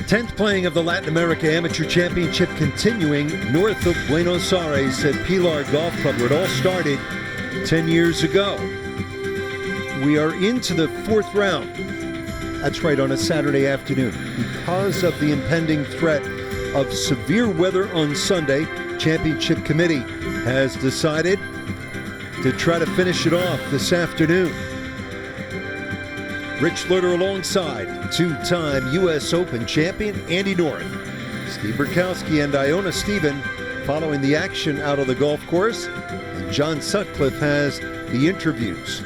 10th playing of the Latin America Amateur Championship continuing north of Buenos Aires at Pilar Golf Club, where it all started 10 years ago. We are into the fourth round. That's right, on a Saturday afternoon. Because of the impending threat of severe weather on Sunday, Championship Committee has decided to try to finish it off this afternoon. Rich Lerter alongside two-time U.S. Open champion Andy North. Steve Burkowski and Iona Stephen following the action out of the golf course. And John Sutcliffe has the interviews.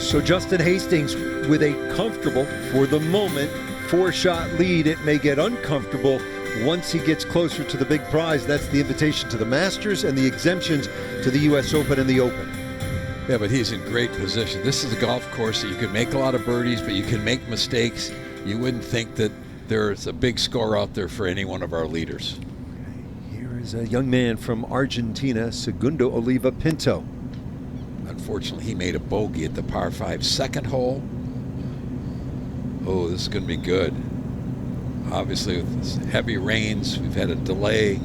So Justin Hastings with a comfortable, for the moment, 4-shot lead. It may get uncomfortable once he gets closer to the big prize. That's the invitation to the Masters and the exemptions to the U.S. Open and the Open. Yeah, but he's in great position. This is a golf course that you can make a lot of birdies, but you can make mistakes. You wouldn't think that there's a big score out there for any one of our leaders. Here is a young man from Argentina, Segundo Oliva Pinto. Unfortunately, he made a bogey at the par 5 second hole. Oh, this is going to be good. Obviously, with heavy rains, we've had a delay.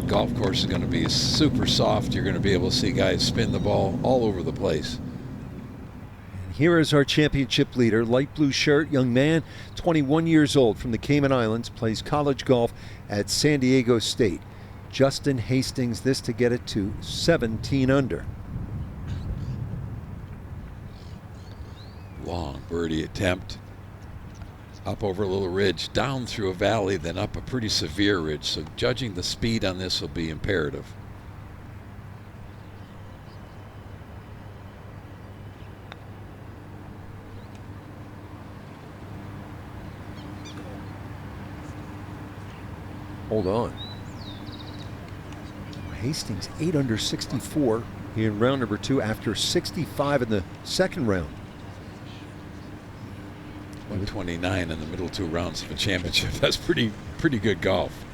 Golf course is going to be super soft. You're going to be able to see guys spin the ball all over the place. And here is our championship leader, light blue shirt, young man, 21 years old, from the Cayman Islands, plays college golf at San Diego State. Justin Hastings, this to get it to 17 under. Long birdie attempt. Up over a little ridge, down through a valley, then up a pretty severe ridge. So judging the speed on this will be imperative. Hold on. Hastings 8 under 64 in round number 2 after 65 in the second round. 129 in the middle 2 rounds of a championship. That's pretty good golf.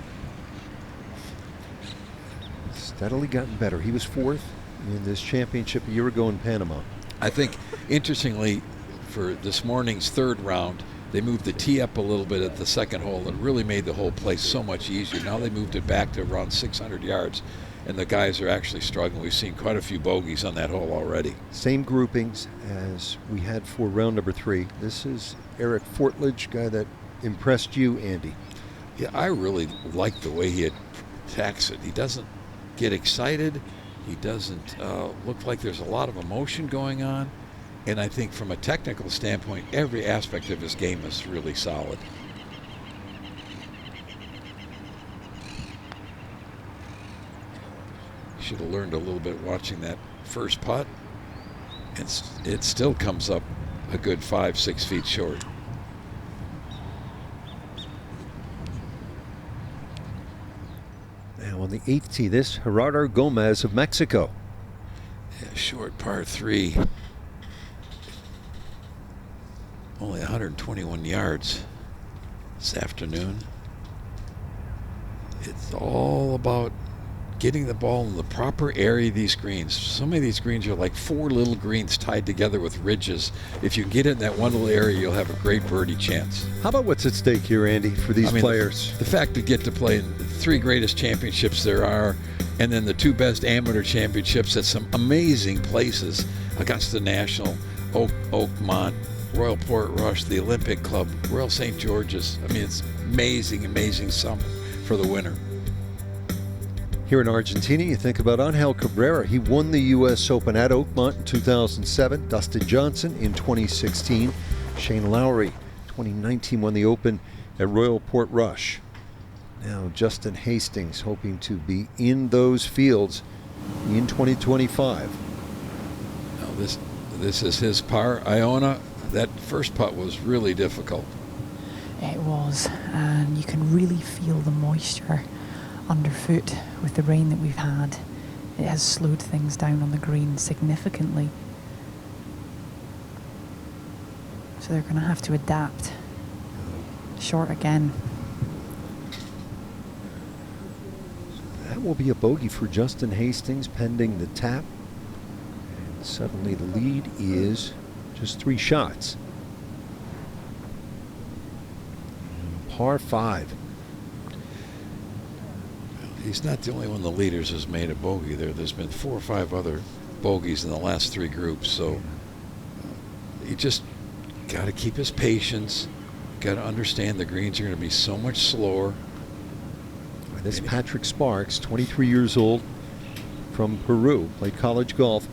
Steadily gotten better. He was 4th in this championship a year ago in Panama. I think, interestingly, for this morning's 3rd round, they moved the tee up a little bit at the second hole and really made the whole place so much easier. Now they moved it back to around 600 yards, and the guys are actually struggling. We've seen quite a few bogeys on that hole already. Same groupings as we had for round number 3. This is Eric Fortledge, guy that impressed you, Andy. Yeah, I really like the way he attacks it. He doesn't get excited. He doesn't look like there's a lot of emotion going on. And I think from a technical standpoint, every aspect of his game is really solid. Should have learned a little bit watching that first putt. It still comes up a good 5-6 feet short. Now on the 8th tee, this Gerardo Gomez of Mexico. Yeah, short par 3. Only 121 yards this afternoon. It's all about getting the ball in the proper area of these greens. So many of these greens are like 4 little greens tied together with ridges. If you can get it in that one little area, you'll have a great birdie chance. How about what's at stake here, Andy, for these players? The fact to get to play in the 3 greatest championships there are, and then the 2 best amateur championships at some amazing places: Augusta National, Oakmont, Royal Portrush, the Olympic Club, Royal St. George's. I mean, it's amazing summer for the winner. Here in Argentina, you think about Angel Cabrera. He won the U.S. Open at Oakmont in 2007. Dustin Johnson in 2016. Shane Lowry, 2019, won the Open at Royal Portrush. Now Justin Hastings hoping to be in those fields in 2025. Now this is his par. Iona, that first putt was really difficult. It was, and you can really feel the moisture underfoot with the rain that we've had. It has slowed things down on the green significantly. So they're going to have to adapt. Short again. That will be a bogey for Justin Hastings pending the tap. And Suddenly the lead is just 3 shots. Par 5. He's not the only one of the leaders who's made a bogey there. There's been 4 or 5 other bogeys in the last 3 groups. So he just got to keep his patience. Got to understand the greens are going to be so much slower. This Patrick Sparks, 23 years old, from Peru, played college golf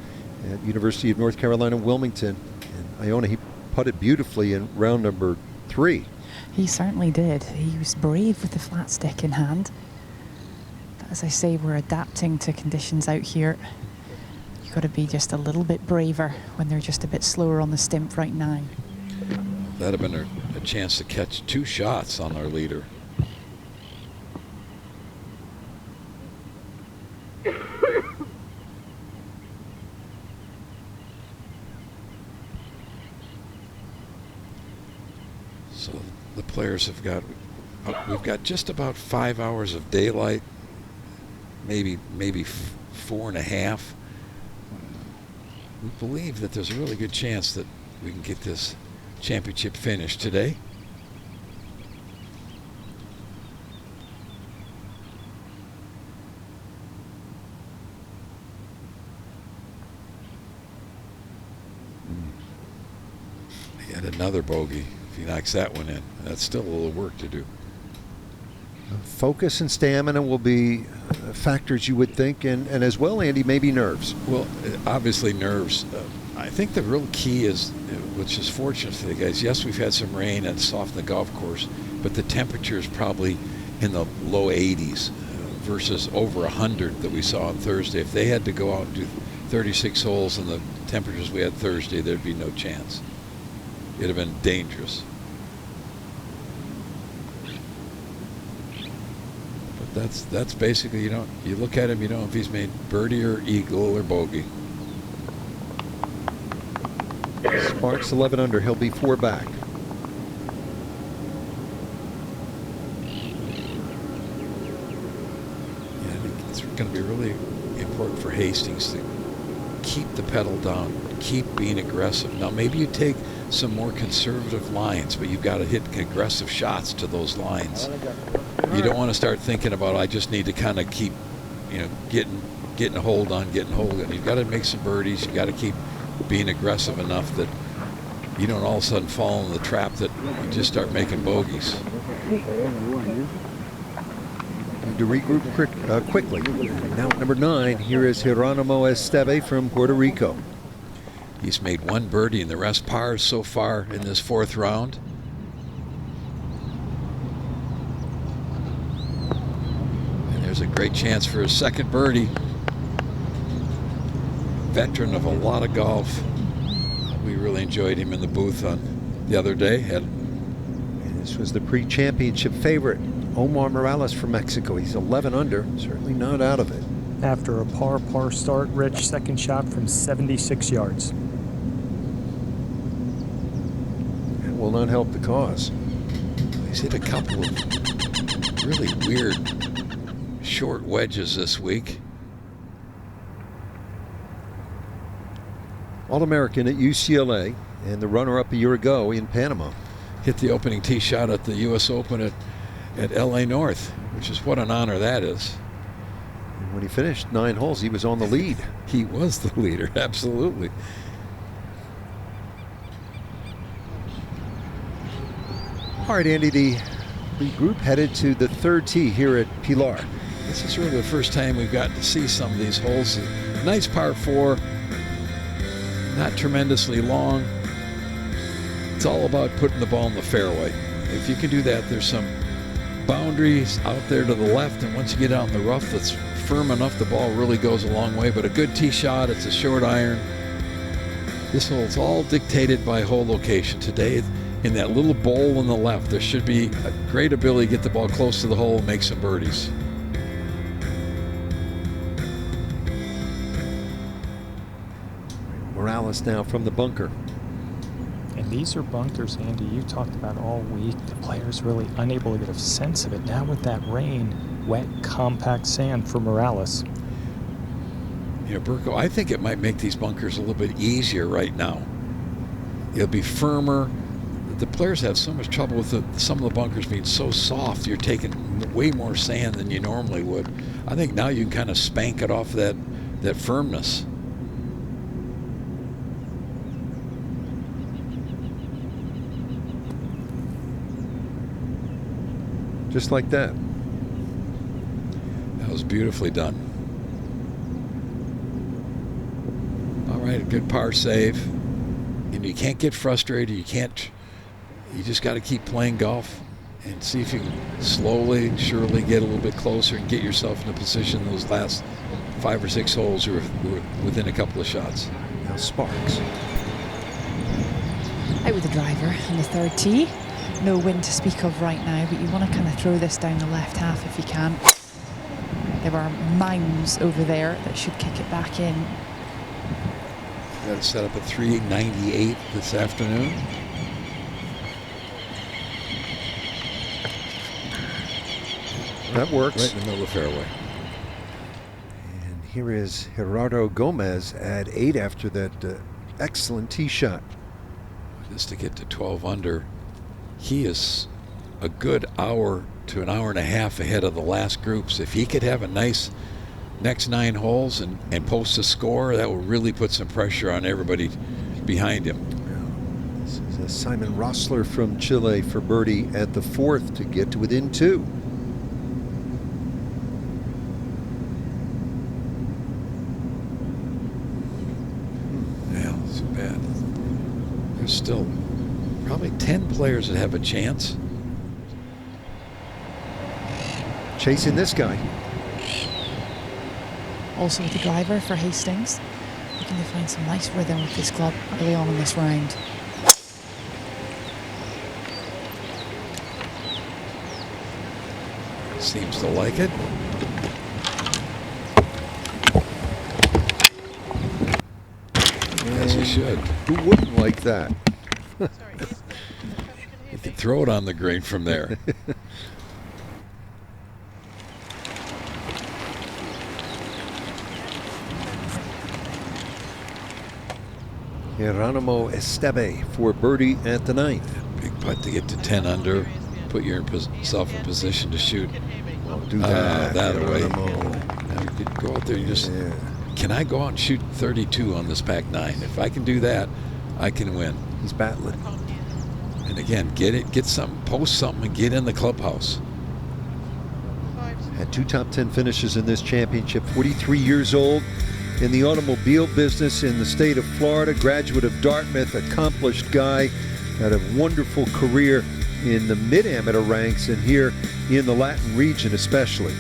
at University of North Carolina, Wilmington. And Iona, he putted beautifully in round number 3. He certainly did. He was brave with the flat stick in hand. But as I say, we're adapting to conditions out here. You've got to be just a little bit braver when they're just a bit slower on the stimp right now. That'd have been a chance to catch 2 shots on our leader. So the players have got, we've got just about 5 hours of daylight, maybe 4.5. We believe that there's a really good chance that we can get this championship finished today. He had another bogey. If he knocks that one in, that's still a little work to do. Focus and stamina will be factors, you would think, and as well, Andy, maybe nerves. Well, obviously nerves. I think the real key is, which is fortunate for the guys, yes, we've had some rain and softened the golf course, but the temperature is probably in the low 80s versus over 100 that we saw on Thursday. If they had to go out and do 36 holes in the temperatures we had Thursday, there'd be no chance. It'd have been dangerous. But that's basically, you look at him, you don't know if he's made birdie or eagle or bogey. Sparks 11 under. He'll be 4 back. Yeah, I think it's going to be really important for Hastings to keep the pedal down, keep being aggressive. Now, maybe you take some more conservative lines, but you've got to hit aggressive shots to those lines. You don't want to start thinking about, I just need to kind of keep, getting a hold on. You've got to make some birdies. You've got to keep being aggressive enough that you don't all of a sudden fall in the trap that you just start making bogeys. Need to regroup quickly. Now at number 9, here is Geronimo Esteve from Puerto Rico. He's made 1 birdie and the rest pars so far in this 4th round. And there's a great chance for his 2nd birdie. Veteran of a lot of golf. We really enjoyed him in the booth on the other day. And this was the pre-championship favorite, Omar Morales from Mexico. He's 11 under, certainly not out of it. After a par start, Rich, 2nd shot from 76 yards. That will not help the cause. He's hit a couple of really weird short wedges this week. All-American at UCLA and the runner-up a year ago in Panama. Hit the opening tee shot at the U.S. Open at LA North, which is what an honor that is. And when he finished 9 holes, he was on the lead. He was the leader, absolutely. All right, Andy, the group headed to the 3rd tee here at Pilar. This is really the first time we've gotten to see some of these holes. Nice par 4, not tremendously long. It's all about putting the ball in the fairway. If you can do that, there's some boundaries out there to the left, and once you get out in the rough that's firm enough, the ball really goes a long way. But a good tee shot, it's a short iron. This hole's all dictated by hole location. Today, in that little bowl on the left, there should be a great ability to get the ball close to the hole and make some birdies. Morales now from the bunker. And these are bunkers, Andy, you talked about all week. The players really unable to get a sense of it. Now with that rain, wet, compact sand for Morales. You know, Burko, I think it might make these bunkers a little bit easier right now. It'll be firmer. The players have so much trouble with some of the bunkers being so soft. You're taking way more sand than you normally would. I think now you can kind of spank it off that firmness. Just like that. That was beautifully done. All right, a good par save. And you can't get frustrated. You just got to keep playing golf and see if you can slowly and surely get a little bit closer and get yourself in a position those last 5 or 6 holes you were within a couple of shots. Now Sparks. Out with the driver on the third tee. No wind to speak of right now, but you want to kind of throw this down the left half if you can. There are mounds over there that should kick it back in. Got it set up at 398 this afternoon. That works. Right in the middle of the fairway. And here is Gerardo Gomez at 8 after that excellent tee shot. Just to get to 12 under. He is a good hour to an hour and a half ahead of the last groups. If he could have a nice next 9 holes and post a score, that will really put some pressure on everybody behind him. This is Simon Rossler from Chile for birdie at the 4th to get to within 2. Yeah, it's too bad. There's still probably 10 players that have a chance. Chasing this guy. Also with the driver for Hastings. Looking to find some nice rhythm with this club early on in this round. Seems to like it. As he should. Who wouldn't like that? You can throw it on the green from there. Geronimo Esteve for birdie at the 9th. Big putt to get to 10 under. Put yourself in position to shoot. Well, do that. That away. Geronimo. Now you could go out there and just. Yeah. Can I go out and shoot 32 on this pack 9? If I can do that, I can win. He's battling. And again, get something, post something, and get in the clubhouse. Had 2 top 10 finishes in this championship. 43 years old, in the automobile business in the state of Florida, graduate of Dartmouth, accomplished guy, had a wonderful career in the mid-amateur ranks and here in the Latin region especially.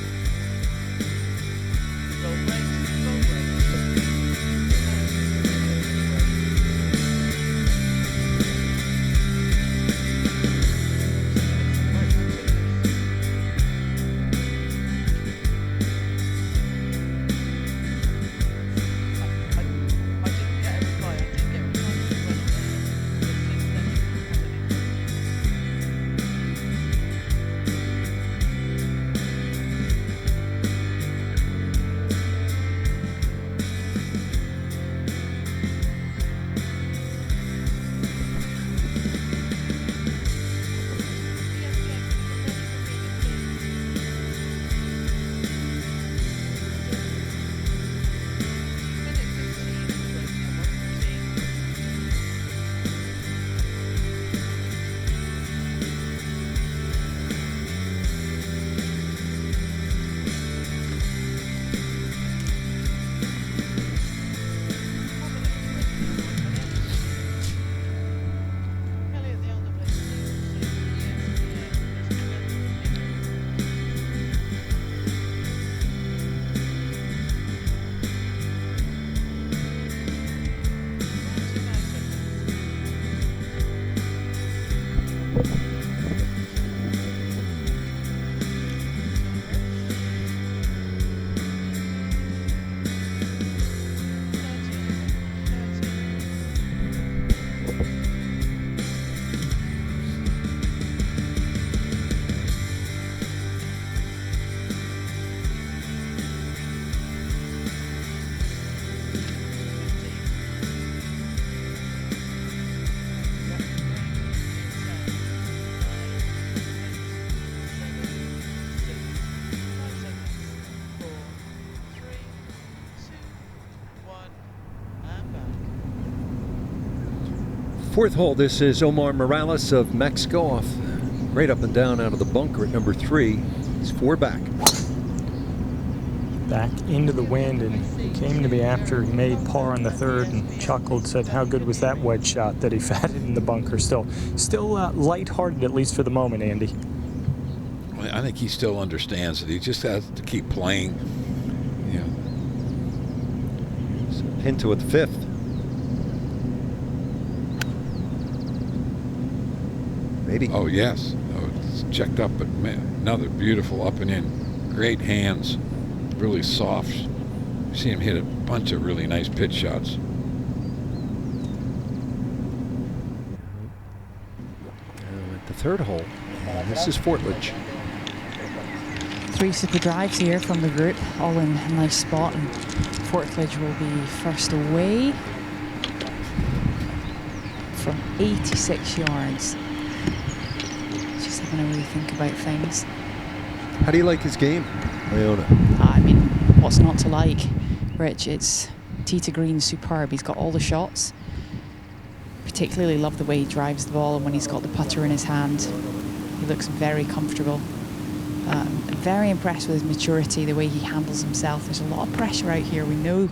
fourth hole. This is Omar Morales of Mexico, off right up and down out of the bunker at number 3. He's 4 back. Back into the wind, and he came to me after he made par on the 3rd and chuckled, said how good was that wedge shot that he fatted in the bunker. Still lighthearted, at least for the moment, Andy. I think he still understands that he just has to keep playing. Yeah. Into it, 5th. Maybe. Oh, yes. Oh, it's checked up, but man, another beautiful up and in. Great hands. Really soft. You see him hit a bunch of really nice pitch shots. At the 3rd hole, this is Fortledge. 3 super drives here from the group, all in a nice spot, and Fortledge will be first away from 86 yards. Just having a really think about things. How do you like his game, Iona? I mean, what's not to like, Rich? It's tee to green superb. He's got all the shots. Particularly love the way he drives the ball, and when he's got the putter in his hand, he looks very comfortable. Very impressed with his maturity, the way he handles himself. There's a lot of pressure out here. We know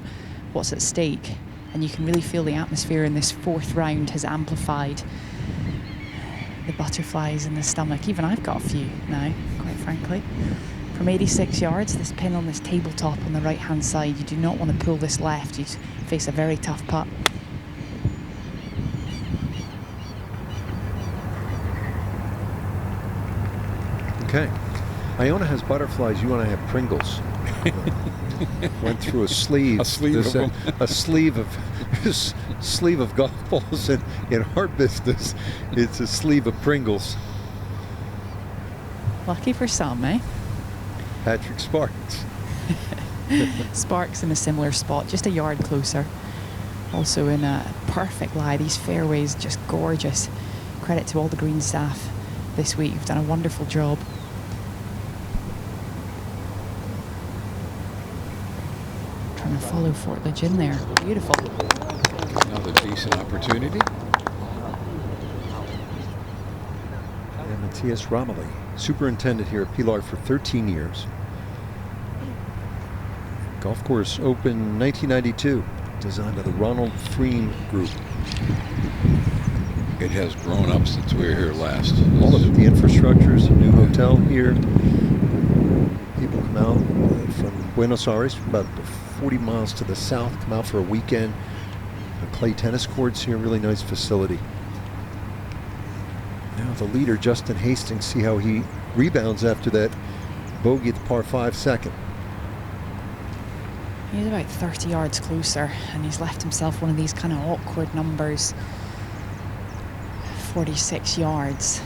what's at stake, and you can really feel the atmosphere in this 4th round has amplified the butterflies in the stomach. Even I've got a few now, quite frankly. From 86 yards, this pin on this tabletop on the right-hand side, you do not want to pull this left. You face a very tough putt. Okay. Iona has butterflies. You want to have Pringles. Went through a sleeve. A sleeve of them. A sleeve of golf balls. In our business, it's a sleeve of Pringles. Lucky for some, eh? Patrick Sparks. Sparks in a similar spot, just a yard closer. Also in a perfect lie. These fairways just gorgeous. Credit to all the green staff this week. You've done a wonderful job. Trying to follow Fortledge in there. Beautiful. Another decent opportunity. And Matthias Romilly, superintendent here at Pilar for 13 years. Golf course opened 1992, designed by the Ronald Freem Group. It has grown up since we were here last. All of it, the infrastructures, a new hotel here. People come out from Buenos Aires, about 40 miles to the south, come out for a weekend. Clay tennis courts here, really nice facility. Now the leader, Justin Hastings, see how he rebounds after that bogey at the par 5 second. He's about 30 yards closer, and he's left himself one of these kind of awkward numbers. 46 yards.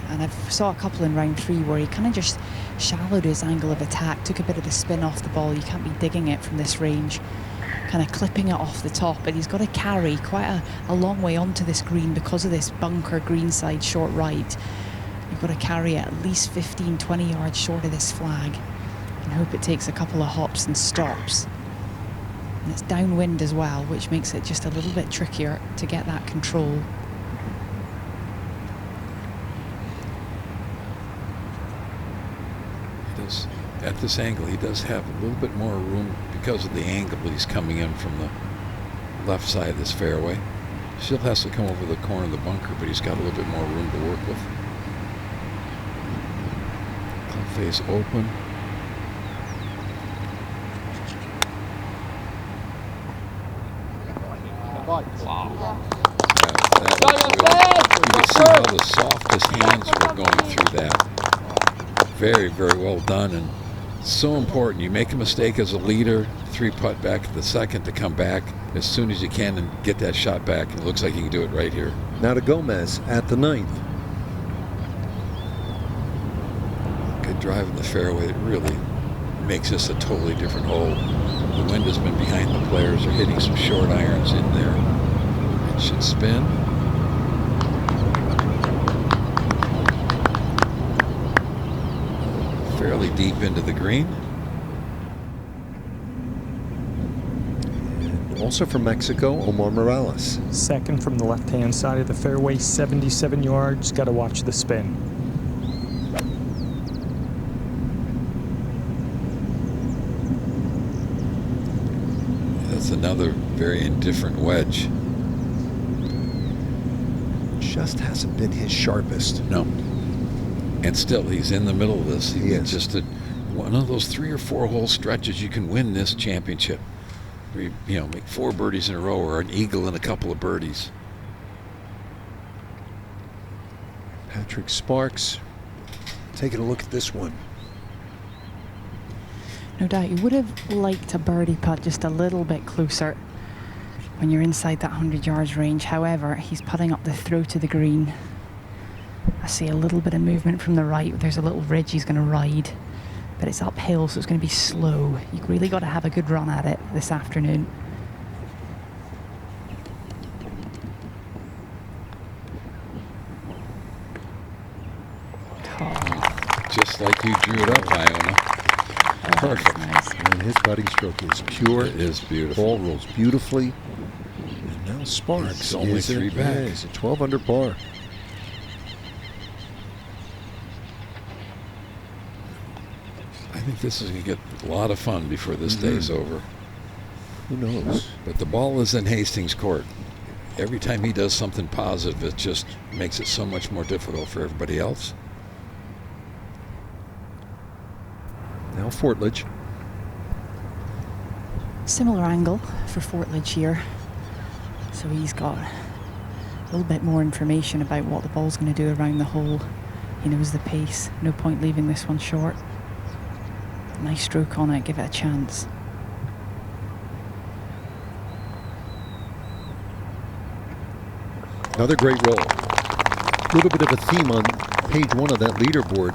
And I saw a couple in round 3 where he kind of just shallowed his angle of attack, took a bit of the spin off the ball. You can't be digging it from this range, kind of clipping it off the top, but he's got to carry quite a long way onto this green because of this bunker greenside short right. You've got to carry it at least 15, 20 yards short of this flag and hope it takes a couple of hops and stops. And it's downwind as well, which makes it just a little bit trickier to get that control. At this angle, he does have a little bit more room because of the angle he's coming in from the left side of this fairway. Still has to come over the corner of the bunker, but he's got a little bit more room to work with. Club face open. Wow. You can see how the softest hands were going through that. Very, very well done, and so important. You make a mistake as a leader, 3-putt back at the second to come back as soon as you can and get that shot back. It looks like you can do it right here. Now to Gomez at the 9th. Good drive in the fairway. It really makes this a totally different hole. The wind has been behind the players. They're hitting some short irons in there. It should spin. Fairly deep into the green. And Also from Mexico, Omar Morales. Second from the left-hand side of the fairway, 77 yards. Got to watch the spin. That's another very indifferent wedge. Just hasn't been his sharpest. No. And still, he's in the middle of this. He is. Just one of those 3 or 4 hole stretches you can win this championship. Where you know, make 4 birdies in a row or an eagle and a couple of birdies. Patrick Sparks taking a look at this one. No doubt you would have liked a birdie putt just a little bit closer when you're inside that 100 yards range. However, he's putting up the throat of the green. I see a little bit of movement from the right. There's a little ridge he's going to ride, but it's uphill, so it's going to be slow. You've really got to have a good run at it this afternoon. Just like you drew it up, Iona. Perfect. Nice. And his putting stroke is pure. It is beautiful. Ball rolls beautifully. And now Sparks It's only is 3 back. It's a 12 under par. I think this is going to get a lot of fun before this day's over. Who knows? But the ball is in Hastings court. Every time he does something positive, it just makes it so much more difficult for everybody else. Now Fortledge. Similar angle for Fortledge here. So he's got a little bit more information about what the ball's going to do around the hole. He knows the pace. No point leaving this one short. Nice stroke on it. Give it a chance. Another great roll. A little bit of a theme on page 1 of that leaderboard.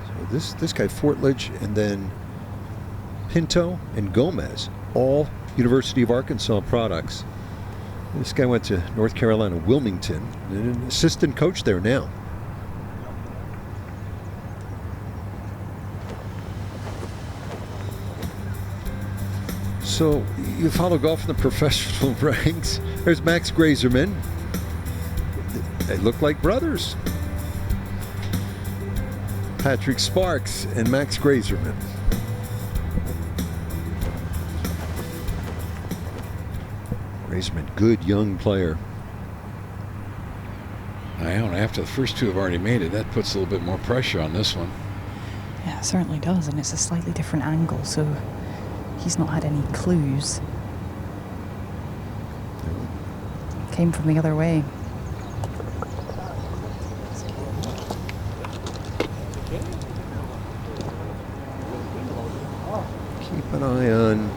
So this guy Fortledge, and then Pinto and Gomez, all University of Arkansas products. This guy went to North Carolina, Wilmington, and an assistant coach there now. So you follow golf in the professional ranks. There's Max Grazerman. They look like brothers. Patrick Sparks and Max Grazerman. Grazerman, good young player. Iona, after the first 2 have already made it, that puts a little bit more pressure on this one. Yeah, it certainly does, and it's a slightly different angle, so he's not had any clues. Came from the other way. Keep an eye on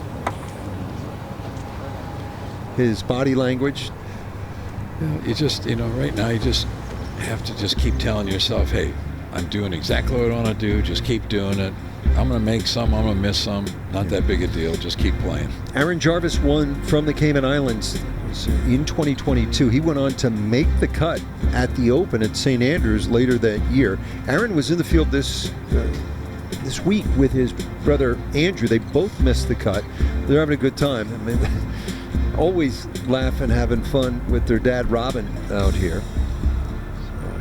his body language. You just, right now you just have to just keep telling yourself, hey, I'm doing exactly what I want to do. Just keep doing it. I'm going to make some, I'm going to miss some. Not that big a deal. Just keep playing. Aaron Jarvis won from the Cayman Islands in 2022. He went on to make the cut at the Open at St. Andrews later that year. Aaron was in the field this week with his brother Andrew. They both missed the cut. They're having a good time. I mean, always laughing, having fun with their dad Robin out here.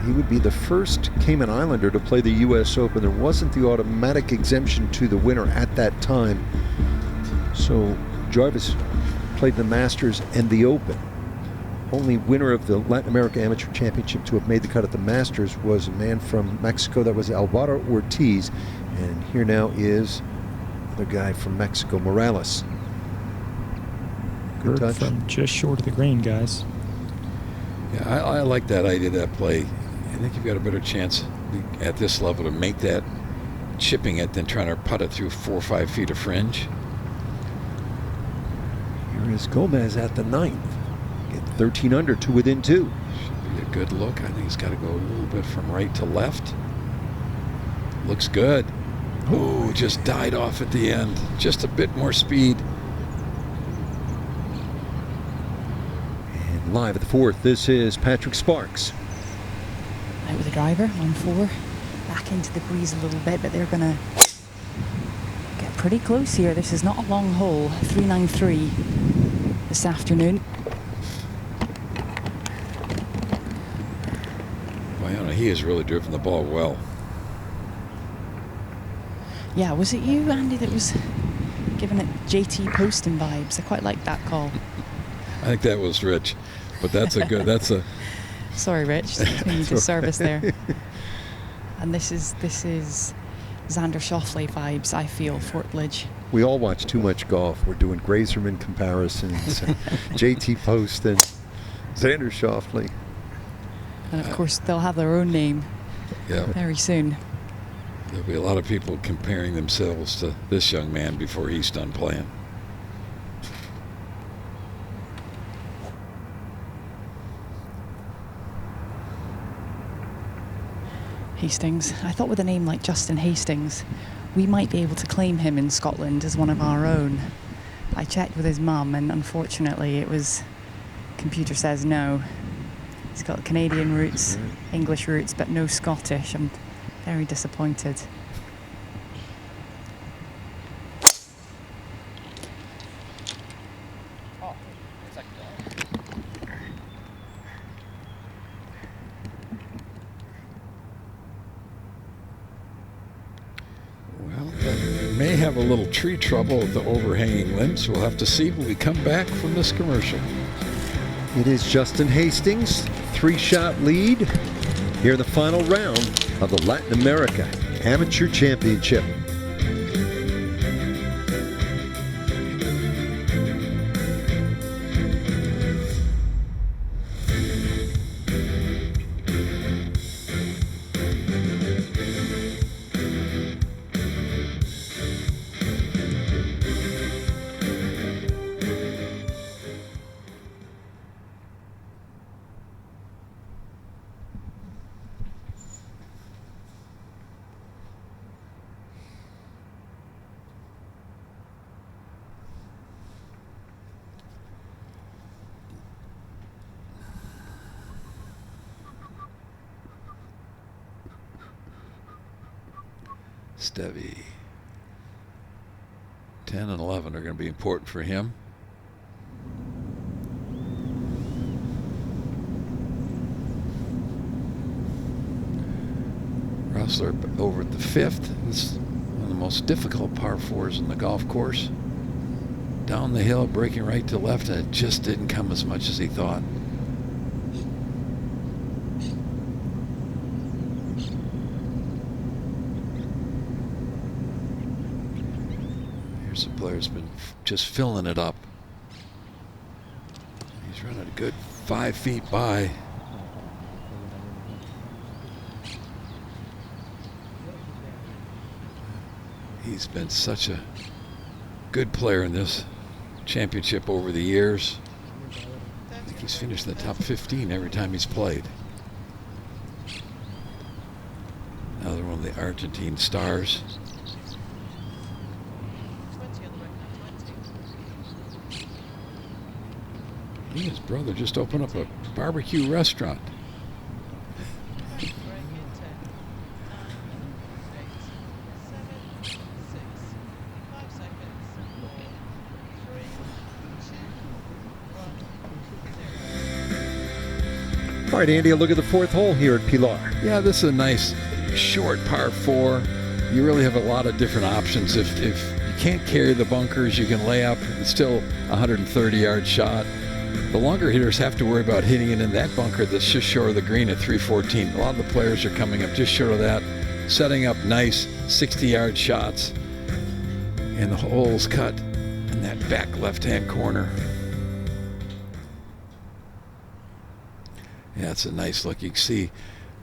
He would be the first Cayman Islander to play the U.S. Open. There wasn't the automatic exemption to the winner at that time. So Jarvis played the Masters and the Open. Only winner of the Latin America Amateur Championship to have made the cut at the Masters was a man from Mexico. That was Alvaro Ortiz. And here now is the guy from Mexico, Morales. Good touch. From just short of the green, guys. Yeah, I like that idea, that play. I think you've got a better chance at this level to make that chipping it than trying to putt it through 4 or 5 feet of fringe. Here is Gomez at the 9th. Get 13 under, 2 within 2. Should be a good look. I think he's got to go a little bit from right to left. Looks good. Oh, just died off at the end. Just a bit more speed. And live at the 4th, this is Patrick Sparks. Out with the driver on 4. Back into the breeze a little bit, but they're going to get pretty close here. This is not a long hole. 393 this afternoon. Well, he has really driven the ball well. Yeah, was it you, Andy, that was giving it JT Poston vibes? I quite like that call. I think that was Rich, but that's a good. That's a. Sorry, Rich. Doing you disservice there. And this is Xander Schauffele vibes, I feel, Fortledge. We all watch too much golf. We're doing Grazerman comparisons, JT Poston, Xander Schauffele. And of course, they'll have their own name very soon. There'll be a lot of people comparing themselves to this young man before he's done playing. Hastings. I thought with a name like Justin Hastings, we might be able to claim him in Scotland as one of our own. I checked with his mum, and unfortunately computer says no. He's got Canadian roots, English roots, but no Scottish. I'm very disappointed. May have a little tree trouble with the overhanging limbs. We'll have to see when we come back from this commercial. It is Justin Hastings, 3-shot lead here in the final round of the Latin America Amateur Championship. Stevie. 10 and 11 are going to be important for him. Rosler over at the 5th. This is one of the most difficult par 4s in the golf course. Down the hill, breaking right to left, and it just didn't come as much as he thought. Here's a player who's been just filling it up. He's running a good 5 feet by. He's been such a good player in this championship over the years. I think he's finished in the top 15 every time he's played. Another one of the Argentine stars. He and his brother just opened up a barbecue restaurant. All right, Andy, a look at the 4th hole here at Pilar. Yeah, this is a nice short par 4. You really have a lot of different options. If you can't carry the bunkers, you can lay up. It's still a 130-yard shot. The longer hitters have to worry about hitting it in that bunker that's just short of the green at 314. A lot of the players are coming up just short of that, setting up nice 60-yard shots. And the hole's cut in that back left-hand corner. Yeah, it's a nice look. You can see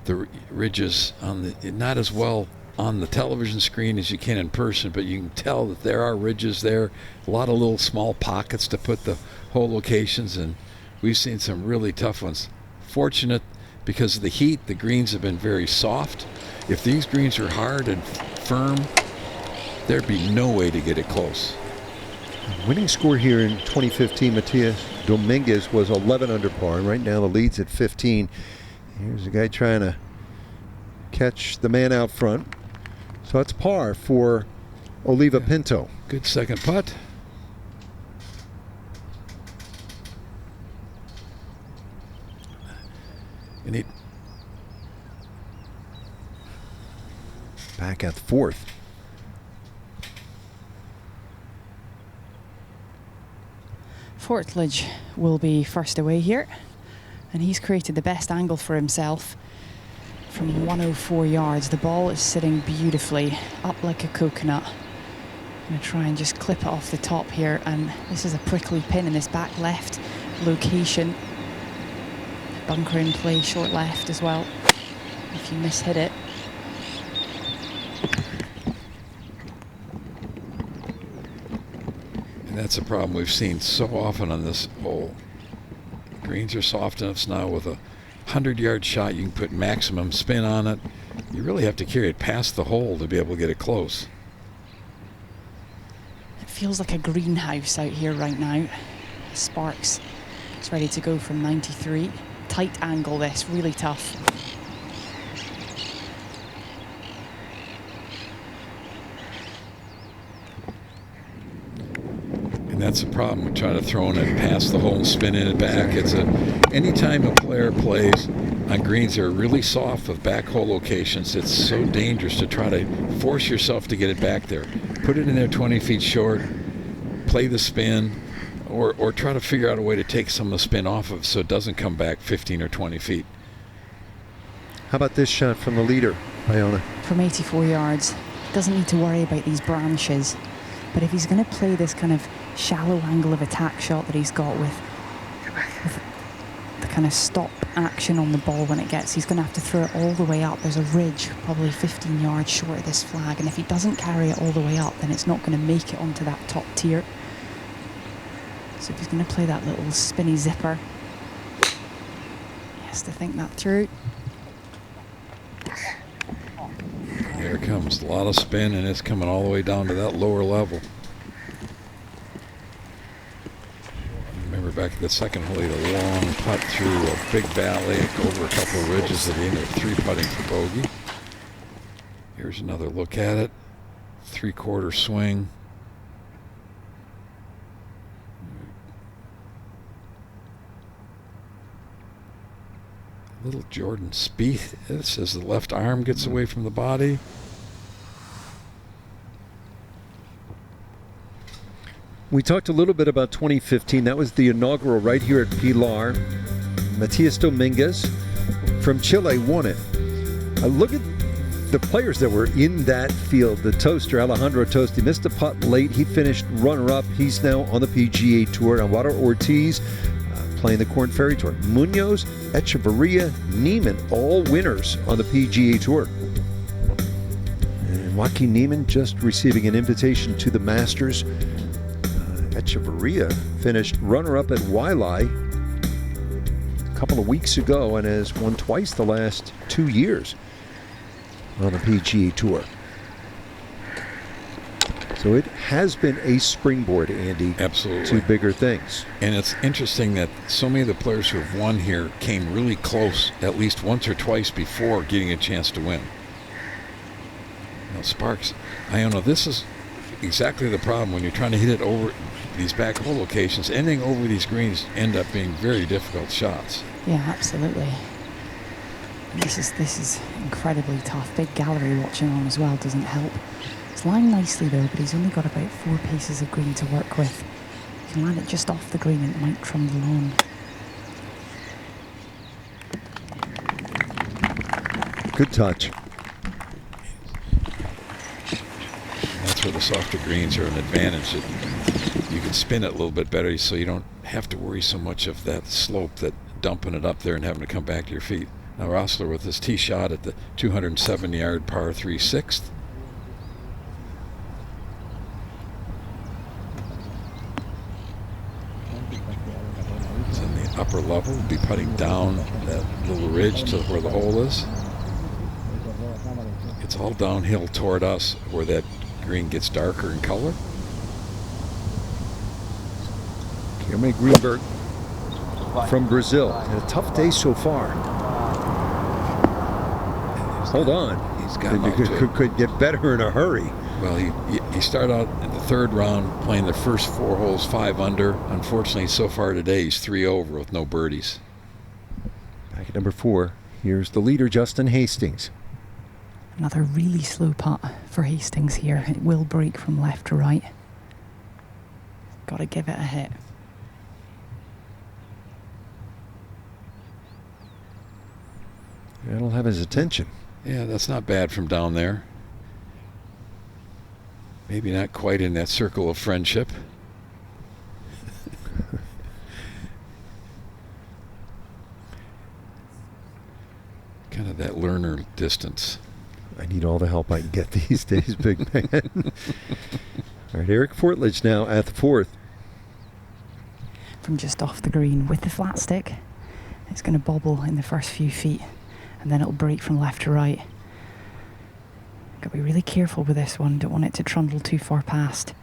the ridges on the, not as well on the television screen as you can in person, but you can tell that there are ridges there. A lot of little small pockets to put the hole locations, and we've seen some really tough ones. Fortunate because of the heat, the greens have been very soft. If these greens are hard and firm, there'd be no way to get it close. Winning score here in 2015, Matias Dominguez was 11 under par, and right now the lead's at 15. Here's a guy trying to catch the man out front. So it's par for Oliva Pinto. Good second putt. And he back at the fourth. Fortledge will be first away here, and he's created the best angle for himself from 104 yards. The ball is sitting beautifully up like a coconut. I'm going to try and just clip it off the top here, and this is a prickly pin in this back left location. Bunker in play, short left as well, if you mishit it. And that's a problem we've seen so often on this hole. Greens are soft enough now with a 100-yard shot. You can put maximum spin on it. You really have to carry it past the hole to be able to get it close. It feels like a greenhouse out here right now. Sparks is ready to go from 93. Tight angle this, really tough. And that's the problem with trying to throw it past the hole and spinning it back. It's anytime a player plays on greens that are really soft with back hole locations, it's so dangerous to try to force yourself to get it back there. Put it in there 20 feet short, play the spin, or try to figure out a way to take some of the spin off of it so it doesn't come back 15 or 20 feet. How about this shot from the leader, Iona? From 84 yards, doesn't need to worry about these branches. But if he's going to play this kind of shallow angle of attack shot that he's got with the kind of stop action on the ball when it gets, he's going to have to throw it all the way up. There's a ridge probably 15 yards short of this flag, and if he doesn't carry it all the way up, then it's not going to make it onto that top tier. So if he's going to play that little spinny zipper, he has to think that through. Here it comes, a lot of spin, and it's coming all the way down to that lower level. Remember back at the second hole, he had a long putt through a big valley over a couple of ridges that he ended up three-putting for bogey. Here's another look at it. Three-quarter swing. Little Jordan Spieth as the left arm gets away from the body. We talked a little bit about 2015. That was the inaugural right here at Pilar. Matias Dominguez from Chile won it. Look at the players that were in that field. The toaster, Alejandro Tosti, missed a putt late. He finished runner-up. He's now on the PGA Tour. Alvaro Ortiz playing the Korn Ferry Tour. Muñoz, Echeverria, Niemann, all winners on the PGA Tour. And Joaquin Niemann just receiving an invitation to the Masters. Echeverria finished runner-up at Waialae a couple of weeks ago and has won twice the last 2 years on the PGA Tour. So it has been a springboard, Andy, absolutely, to bigger things. And it's interesting that so many of the players who have won here came really close at least once or twice before getting a chance to win. Now, Sparks, Iona, this is exactly the problem when you're trying to hit it over these back hole locations. Anything over these greens end up being very difficult shots. Yeah, absolutely. This is incredibly tough. Big gallery watching on as well doesn't help. It's lying nicely though, but he's only got about 4 pieces of green to work with. If you land it just off the green, it might trundle on. Good touch. That's where the softer greens are an advantage. You can spin it a little bit better so you don't have to worry so much of that slope, that dumping it up there and having to come back to your feet. Now Rossler with his tee shot at the 270-yard par 3/6. It's in the upper level. We'll be putting down that little ridge to where the hole is. It's all downhill toward us where that green gets darker in color. Guilherme Greenberg from Brazil. Had a tough day so far. Hold on. He's got could get better in a hurry. Well, He started out in the third round playing the first 4 holes 5 under. Unfortunately, so far today, he's 3 over with no birdies. Back at number 4, here's the leader, Justin Hastings. Another really slow putt for Hastings here. It will break from left to right. Got to give it a hit. That'll have his attention. Yeah, that's not bad from down there. Maybe not quite in that circle of friendship. Kind of that learner distance. I need all the help I can get these days, big man. All right, Eric Fortledge now at the 4th. From just off the green with the flat stick, it's going to bobble in the first few feet, and then it'll break from left to right. Got to be really careful with this one. Don't want it to trundle too far past.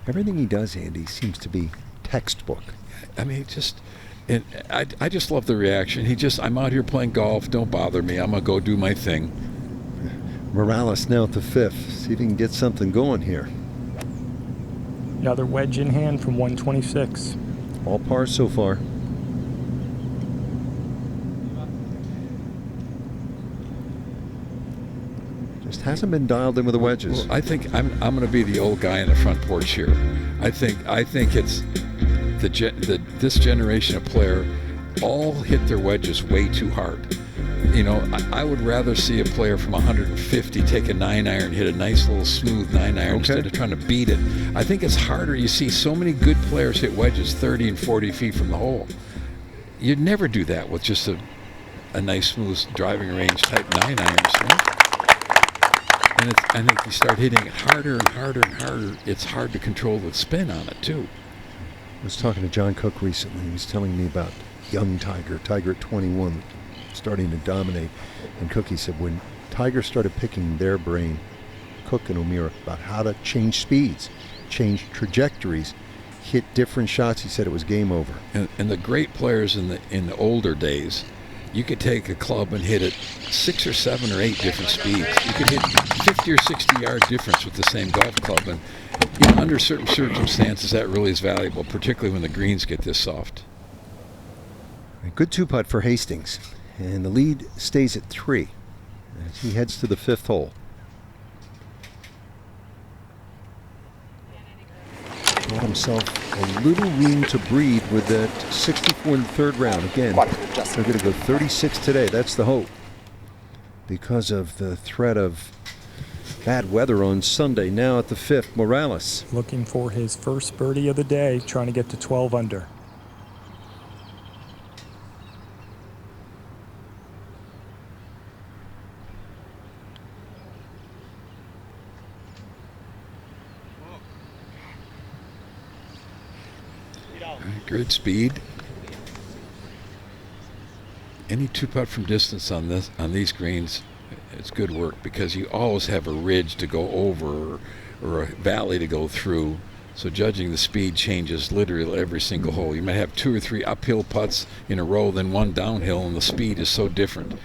Everything he does, Andy, seems to be textbook. I mean, and I just love the reaction. I'm out here playing golf. Don't bother me. I'm going to go do my thing. Morales now at the 5th. See if he can get something going here. Another wedge in hand from 126. All par so far. Just hasn't been dialed in with the wedges. Well, I think I'm going to be the old guy in the front porch here. I think it's this generation of player all hit their wedges way too hard. You know, I would rather see a player from 150 take a 9-iron, hit a nice little smooth 9-iron instead of trying to beat it. I think it's harder. You see so many good players hit wedges 30 and 40 feet from the hole. You'd never do that with just a nice smooth driving range type 9-irons. You know? And I think you start hitting it harder and harder and harder. It's hard to control the spin on it too. I was talking to John Cook recently. He was telling me about young Tiger at 21, starting to dominate. And Cook, he said, when Tiger started picking their brain, Cook and O'Meara, about how to change speeds, change trajectories, hit different shots, he said it was game over. And the great players in the older days, you could take a club and hit it 6 or 7 or 8 different speeds. You could hit 50 or 60 yard difference with the same golf club. And you know, under certain circumstances, that really is valuable, particularly when the greens get this soft. A good 2-putt for Hastings. And the lead stays at 3 as he heads to the 5th hole. Got himself a little room to breathe with that 64 in the 3rd round. Again, they're going to go 36 today. That's the hope. Because of the threat of bad weather on Sunday. Now at the 5th, Morales. Looking for his first birdie of the day, trying to get to 12 under. Good speed. Any 2-putt from distance on these greens, it's good work because you always have a ridge to go over or a valley to go through. So judging the speed changes literally every single hole. You might have 2 or 3 uphill putts in a row, then 1 downhill, and the speed is so different.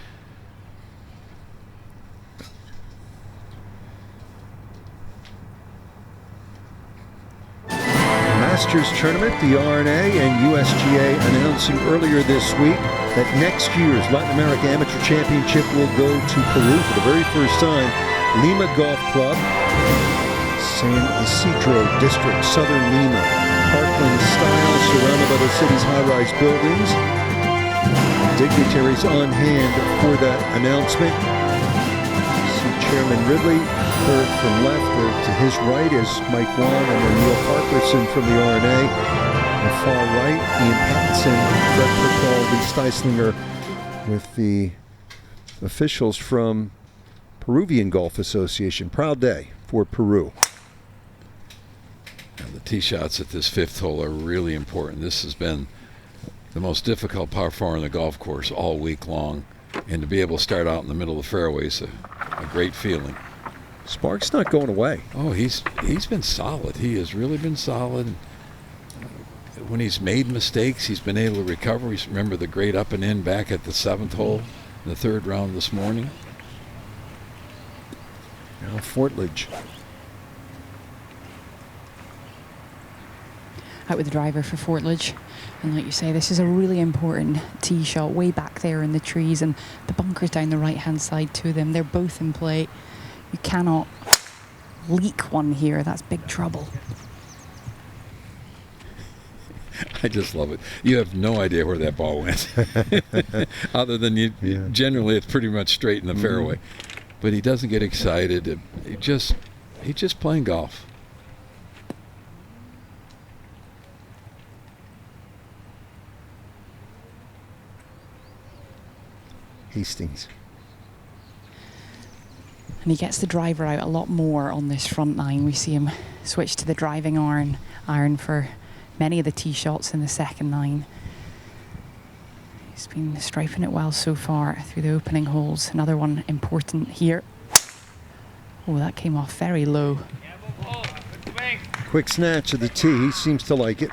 Masters Tournament, the RNA and USGA announcing earlier this week that next year's Latin America Amateur Championship will go to Peru for the very first time. Lima Golf Club, San Isidro District, Southern Lima, Parkland style, surrounded by the city's high-rise buildings. Dignitaries on hand for that announcement. See Chairman Ridley. Third from left, to his right is Mike Wan and then Neil Parkerson from the RNA. And far right, Ian Pattinson, Fred Percal, Lee Steislinger with the officials from Peruvian Golf Association. Proud day for Peru. And the tee shots at this 5th hole are really important. This has been the most difficult par 4 on the golf course all week long. And to be able to start out in the middle of the fairway is a great feeling. Spark's not going away. Oh, he's been solid. He has really been solid. When he's made mistakes, he's been able to recover. Remember the great up and in back at the 7th hole? in the third round this morning. Now Fortledge. Out with the driver for Fortledge. And like you say, this is a really important tee shot way back there in the trees, and the bunker's down the right-hand side to them. They're both in play. You cannot leak one here. That's big trouble. I just love it. You have no idea where that ball went. Other than generally it's pretty much straight in the fairway. But he doesn't get excited. He's just playing golf. Hastings. And he gets the driver out a lot more on this front nine. We see him switch to the driving iron for many of the tee shots in the second nine. He's been striping it well so far through the opening holes. Another one important here. Oh, that came off very low. Quick snatch of the tee. He seems to like it.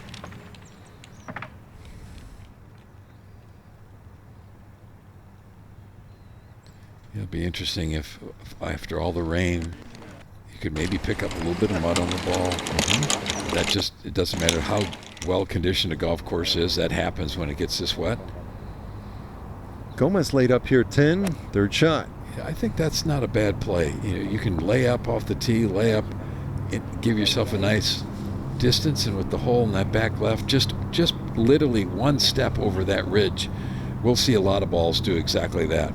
It'll be interesting if after all the rain, you could maybe pick up a little bit of mud on the ball. That just, it doesn't matter how well conditioned a golf course is, that happens when it gets this wet. Gomez laid up here 10, third shot. Yeah, I think that's not a bad play. You can lay up off the tee, lay up, and give yourself a nice distance, and with the hole in that back left, just literally one step over that ridge. We'll see a lot of balls do exactly that.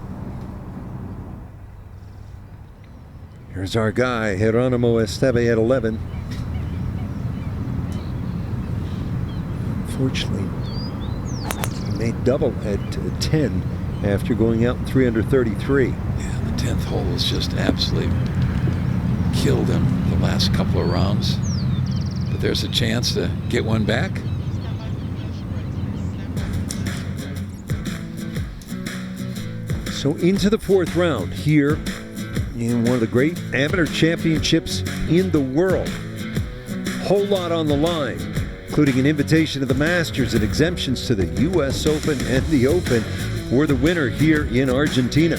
Here's our guy, Geronimo Esteve at 11. Unfortunately, he made double at 10 after going out 3 under 33. Yeah, the 10th hole was just absolutely killed him the last couple of rounds. But there's a chance to get one back. So into the fourth round here in one of the great amateur championships in the world. Whole lot on the line, including an invitation to the Masters and exemptions to the US Open and the Open for the winner here in Argentina.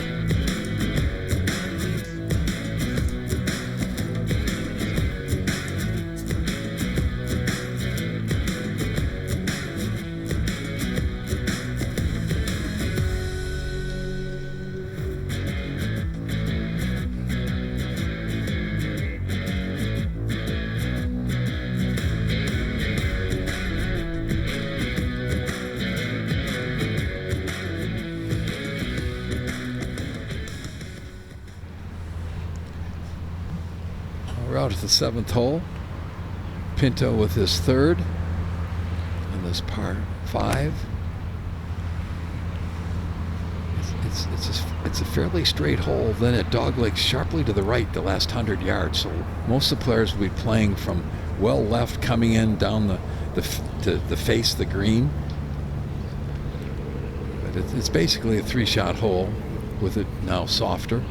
We're out at the 7th hole. Pinto with his third on this par 5. It's a fairly straight hole. Then it doglegs sharply to the right the last 100 yards. So most of the players will be playing from well left, coming in down the face of the green. But it's basically a 3-shot hole with it now softer.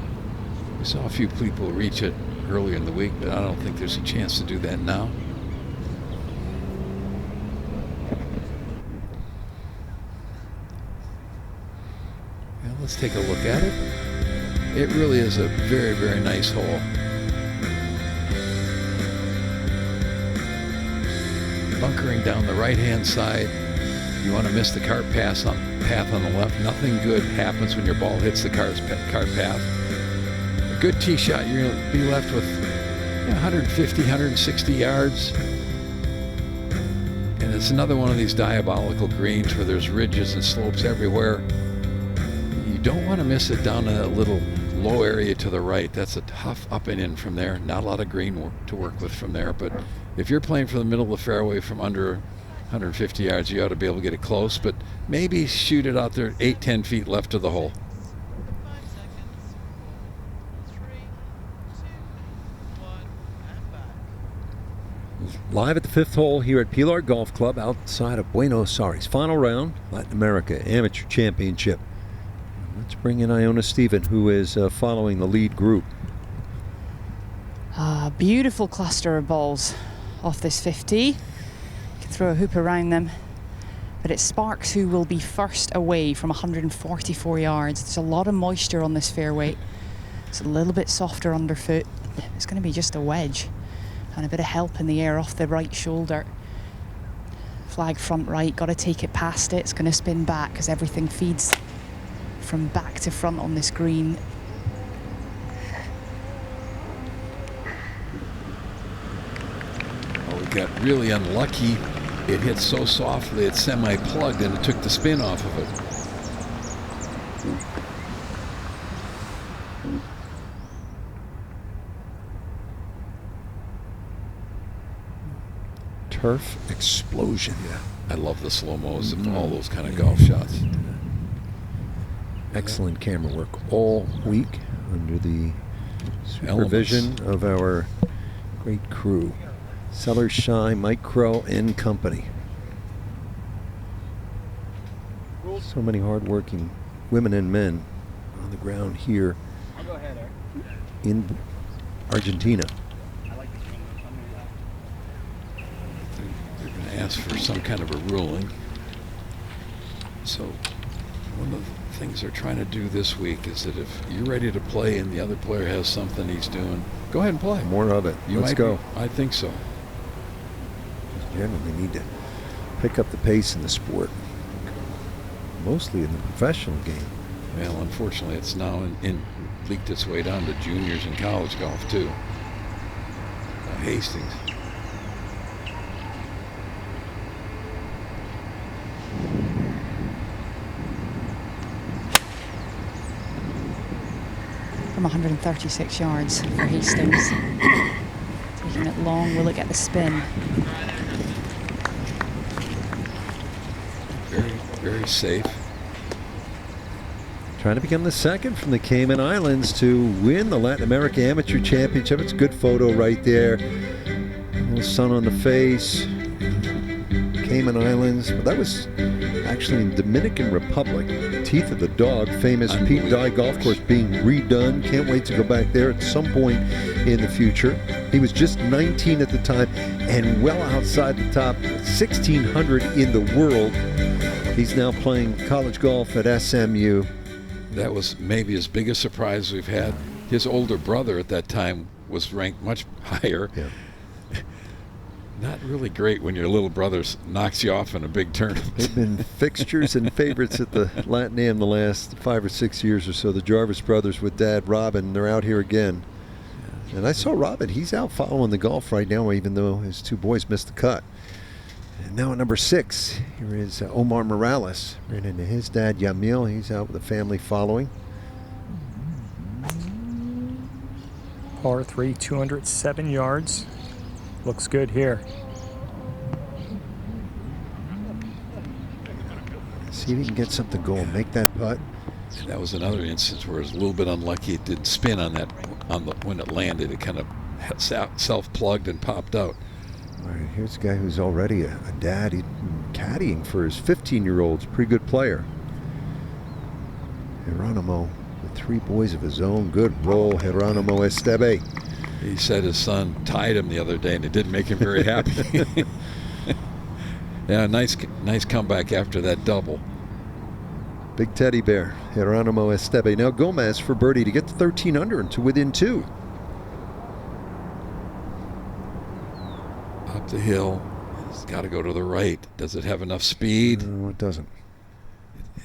We saw a few people reach it earlier in the week, but I don't think there's a chance to do that now. Well, let's take a look at it. It really is a very, very nice hole. Bunkering down the right-hand side. You want to miss the cart path on the left. Nothing good happens when your ball hits the cart path. A good tee shot, you're going to be left with 150, 160 yards. And it's another one of these diabolical greens where there's ridges and slopes everywhere. You don't want to miss it down in that little low area to the right. That's a tough up and in from there. Not a lot of green to work with from there. But if you're playing from the middle of the fairway from under 150 yards, you ought to be able to get it close. But maybe shoot it out there 8-10 feet left of the hole. Live at the 5th hole here at Pilar Golf Club outside of Buenos Aires. Final round, Latin America Amateur Championship. Let's bring in Iona Stephen, who is following the lead group. Beautiful cluster of balls off this 50. You can throw a hoop around them. but it's Sparks who will be first away from 144 yards. There's a lot of moisture on this fairway. It's a little bit softer underfoot. It's going to be just a wedge and a bit of help in the air off the right shoulder. Flag front right, got to take it past it. It's going to spin back because everything feeds from back to front on this green. Oh, we got really unlucky. It hit so softly, it semi-plugged, and it took the spin off of it. Turf explosion. Yeah, I love the slow-mos of all those kind of golf shots. Excellent camera work all week under the supervision of our great crew. Sellers Shy, Mike Crow, and company. So many hardworking women and men on the ground here in Argentina. They're going to ask for some kind of a ruling. So one of the things they're trying to do this week is that if you're ready to play and the other player has something he's doing, go ahead and play. More of it. Let's go. I think so. Generally need to pick up the pace in the sport, mostly in the professional game. Well, unfortunately, it's now leaked its way down to juniors and college golf too. Hastings. From 136 yards for Hastings. Taking it long, will it get the spin? Very safe. Trying to become the second from the Cayman Islands to win the Latin America Amateur Championship. It's a good photo right there. A little sun on the face. Cayman Islands. But that was actually in Dominican Republic. Teeth of the Dog, famous Pete Dye golf course being redone. Can't wait to go back there at some point in the future. He was just 19 at the time and well outside the top 1,600 in the world. He's now playing college golf at SMU. That was maybe his biggest surprise we've had. His older brother at that time was ranked much higher. Yeah. Not really great when your little brother knocks you off in a big tournament. They've been fixtures and favorites at the Latin Am the last 5 or 6 years or so. The Jarvis brothers with Dad Robin, they're out here again. And I saw Robin. He's out following the golf right now, even though his two boys missed the cut. And now at number 6, here is Omar Morales. Ran into his dad, Yamil. He's out with the family following. Par 3, 207 yards. Looks good here. See if he can get something going. Make that putt. That was another instance where it was a little bit unlucky. It didn't spin on that when it landed. It kind of self-plugged and popped out. All right, here's a guy who's already a dad. He's caddying for his 15-year-old. Pretty good player. Geronimo with 3 boys of his own. Good roll, Geronimo Esteve. He said his son tied him the other day, and it didn't make him very happy. Yeah, nice comeback after that double. Big teddy bear, Geronimo Esteve. Now Gomez for birdie to get to 13 under and to within 2. Up the hill. It's got to go to the right. Does it have enough speed? No, it doesn't.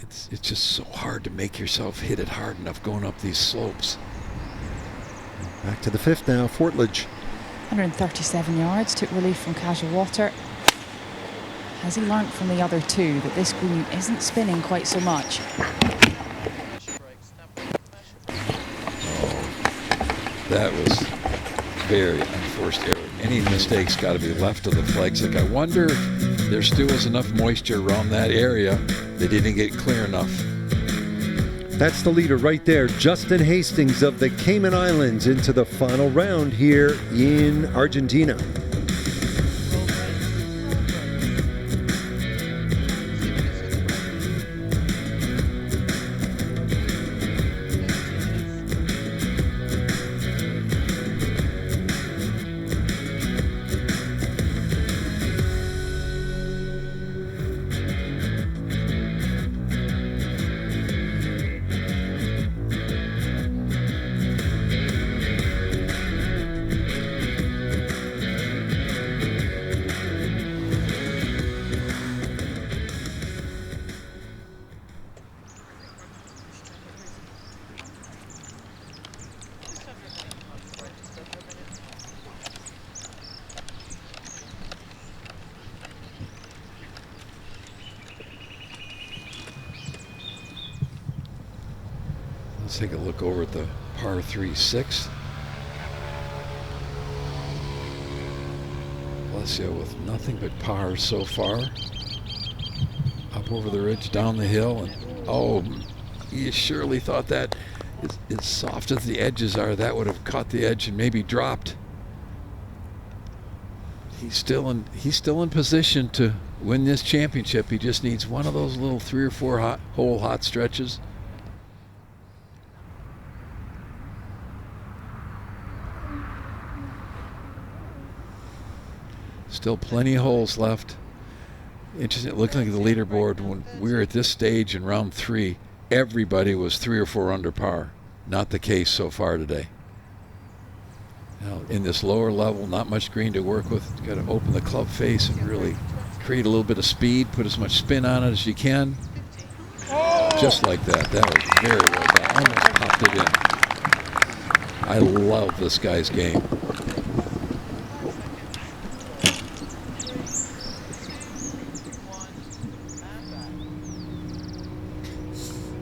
It's just so hard to make yourself hit it hard enough going up these slopes. Back to the 5th now, Fortledge. 137 yards, took relief from casual water. Has he learnt from the other two that this green isn't spinning quite so much? That was very unforced error. Any mistakes got to be left of the flags. Like, I wonder if there still was enough moisture around that area. They didn't get clear enough. That's the leader right there, Justin Hastings of the Cayman Islands, into the final round here in Argentina. Let's take a look over at the par 3 6. Alessio with nothing but par so far. Up over the ridge, down the hill, and oh, you surely thought that as soft as the edges are, that would have caught the edge and maybe dropped. He's still in position to win this championship. He just needs one of those little 3 or 4 hole hot stretches. Still plenty of holes left. Interesting, looking at the leaderboard, when we were at this stage in round 3, everybody was 3 or 4 under par. Not the case so far today. Now, in this lower level, not much green to work with. You've got to open the club face and really create a little bit of speed, put as much spin on it as you can. Just like that. That was very well done. Almost popped it in. I love this guy's game.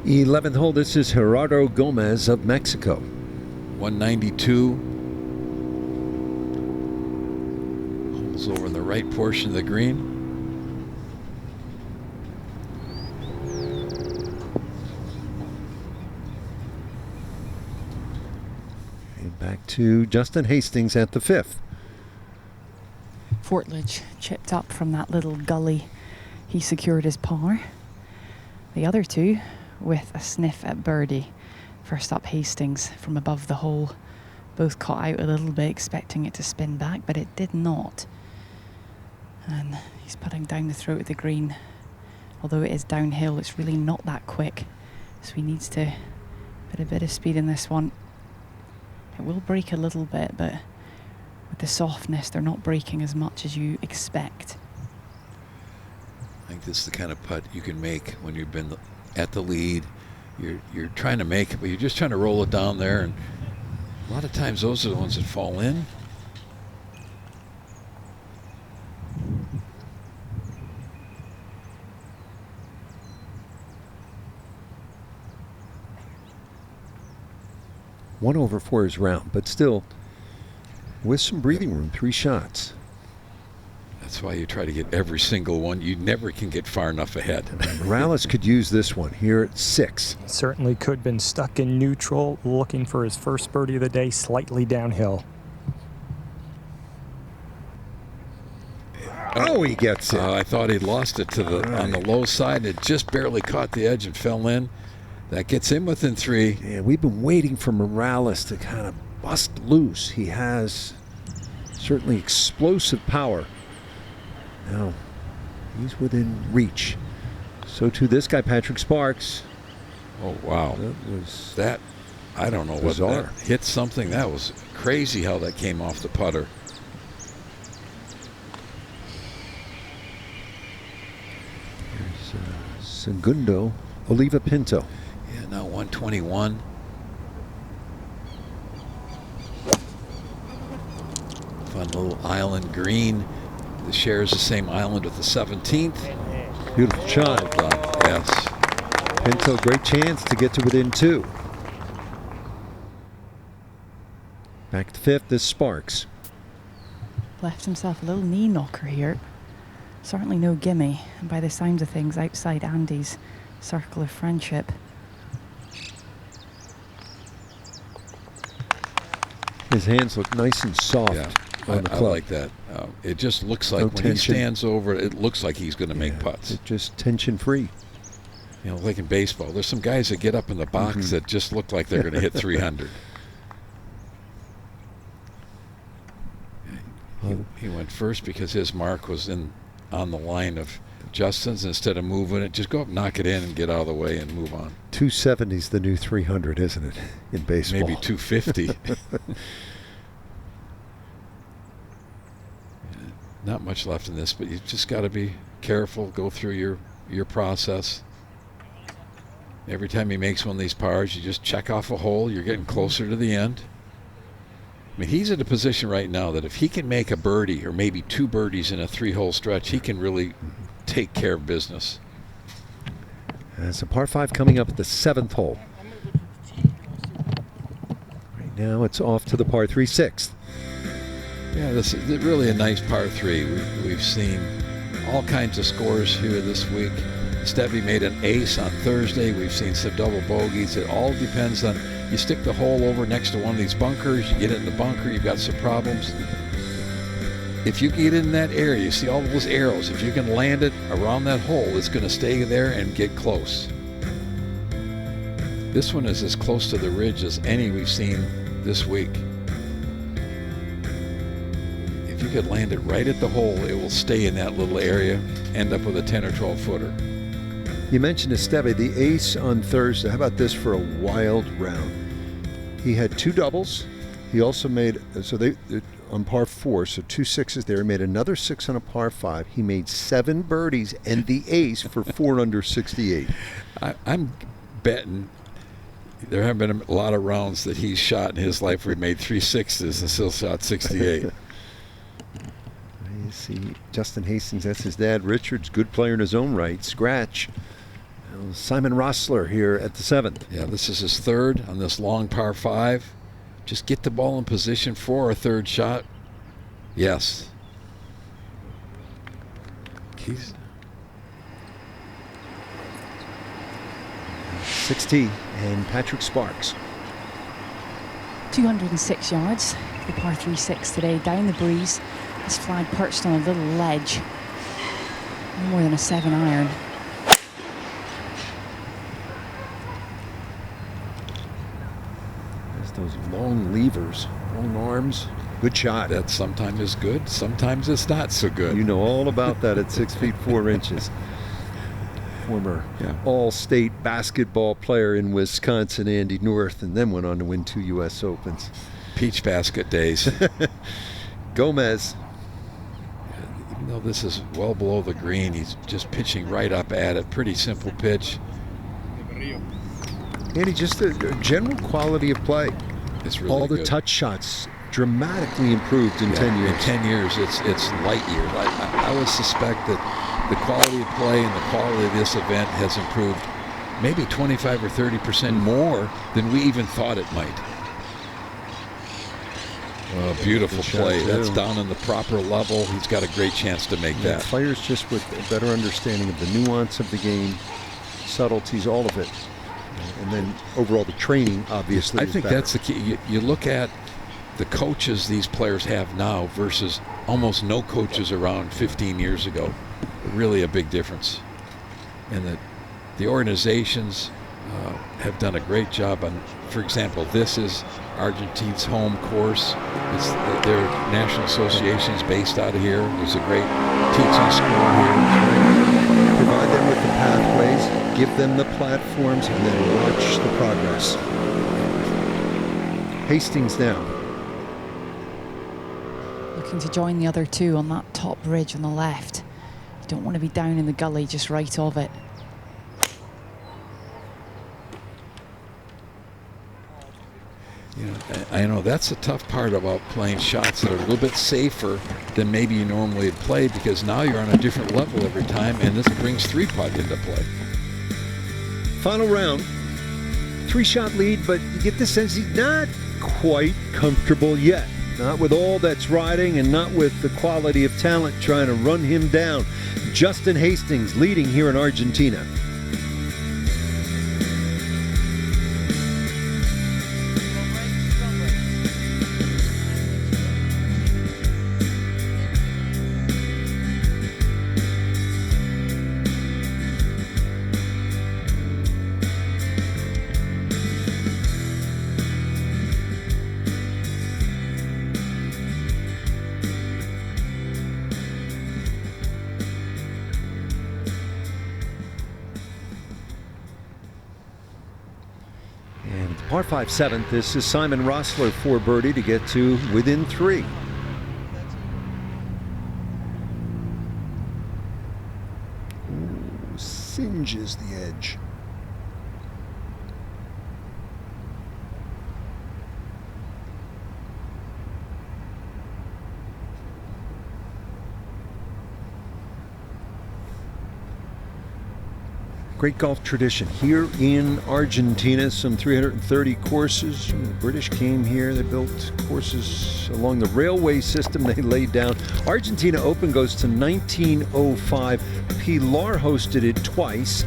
The 11th hole, this is Gerardo Gomez of Mexico. 192. Holes over in the right portion of the green. And back to Justin Hastings at the 5th. Fortledge chipped up from that little gully. He secured his par. The other two with a sniff at birdie. First up, Hastings from above the hole. Both caught out a little bit, expecting it to spin back, but it did not. And he's putting down the throat of the green. Although it is downhill, it's really not that quick. So he needs to put a bit of speed in this one. It will break a little bit, but with the softness, they're not breaking as much as you expect. I think this is the kind of putt you can make when you've been at the lead. You're trying to make it, but you're just trying to roll it down there, and a lot of times those are the ones that fall in. One over for his round, but still with some breathing room. 3 shots. That's why you try to get every single one. You never can get far enough ahead. Morales could use this one here at 6. Certainly could have been stuck in neutral, looking for his first birdie of the day, slightly downhill. Oh, he gets it. I thought he lost it to the on the low side. It just barely caught the edge and fell in. That gets him within 3. Yeah, we've been waiting for Morales to kind of bust loose. He has certainly explosive power. Now, he's within reach. So to this guy, Patrick Sparks. Oh, wow. That, I don't know bizarre. What that hit something. That was crazy how that came off the putter. Here's Segundo Oliva Pinto. Yeah, now 121. Fun little island green. It shares the same island with the 17th. Beautiful shot. Well done. Yes. Pinto, great chance to get to within 2. Back to 5th is Sparks. Left himself a little knee knocker here. Certainly no gimme, and by the sounds of things, outside Andy's circle of friendship. His hands look nice and soft. Yeah. On the I club. like that. It just looks like No when tension. he stands over it, it looks like he's going to make putts. It's just tension free. You know, like in baseball, there's some guys that get up in the box that just look like they're going to hit 300. He went first because his mark was on the line of Justin's. Instead of moving it, just go up, knock it in, and get out of the way and move on. 270's the new 300, isn't it, in baseball? Maybe 250. Not much left in this, but you just got to be careful. Go through your process. Every time he makes one of these pars, you just check off a hole. You're getting closer to the end. I mean, he's in a position right now that if he can make a birdie or maybe 2 birdies in a 3-hole stretch, he can really take care of business. It's a par 5 coming up at the 7th hole. now it's off to the par 3 6th. Yeah, this is really a nice par 3. We've seen all kinds of scores here this week. Stevie made an ace on Thursday. We've seen some double bogeys. It all depends on, you stick the hole over next to one of these bunkers, you get it in the bunker, you've got some problems. If you get in that area, you see all those arrows, if you can land it around that hole, it's going to stay there and get close. This one is as close to the ridge as any we've seen this week. If you could land it right at the hole, it will stay in that little area, end up with a 10 or 12 footer. You mentioned Esteve, the ace on Thursday. How about this for a wild round? He had 2 doubles. He also made, so they on par 4, so 2 6s there. He made another 6 on a par 5. He made 7 birdies and the ace for 4 under 68. I'm betting there have been a lot of rounds that he's shot in his life where he made 3 6s and still shot 68. You see Justin Hastings, that's his dad. Richard's good player in his own right. Scratch. Simon Rossler here at the 7th. Yeah, this is his 3rd on this long par 5. Just get the ball in position for a 3rd shot. Yes. He's 6T and Patrick Sparks. 206 yards, the par 3 6 today, down the breeze. This flag perched on a little ledge, no more than a 7 iron. There's those long levers, long arms. Good shot. That sometimes is good, sometimes it's not so good. You know all about that at 6 feet 4 inches. Former all-state basketball player in Wisconsin, Andy North, and then went on to win 2 U.S. Opens. Peach basket days. Gomez. Even though this is well below the green, he's just pitching right up at it. Pretty simple pitch. Andy, just a general quality of play. It's really all the good. touch shots dramatically improved in 10 years. In 10 years, it's light years. I would suspect that the quality of play and the quality of this event has improved maybe 25 or 30% more than we even thought it might. Beautiful play. That's down on the proper level. He's got a great chance to make that. Players just with a better understanding of the nuance of the game, subtleties, all of it. And then overall the training, obviously, I think that's the key. You look at the coaches these players have now versus almost no coaches around 15 years ago. Really a big difference. And the organizations have done a great job on, for example, this is Argentina's home course. It's their national association is based out of here. There's a great teaching school here. Provide them with the pathways, give them the platforms, and then watch the progress. Hastings now. Looking to join the other 2 on that top ridge on the left. You don't want to be down in the gully just right of it. I know that's the tough part about playing shots that are a little bit safer than maybe you normally play, because now you're on a different level every time, and this brings 3-putt into play. Final round. 3-shot lead, but you get the sense he's not quite comfortable yet. Not with all that's riding and not with the quality of talent trying to run him down. Justin Hastings leading here in Argentina. Par 5 7th, this is Simon Rossler for birdie to get to within 3. Ooh, singes the edge. Great golf tradition here in Argentina. Some 330 courses. The British came here. They built courses along the railway system they laid down. Argentina Open goes to 1905. Pilar hosted it twice.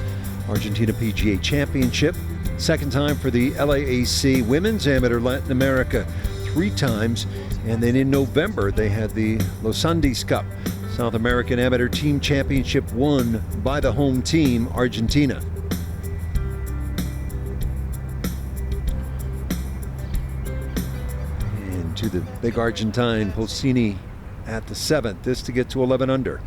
Argentina PGA Championship. Second time for the LAAC Women's Amateur Latin America 3 times. And then in November, they had the Los Andes Cup. South American Amateur Team Championship won by the home team, Argentina. And to the big Argentine, Pulcini at the 7th. This to get to 11 under.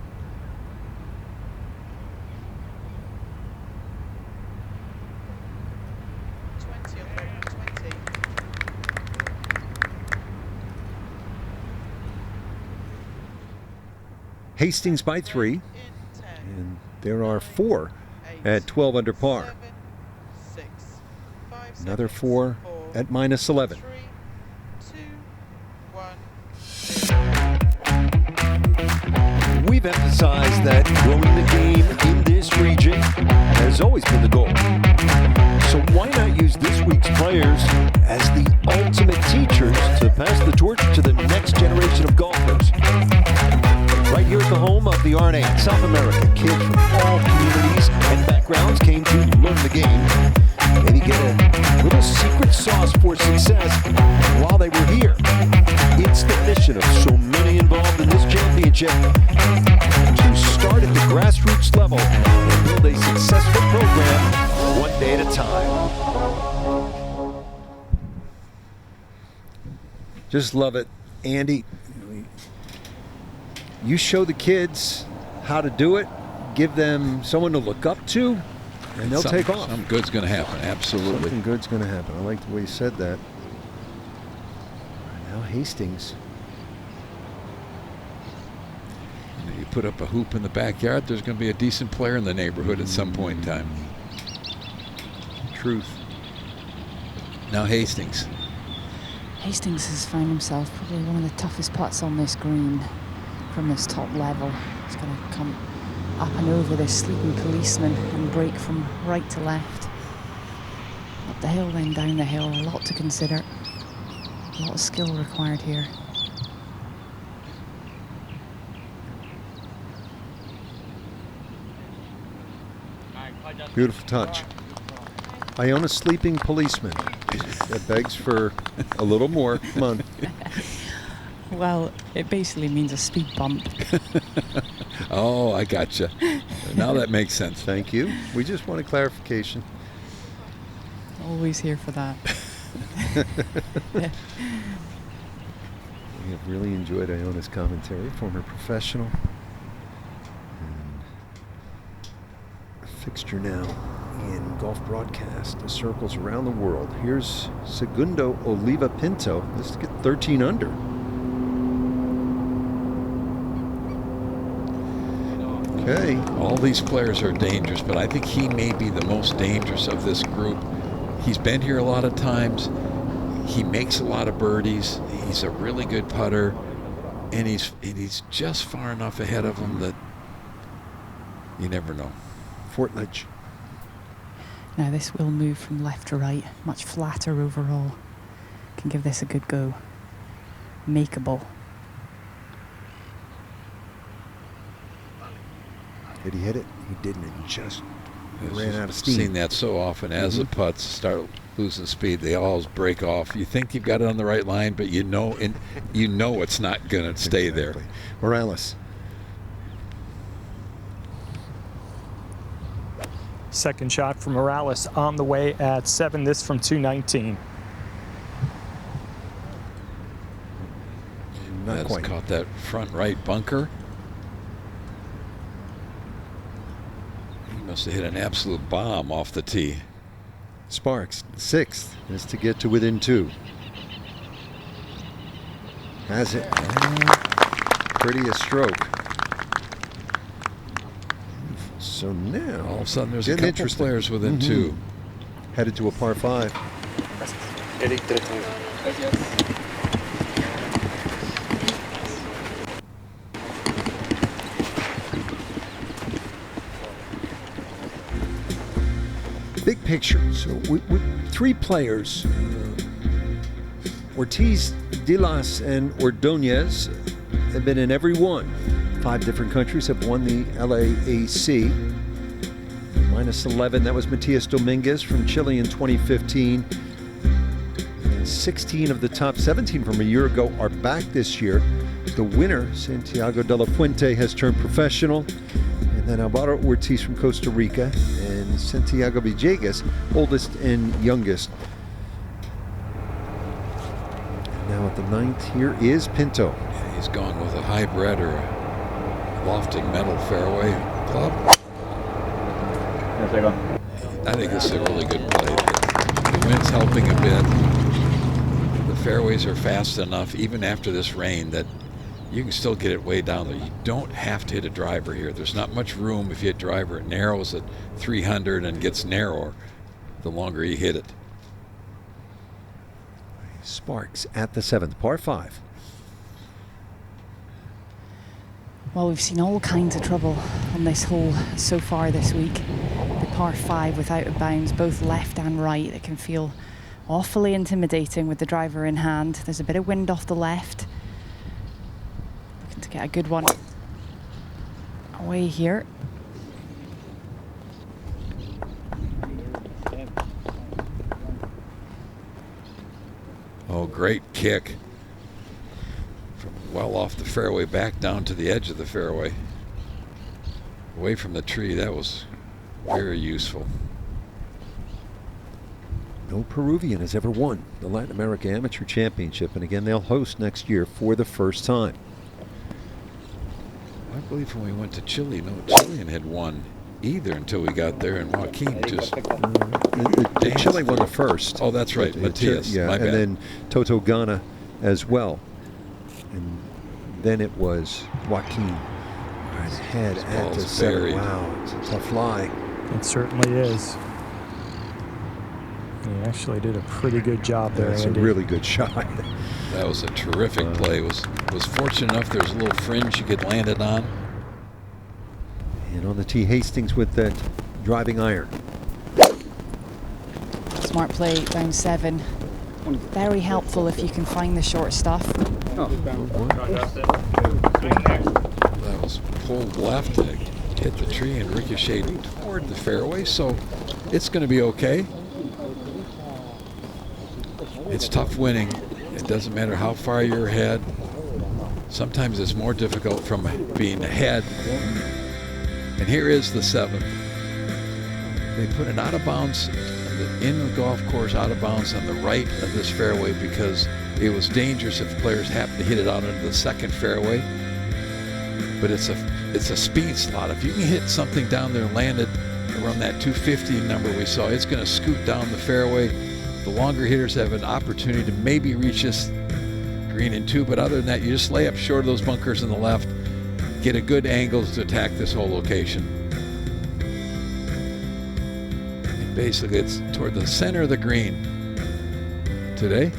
Hastings by 3, and there are 4 at 12 under par. Another 4 at minus 11. We've emphasized that growing the game in this region has always been the goal. So why not use this week's players as the ultimate teachers to pass the torch to the next generation of golfers? Right here at the home of the RNA in South America, kids from all communities and backgrounds came to learn the game. Maybe get a little secret sauce for success while they were here. It's the mission of so many involved in this championship to start at the grassroots level and build a successful program one day at a time. Just love it, Andy. You show the kids how to do it, give them someone to look up to, and they'll take off. Something good's going to happen, absolutely. Something good's going to happen. I like the way you said that. Now Hastings. You put up a hoop in the backyard, there's going to be a decent player in the neighborhood at some point in time. Truth. Now Hastings. Hastings has found himself probably one of the toughest putts on this green from this top level. He's going to come up and over this sleeping policeman and break from right to left. Up the hill, then down the hill. A lot to consider. A lot of skill required here. Beautiful touch. Iona sleeping policeman. That begs for a little more. Come on. Well, it basically means a speed bump. Oh, I gotcha. Now that makes sense. Thank you. We just want a clarification. Always here for that. We have really enjoyed Iona's commentary, former professional. And a fixture now in golf broadcast, the circles around the world. Here's Segundo Oliva Pinto. This to get 13 under. Okay. All these players are dangerous, but I think he may be the most dangerous of this group. He's been here a lot of times. He makes a lot of birdies. He's a really good putter, and he's just far enough ahead of him that you never know. Fortledge. Now this will move from left to right, much flatter overall. Can give this a good go. Makeable. Did he hit it? He didn't. It just ran out of steam. Seen that so often. As the putts start losing speed, they always break off. You think you've got it on the right line, but you know it's not going to stay there. Morales. Second shot from Morales on the way at 7. This from 219. Not quite. Caught that front right bunker. Must have hit an absolute bomb off the tee. Sparks, 6th, is to get to within 2. Has it. Prettiest stroke. So now, all of a sudden, there's a couple players within 2. Headed to a par 5. big picture. So we three players, Ortiz, Dilas, and Ordonez, have been in every one. 5 different countries have won the LAAC. -11, that was Matias Dominguez from Chile in 2015. And 16 of the top 17 from a year ago are back this year. The winner, Santiago de la Fuente, has turned professional. And then Alvaro Ortiz from Costa Rica and Santiago Villegas, oldest and youngest. Now at the 9th, here is Pinto. Yeah, he's gone with a hybrid or a lofting metal fairway club. I think this is a really good play. The wind's helping a bit. The fairways are fast enough, even after this rain, that you can still get it way down there. You don't have to hit a driver here. There's not much room if you hit driver. It narrows at 300 and gets narrower the longer you hit it. Sparks at the 7th, par 5. Well, we've seen all kinds of trouble on this hole so far this week. The par 5 without a bounds, both left and right. It can feel awfully intimidating with the driver in hand. There's a bit of wind off the left. Looking to get a good one away here. Oh, great kick. From well off the fairway back down to the edge of the fairway. Away from the tree. That was very useful. No Peruvian has ever won the Latin America Amateur Championship, and again they'll host next year for the first time. I believe when we went to Chile, no Chilean had won either until we got there, and Joaquin just Chile won the first. Oh, that's right, Matias. Yeah, my bad. and then Toto Gana as well. And then it was Joaquin right ahead at the 7. Wow, it's a tough lie. It certainly is. He actually did a pretty good job there. That's Andy. a really good shot. That was a terrific play. Was fortunate enough there's a little fringe you could land it on. And on the tee, Hastings with that driving iron. Smart play down 7. Very helpful if you can find the short stuff. That was pulled left and it hit the tree and ricocheted toward the fairway, so it's going to be okay. It's tough winning. It doesn't matter how far you're ahead. Sometimes it's more difficult from being ahead. And here is the 7th. They put an out of bounds in the golf course, out of bounds on the right of this fairway because it was dangerous if players happened to hit it out into the 2nd fairway. But it's a speed slot. If you can hit something down there and land it around that 250 number we saw, it's going to scoot down the fairway. The longer hitters have an opportunity to maybe reach this green in 2, but other than that, you just lay up short of those bunkers on the left, get a good angle to attack this whole location. And basically, it's toward the center of the green today.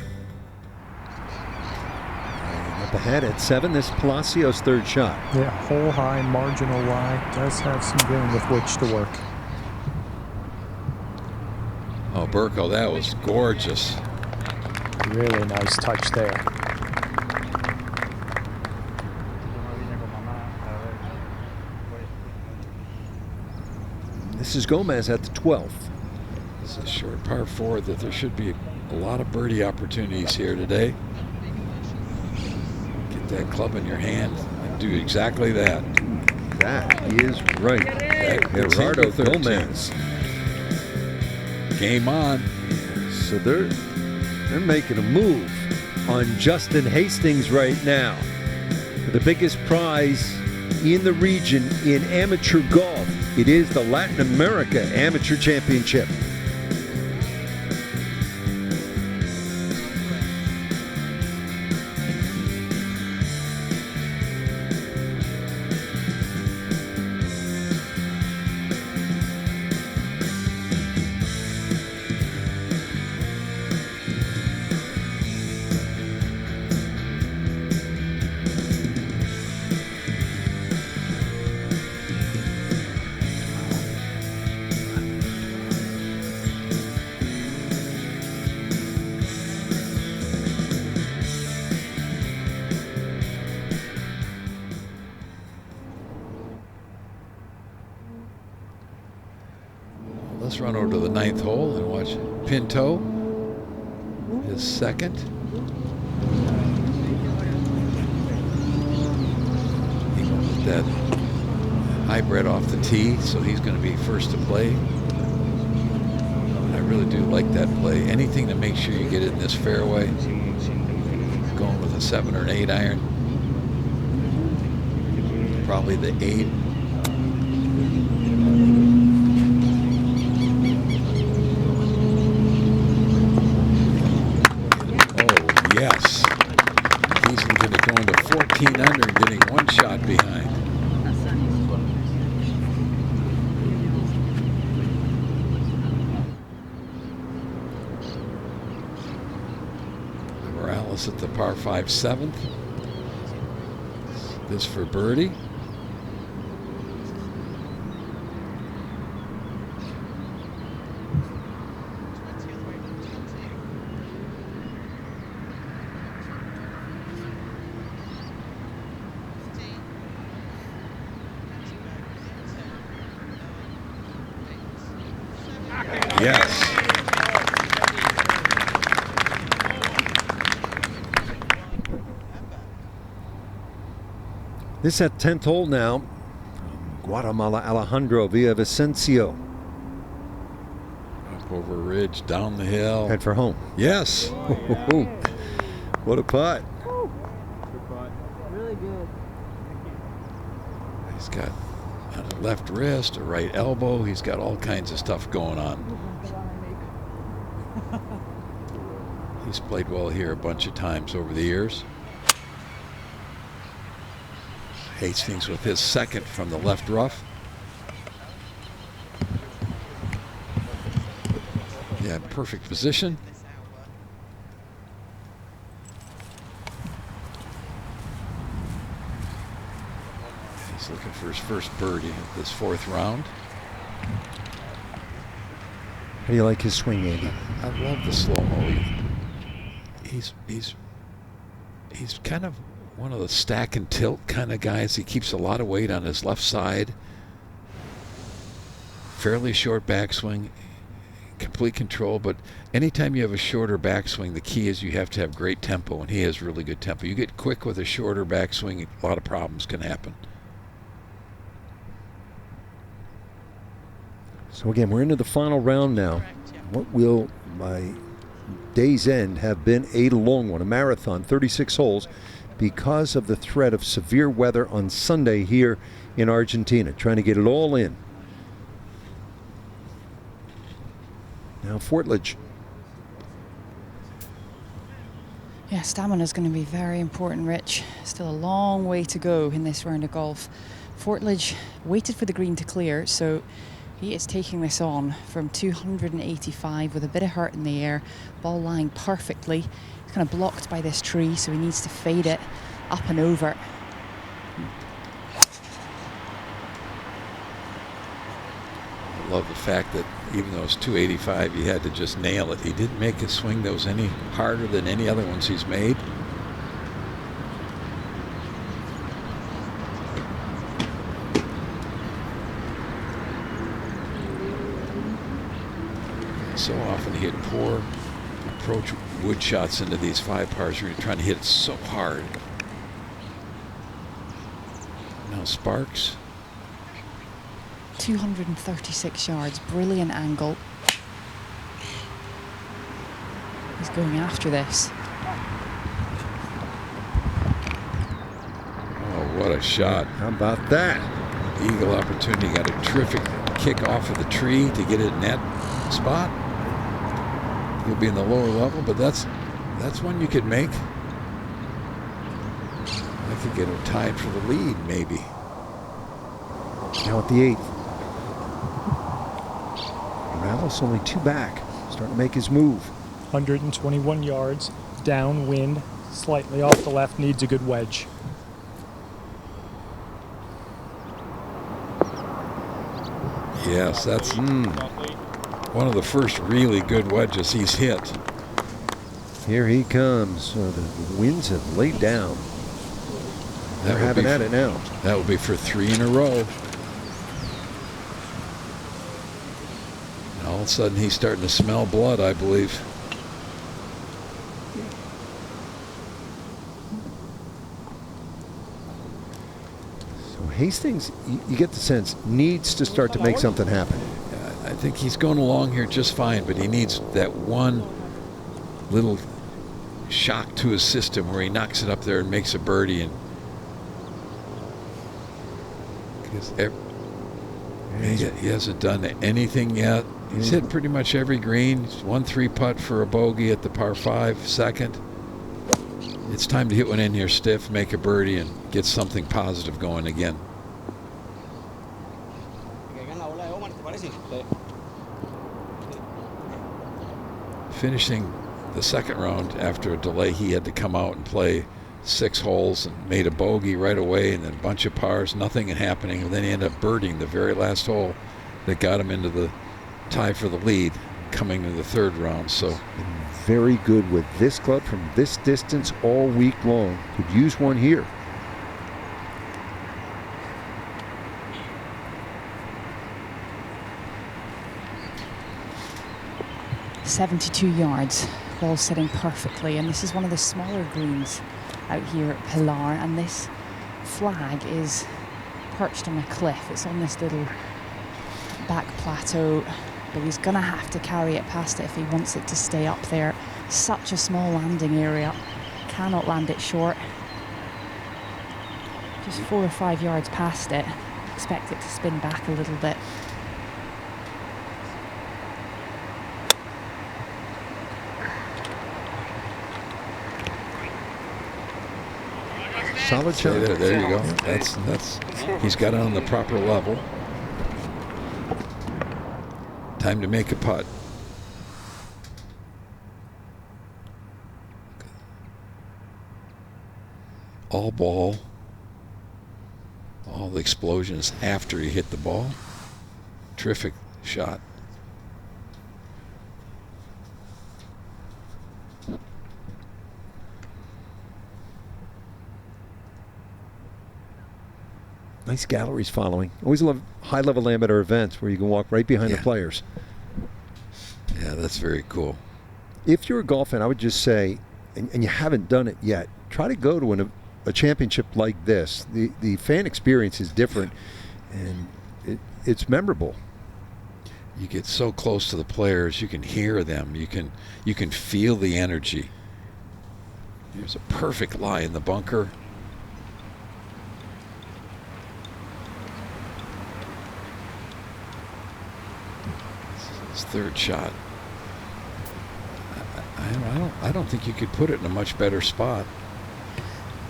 And up ahead at 7, this Palacios' 3rd shot. Yeah, hole high, marginal lie. Does have some room with which to work. Oh, Burko, that was gorgeous. Really nice touch there. This is Gomez at the 12th. This is a short par 4 that there should be a lot of birdie opportunities here today. Get that club in your hand and do exactly that. That is right. Gerardo Gomez. Game on. So they're making a move on Justin Hastings right now for the biggest prize in the region in amateur golf. It is the Latin America Amateur Championship. Let's run over to the 9th hole and watch Pinto, his second. He went with that hybrid off the tee, so he's going to be first to play. I really do like that play. Anything to make sure you get it in this fairway. Going with a 7 or an 8 iron. Probably the 8. Yes, he's going to go into 14 under, getting one shot behind. Morales at the par 5 7th. This for birdie. Yes. This at 10th hole now. Guatemala Alejandro Villavicencio. Up over a ridge, down the hill. Head for home. Yes. What a putt. Good putt. Really good. He's got a left wrist, a right elbow. He's got all kinds of stuff going on. He's played well here a bunch of times over the years. Hastings with his second from the left rough. Yeah, perfect position. He's looking for his first birdie of this 4th round. How do you like his swing, Andy? I love the slow-mo. He's kind of one of the stack and tilt kind of guys. He keeps a lot of weight on his left side. Fairly short backswing, complete control, but anytime you have a shorter backswing, the key is you have to have great tempo, and he has really good tempo. You get quick with a shorter backswing, a lot of problems can happen. So again, we're into the final round now. What will, by day's end, have been a long one, a marathon, 36 holes, because of the threat of severe weather on Sunday here in Argentina. Trying to get it all in. Now Fortledge. Yeah, stamina is going to be very important, Rich. Still a long way to go in this round of golf. Fortledge waited for the green to clear, so he is taking this on from 285 with a bit of hurt in the air. Ball lying perfectly. It's kind of blocked by this tree, so he needs to fade it up and over. I love the fact that even though it's 285, he had to just nail it. He didn't make a swing that was any harder than any other ones he's made. So often he had poor approach wood shots into these 5 pars where you're trying to hit it so hard. Now Sparks. 236 yards, brilliant angle. He's going after this. Oh, what a shot. How about that? Eagle opportunity. Got a terrific kick off of the tree to get it in that spot. He'll be in the lower level, but that's one you could make. I could get him tied for the lead, maybe. Now at the 8th. Morales only 2 back. Starting to make his move. 121 yards, downwind, slightly off the left, needs a good wedge. Yes, that's one of the first really good wedges he's hit. Here he comes. The winds have laid down. They're having at it now. That will be for 3 in a row. All of a sudden, he's starting to smell blood, I believe. So Hastings, you get the sense, needs to start to make something happen. I think he's going along here just fine, but he needs that one little shock to his system where he knocks it up there and makes a birdie. And he hasn't done anything yet. He's hit pretty much every green. He's 1-3 putt for a bogey at the par 5 second. It's time to hit one in here stiff, make a birdie, and get something positive going again. Finishing the second round after a delay, he had to come out and play 6 holes and made a bogey right away, and then a bunch of pars, nothing happening, and then he ended up birdieing the very last hole that got him into the tie for the lead coming to the third round. So very good with this club from this distance all week long. Could use one here. .72 yards, ball sitting perfectly, and this is one of the smaller greens out here at Pilar, and this flag is perched on a cliff. It's on this little back plateau, but he's gonna have to carry it past it if he wants it to stay up there. Such a small landing area, cannot land it short. Just 4 or 5 yards past it, expect it to spin back a little bit. Solid shot. There you go. That's he's got it on the proper level. Time to make a putt. All ball. All the explosions after he hit the ball. Terrific shot. Nice galleries following. Always love high-level amateur events where you can walk right behind the players. Yeah, that's very cool. If you're a golf fan, I would just say, and you haven't done it yet, try to go to a championship like this. The fan experience is different, and it's memorable. You get so close to the players, you can hear them, you can feel the energy. There's a perfect lie in the bunker. His third shot. I don't think you could put it in a much better spot.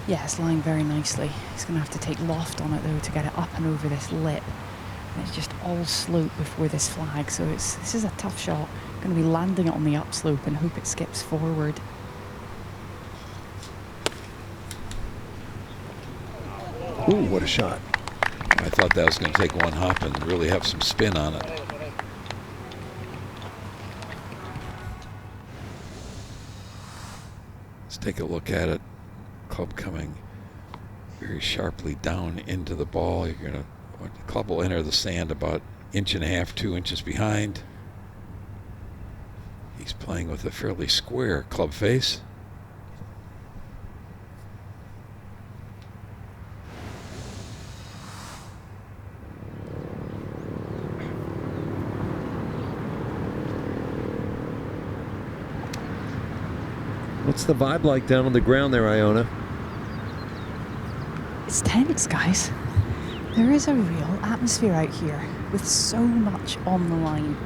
Yeah, it's lying very nicely. He's going to have to take loft on it though to get it up and over this lip. And it's just all slope before this flag, so this is a tough shot. Going to be landing it on the upslope and hope it skips forward. Ooh, what a shot. I thought that was going to take one hop and really have some spin on it. Let's take a look at it. Club coming very sharply down into the ball. The club will enter the sand about 1.5 to 2 inches behind. He's playing with a fairly square club face. What's the vibe like down on the ground there, Iona? It's tense, guys. There is a real atmosphere out here with so much on the line.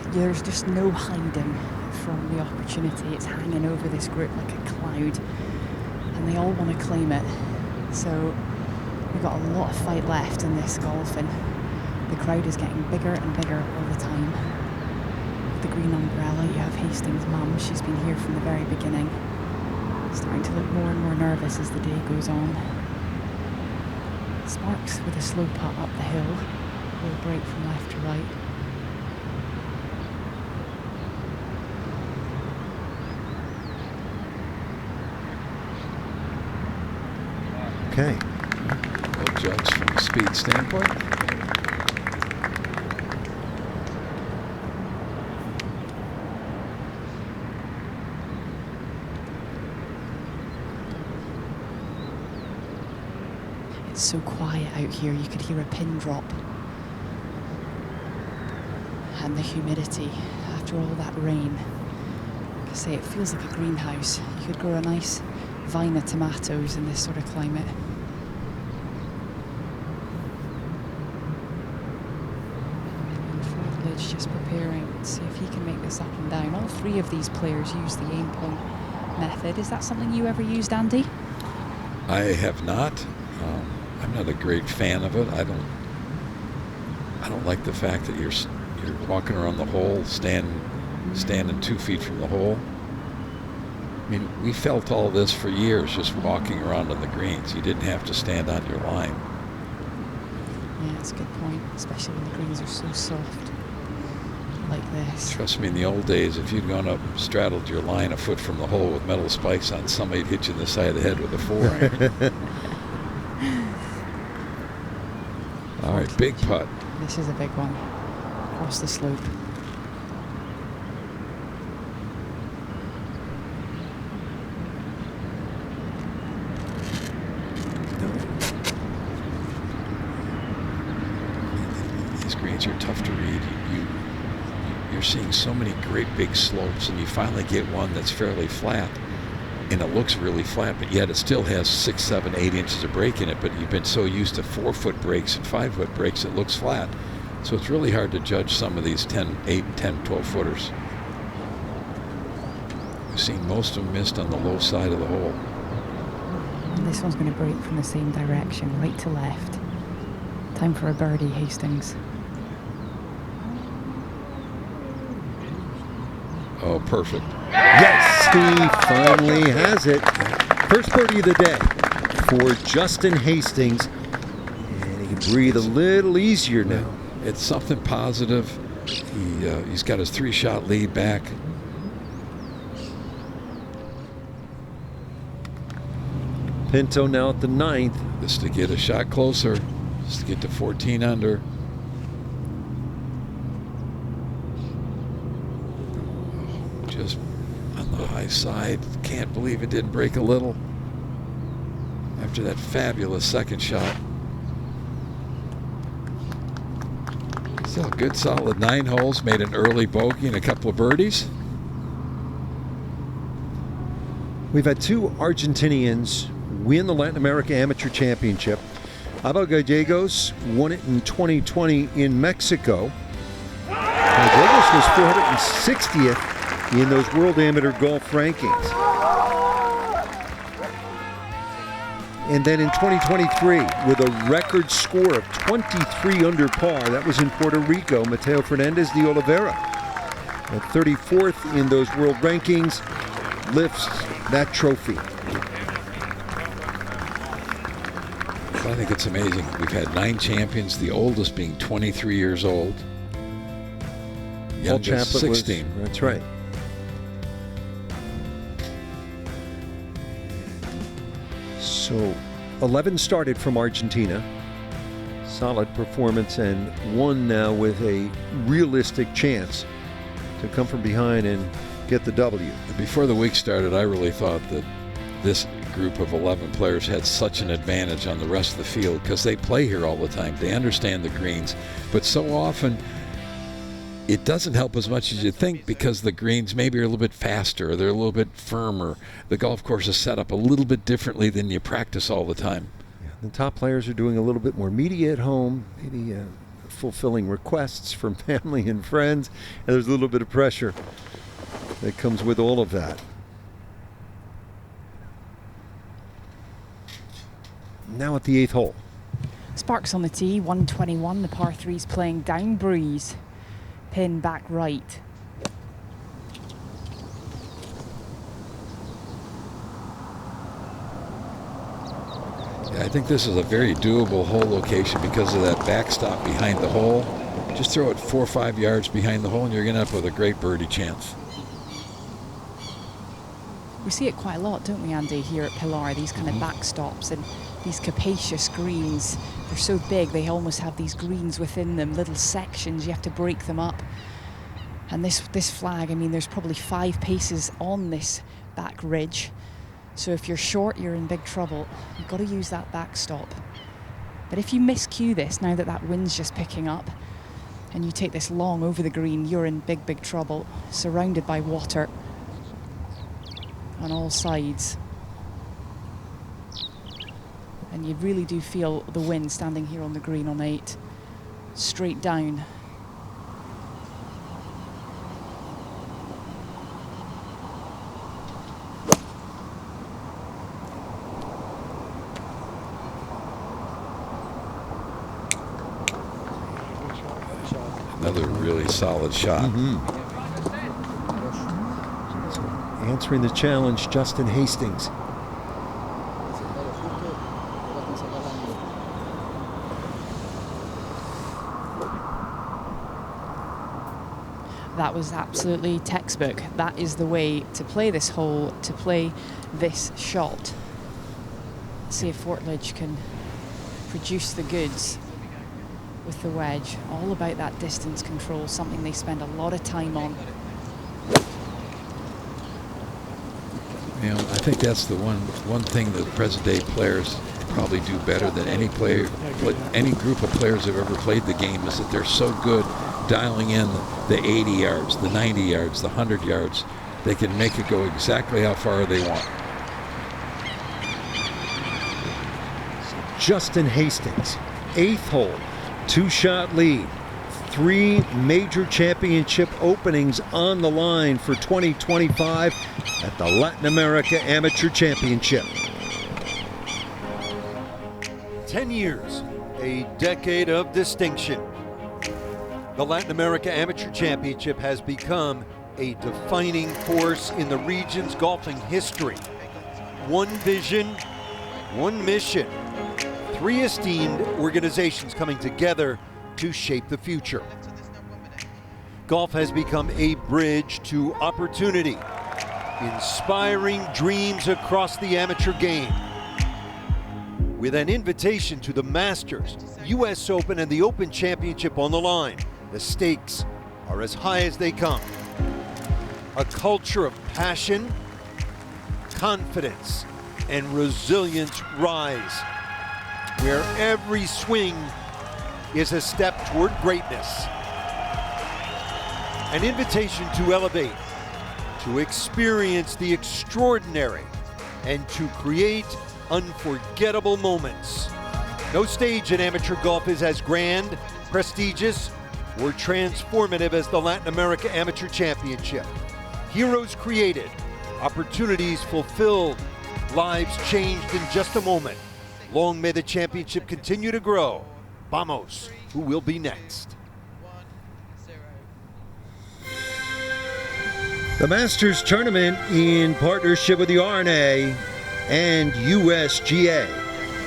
There's just no hiding from the opportunity. It's hanging over this group like a cloud, and they all want to claim it. So we've got a lot of fight left in this golf, and the crowd is getting bigger and bigger all the time. The green umbrella, you have Hastings' mum. She's been here from the very beginning. Starting to look more and more nervous as the day goes on. Sparks with a slow putt up the hill. Will break from left to right. Okay. Well judged from a speed standpoint. so quiet out here. You could hear a pin drop. And the humidity after all that rain. Like I say, it feels like a greenhouse. You could grow a nice vine of tomatoes in this sort of climate. Frothledge just preparing. Let's see if he can make this up and down. All three of these players use the aim point method. Is that something you ever used, Andy? I have not. I'm not a great fan of it. I don't like the fact that you're walking around the hole, standing 2 feet from the hole. I mean, we felt all this for years just walking around on the greens. You didn't have to stand on your line. Yeah, that's a good point, especially when the greens are so soft like this. Trust me, in the old days, if you'd gone up, straddled your line a foot from the hole with metal spikes on, somebody'd hit you in the side of the head with a 4-iron. All right, big putt. This is a big one. Across the slope. These greens are tough to read. You're seeing so many great big slopes, and you finally get one that's fairly flat, and it looks really flat, but yet it still has 6, 7, 8 inches of break in it. But you've been so used to 4-foot breaks and 5-foot breaks, it looks flat. So it's really hard to judge some of these 8, 10, 12 footers. We've seen most of them missed on the low side of the hole. And this one's going to break from the same direction, right to left. Time for a birdie, Hastings. Oh, perfect. Yes, he finally has it. First birdie of the day for Justin Hastings. And he can breathe a little easier now. It's something positive. He's got his 3-shot lead back. Pinto now at the 9th. Just to get a shot closer, just to get to 14 under. Just on the high side. Can't believe it didn't break a little after that fabulous second shot. So a good solid 9 holes, made an early bogey and a couple of birdies. We've had 2 Argentinians win the Latin America Amateur Championship. Abel Gallegos won it in 2020 in Mexico. Gallegos was 460th in those World Amateur Golf rankings. And then in 2023, with a record score of 23 under par, that was in Puerto Rico, Mateo Fernandez de Oliveira, at 34th in those world rankings, lifts that trophy. I think it's amazing. We've had 9 champions, the oldest being 23 years old. Youngest 16. That's right. So 11 started from Argentina. Solid performance, and one now with a realistic chance to come from behind and get the W. Before the week started, I really thought that this group of 11 players had such an advantage on the rest of the field because they play here all the time. They understand the greens. But so often, it doesn't help as much as you think because the greens maybe are a little bit faster, or they're a little bit firmer. The golf course is set up a little bit differently than you practice all the time. Yeah, the top players are doing a little bit more media at home, maybe fulfilling requests from family and friends, and there's a little bit of pressure that comes with all of that. Now at the 8th hole. Sparks on the tee, 121, the par 3's playing down breeze. Pin back right. Yeah, I think this is a very doable hole location because of that backstop behind the hole. Just throw it 4 or 5 yards behind the hole and you're going to end up with a great birdie chance. We see it quite a lot, don't we, Andy, here at Pilar, these kind of backstops and these capacious greens. They're so big, they almost have these greens within them, little sections. You have to break them up. And this flag, I mean, there's probably 5 paces on this back ridge. So if you're short, you're in big trouble. You've got to use that backstop. But if you miscue this, now that that wind's just picking up, and you take this long over the green, you're in big, big trouble, surrounded by water on all sides. And you really do feel the wind standing here on the green on 8, straight down. Another really solid shot. So answering the challenge, Justin Hastings. That was absolutely textbook. That is the way to play this hole, to play this shot. See if Fortledge can produce the goods with the wedge. All about that distance control, something they spend a lot of time on. You know, I think that's the one thing that present-day players probably do better than any player, any group of players that have ever played the game, is that they're so good dialing in the 80 yards, the 90 yards, the 100 yards. They can make it go exactly how far they want. Justin Hastings, 8th hole, 2-shot lead. 3 major championship openings on the line for 2025 at the Latin America Amateur Championship. 10 years, a decade of distinction. The Latin America Amateur Championship has become a defining force in the region's golfing history. One vision, one mission. 3 esteemed organizations coming together to shape the future. Golf has become a bridge to opportunity, inspiring dreams across the amateur game. With an invitation to the Masters, US Open, and the Open Championship on the line, the stakes are as high as they come. A culture of passion, confidence, and resilience rise, where every swing is a step toward greatness. An invitation to elevate, to experience the extraordinary, and to create unforgettable moments. No stage in amateur golf is as grand, prestigious, or transformative as the Latin America Amateur Championship. Heroes created, opportunities fulfilled, lives changed in just a moment. Long may the championship continue to grow. Vamos, who will be next? The Masters Tournament, in partnership with the R&A and USGA,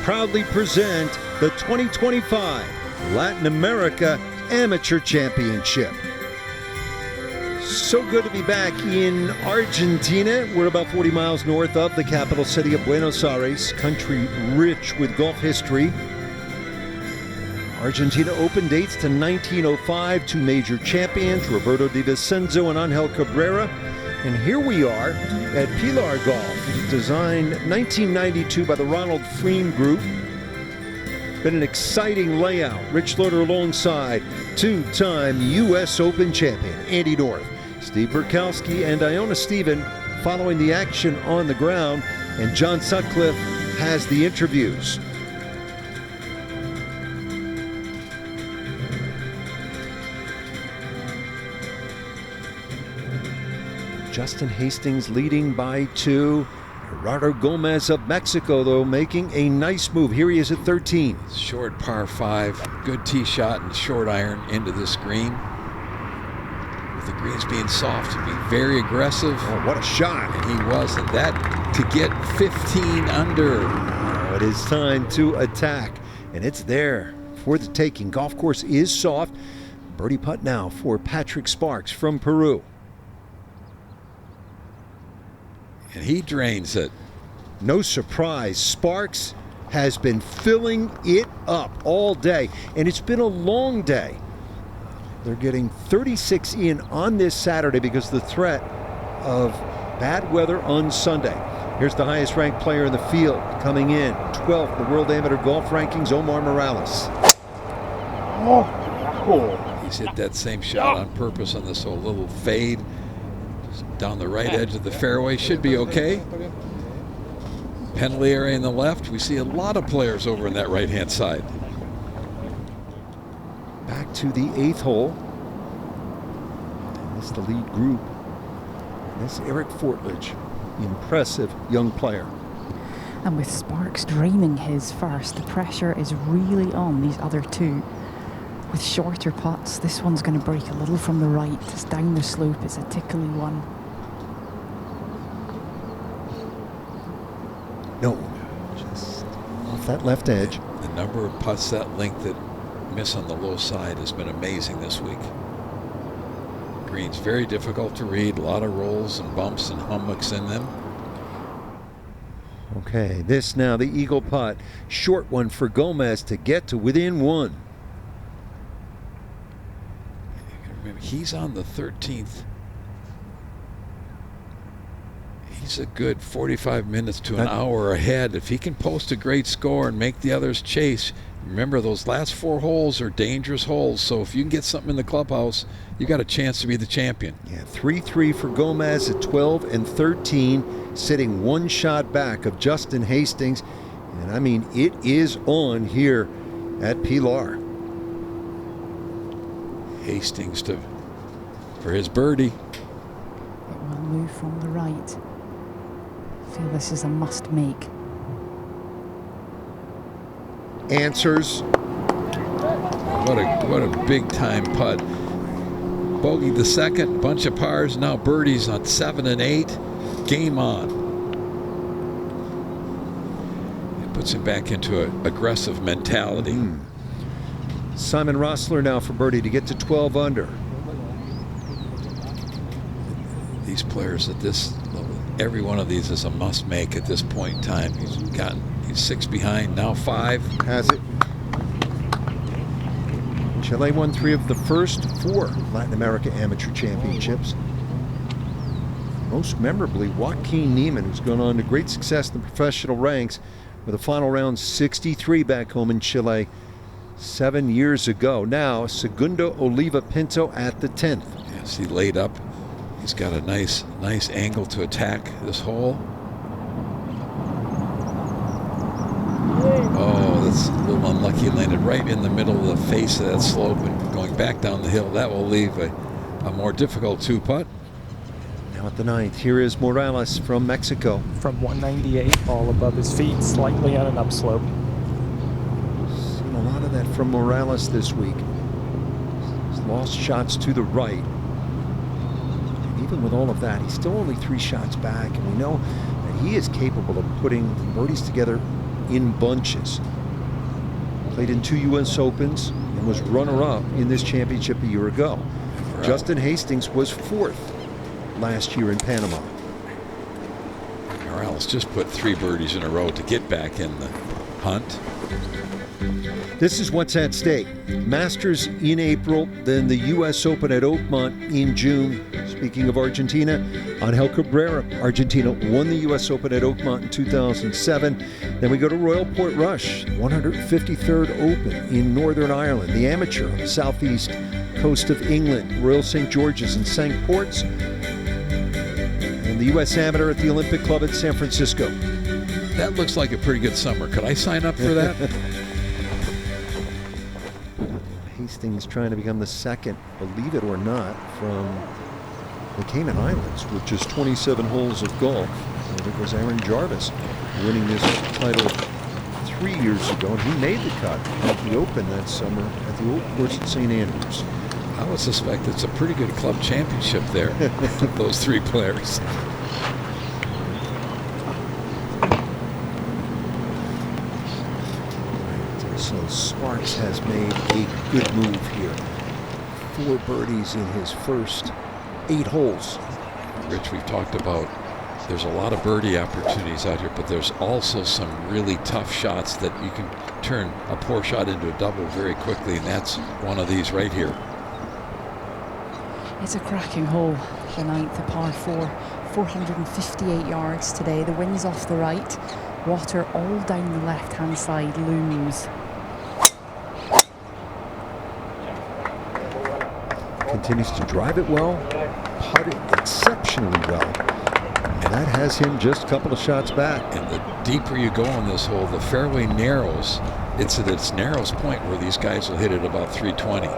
proudly present the 2025 Latin America Amateur Championship. So good to be back in Argentina. We're about 40 miles north of the capital city of Buenos Aires, country rich with golf history. Argentina Open dates to 1905, 2 major champions, Roberto Di Vicenzo and Angel Cabrera. And here we are at Pilar Golf, designed 1992 by the Ronald Freem Group. Been an exciting layout. Rich Loader alongside 2-time U.S. Open champion Andy North, Steve Burkowski, and Iona Stephen following the action on the ground. And John Sutcliffe has the interviews. Justin Hastings leading by 2. Gerardo Gomez of Mexico, though, making a nice move. Here he is at 13. Short par 5, good tee shot and short iron into this green. With the greens being soft, to be very aggressive. Oh, what a shot. And he was, and that to get 15 under. Oh, it is time to attack, and it's there for the taking. Golf course is soft. Birdie putt now for Patrick Sparks from Peru. And he drains it. No surprise, Sparks has been filling it up all day, and it's been a long day. They're getting 36 in on this Saturday because of the threat of bad weather on Sunday. Here's the highest ranked player in the field, coming in 12th in the World Amateur Golf Rankings, Omar Morales. He's hit that same shot on purpose on this whole little fade. Just down the right edge of the fairway. Should be okay. Penalty area in the left. We see a lot of players over in that right-hand side. Back to the 8th hole. That's the lead group. That's Eric Fortledge. Impressive young player. And with Sparks draining his first, the pressure is really on these other two. With shorter putts, this one's going to break a little from the right. It's down the slope. It's a tickly one. No, just off that left edge. The number of putts that length that miss on the low side has been amazing this week. Green's very difficult to read. A lot of rolls and bumps and hummocks in them. Okay, this now, the eagle putt. Short one for Gomez to get to within one. Remember, he's on the 13th. He's a good 45 minutes to an hour ahead. If he can post a great score and make the others chase, remember those last 4 holes are dangerous holes. So if you can get something in the clubhouse, you got a chance to be the champion. Yeah, 3-3 for Gomez at 12 and 13, sitting 1 shot back of Justin Hastings. And I mean, it is on here at Pilar. Hastings for his birdie. It will move from the right. I feel this is a must make. Answers. What a big time putt. Bogey the second, bunch of pars, now birdies on 7 and 8. Game on. It puts him back into an aggressive mentality. Simon Rossler now for birdie to get to 12 under. These players at this level, every one of these is a must make at this point in time. He's 6 behind, now 5. Has it. Chile won 3 of the first 4 Latin America Amateur Championships. Most memorably, Joaquin Niemann, who's gone on to great success in the professional ranks with a final round 63 back home in Chile 7 years ago. Now, Segundo Oliva Pinto at the 10th. Yes, he laid up. He's got a nice angle to attack this hole. Oh, that's a little unlucky. Landed right in the middle of the face of that slope and going back down the hill. That will leave a more difficult 2-putt. Now at the 9th, here is Morales from Mexico. From 198, ball above his feet, slightly on an upslope. Seen a lot of that from Morales this week. He's lost shots to the right. And even with all of that, he's still only 3 shots back, and we know that he is capable of putting birdies together in bunches. Played in 2 U.S. Opens and was runner-up in this championship a year ago. Right. Justin Hastings was 4th last year in Panama. Morales just put 3 birdies in a row to get back in the hunt. This is what's at stake. Masters in April, then the U.S. Open at Oakmont in June. Speaking of Argentina, Angel Cabrera, Argentina won the U.S. Open at Oakmont in 2007. Then we go to Royal Portrush, 153rd Open in Northern Ireland, the amateur on the southeast coast of England, Royal St. George's in St. Ports, and the U.S. Amateur at the Olympic Club in San Francisco. That looks like a pretty good summer. Could I sign up for that? Hastings trying to become the second, believe it or not, from the Cayman Islands with just 27 holes of golf. And it was Aaron Jarvis winning this title 3 years ago, and he made the cut at the Open that summer at the Old Course at St. Andrews. I would suspect it's a pretty good club championship there, those 3 players. So Sparks has made a good move here. 4 birdies in his first 8 holes. Rich, we've talked about there's a lot of birdie opportunities out here, but there's also some really tough shots that you can turn a poor shot into a double very quickly, and that's one of these right here. It's a cracking hole, the 9th, a par 4. 458 yards today. The wind's off the right. Water all down the left-hand side looms. Continues to drive it well, putt it exceptionally well. And that has him just a couple of shots back. And the deeper you go on this hole, the fairway narrows. It's at its narrowest point where these guys will hit it about 320.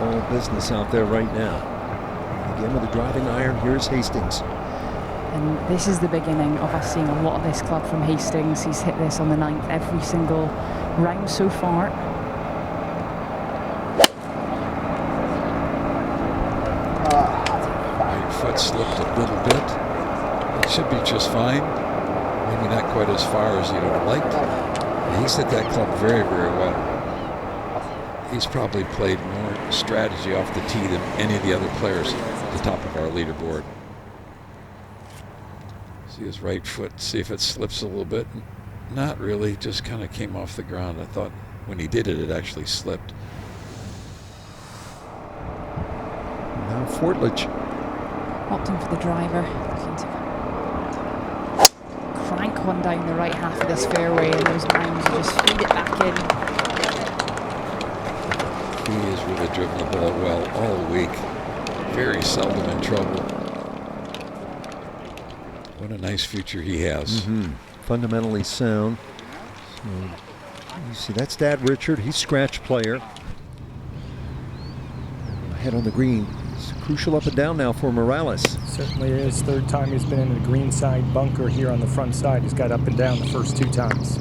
All business out there right now. Again with a driving iron, here's Hastings. And this is the beginning of us seeing a lot of this club from Hastings. He's hit this on the 9th every single round so far. Right foot slipped a little bit. It should be just fine. Maybe not quite as far as you'd have liked. He's hit that club very, very well. He's probably played more strategy off the tee than any of the other players at the top of our leaderboard. See his right foot, see if it slips a little bit. Not really, just kind of came off the ground. I thought when he did it, it actually slipped. Now Fortledge. Opting for the driver. Looking to crank one down the right half of this fairway, and those lines will just feed it back in. He has really driven the ball well all week. Very seldom in trouble. What a nice future he has. Fundamentally sound. So, you see, that's Dad Richard. He's scratch player. Head on the green. It's crucial up and down now for Morales. Certainly is. Third time he's been in the green side bunker here on the front side. He's got up and down the first 2 times.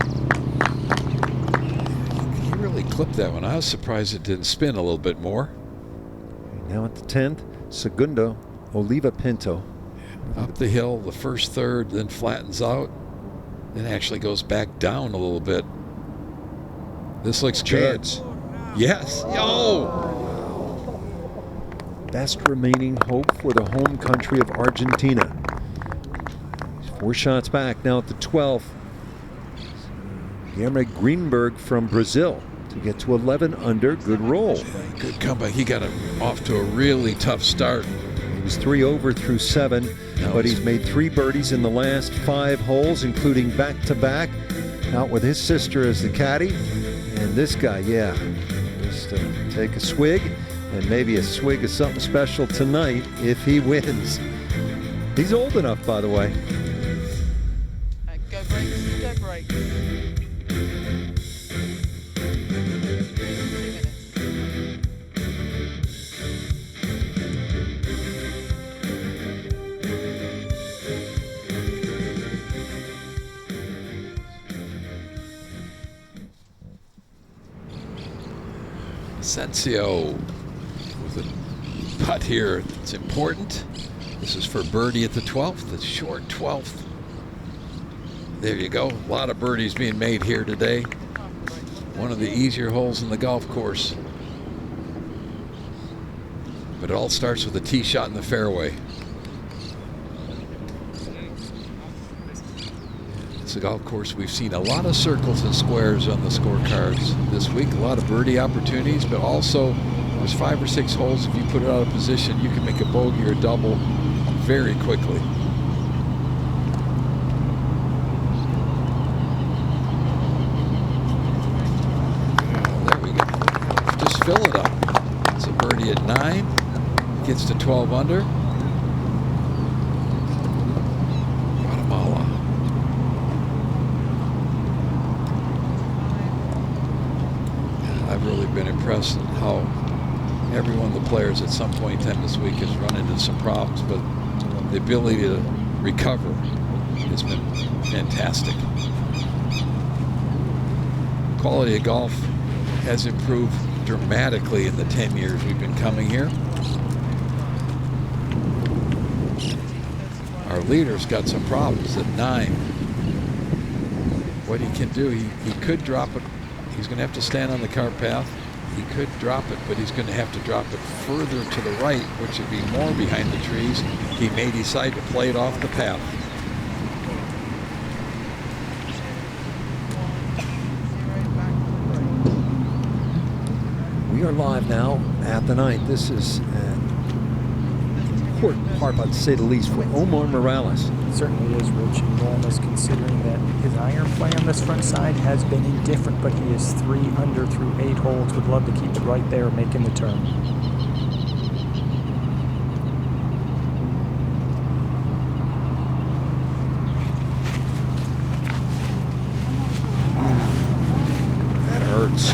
He really clipped that one. I was surprised it didn't spin a little bit more. Now at the 10th, Segundo Oliva Pinto. Up the hill, the first third, then flattens out, then actually goes back down a little bit. This looks Chance. good. Yes. Oh! Best remaining hope for the home country of Argentina. 4 shots back now at the 12th. Guilherme Greenberg from Brazil to get to 11 under. Good roll. Good comeback. He got him off to a really tough start. He was 3 over through 7, but he's made 3 birdies in the last 5 holes, including back-to-back. Out with his sister as the caddy. And this guy, yeah, just take a swig, and maybe a swig of something special tonight if he wins. He's old enough, by the way. Go brakes, go brakes. 2 minutes. Asensio with a putt here. It's important. This is for birdie at the 12th, the short 12th. There you go. A lot of birdies being made here today. One of the easier holes in the golf course. But it all starts with a tee shot in the fairway. It's a golf course. We've seen a lot of circles and squares on the scorecards this week. A lot of birdie opportunities, but also there's 5 or 6 holes. If you put it out of position, you can make a bogey or a double very quickly. There we go. Just fill it up. It's a birdie at 9. Gets to 12 under. Guatemala. I've really been impressed at how every one of the players at some point in time this week has run into some problems, but the ability to recover has been fantastic. Quality of golf has improved dramatically in the 10 years we've been coming here. Our leader's got some problems at 9. What he can do, he could drop it. He's going to have to stand on the cart path. He could drop it, but he's going to have to drop it further to the right, which would be more behind the trees. He may decide to play it off the path. We are live now at the 9th. This is an important par putt, to say the least, for Omar Morales. It certainly is, Rich, enormous considering that his iron play on this front side has been indifferent, but he is 3 under through 8 holes. Would love to keep it right there, making the turn. That hurts.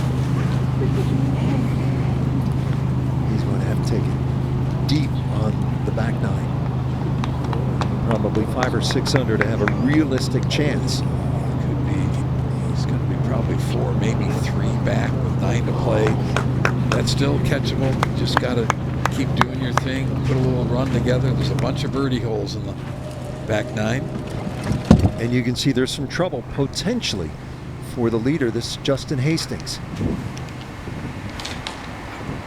He's going to have to take it deep on the back 9. Probably 5 or 6 under to have a realistic chance. Could be. He's going to be probably 4, maybe 3 back with 9 to play. That's still catchable. Just got to keep doing your thing. Put a little run together. There's a bunch of birdie holes in the back 9. And you can see there's some trouble potentially for the leader. This is Justin Hastings.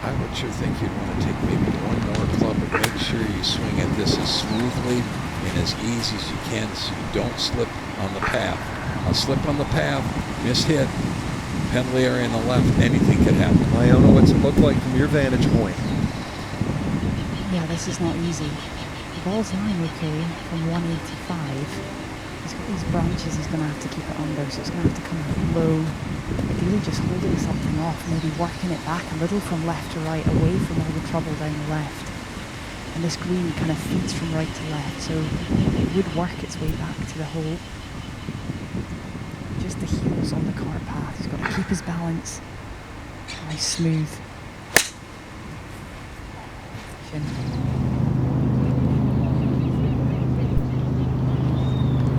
I would sure think you'd want to take maybe one more club and make sure you swing at this as smoothly and as easy as you can so you don't slip on the path. A slip on the path, mishit, penalty area on the left, anything could happen. Iona, what's it look like from your vantage point? Yeah, this is not easy. The ball's lying okay from 185. He's got these branches he's going to have to keep it under, so it's going to have to come low. Ideally just holding something off, maybe working it back a little from left to right, away from all the trouble down the left. And this green kind of feeds from right to left, so it would work its way back to the hole. Just the heels on the cart path. He's got to keep his balance. Nice smooth. Chin.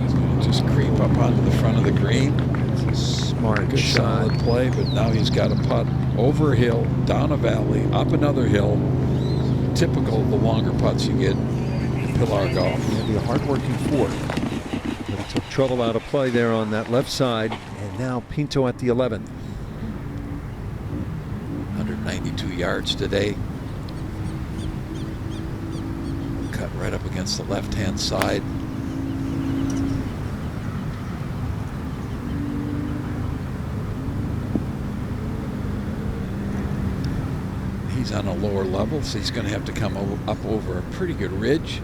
He's going to just creep up onto the front of the green. Smart Good shot. solid play, but now he's got to putt over a hill, down a valley, up another hill. Typical of the longer putts you get in Pilar Golf. It'll be a hard-working 4. But took trouble out of play there on that left side. And now Pinto at the 11th. 192 yards today. Cut right up against the left-hand side. He's on a lower level, so he's going to have to come up over a pretty good ridge.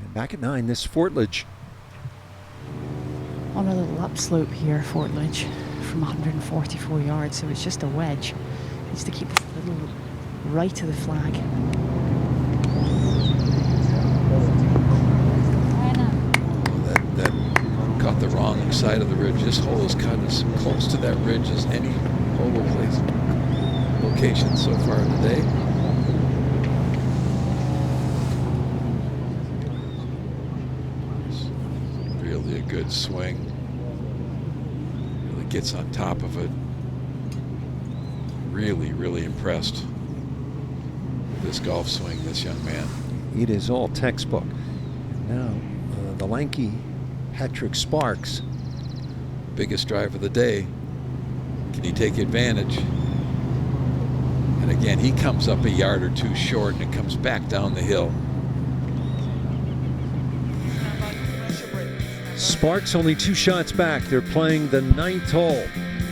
And back at 9, this Fortledge. On a little upslope here, Fortledge, from 144 yards, so it's just a wedge. Needs to keep a little right of the flag. That caught the wrong side of the ridge. This hole is cut as close to that ridge as any hole place. Location so far today. Really a good swing. Really gets on top of it. Really, really impressed with this golf swing, this young man. It is all textbook. Now, the lanky Patrick Sparks. Biggest drive of the day. Can he take advantage? And again, he comes up a yard or 2 short and it comes back down the hill. Sparks only 2 shots back. They're playing the 9th hole.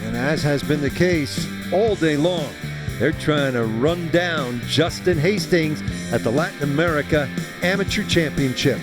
And as has been the case all day long, they're trying to run down Justin Hastings at the Latin America Amateur Championship.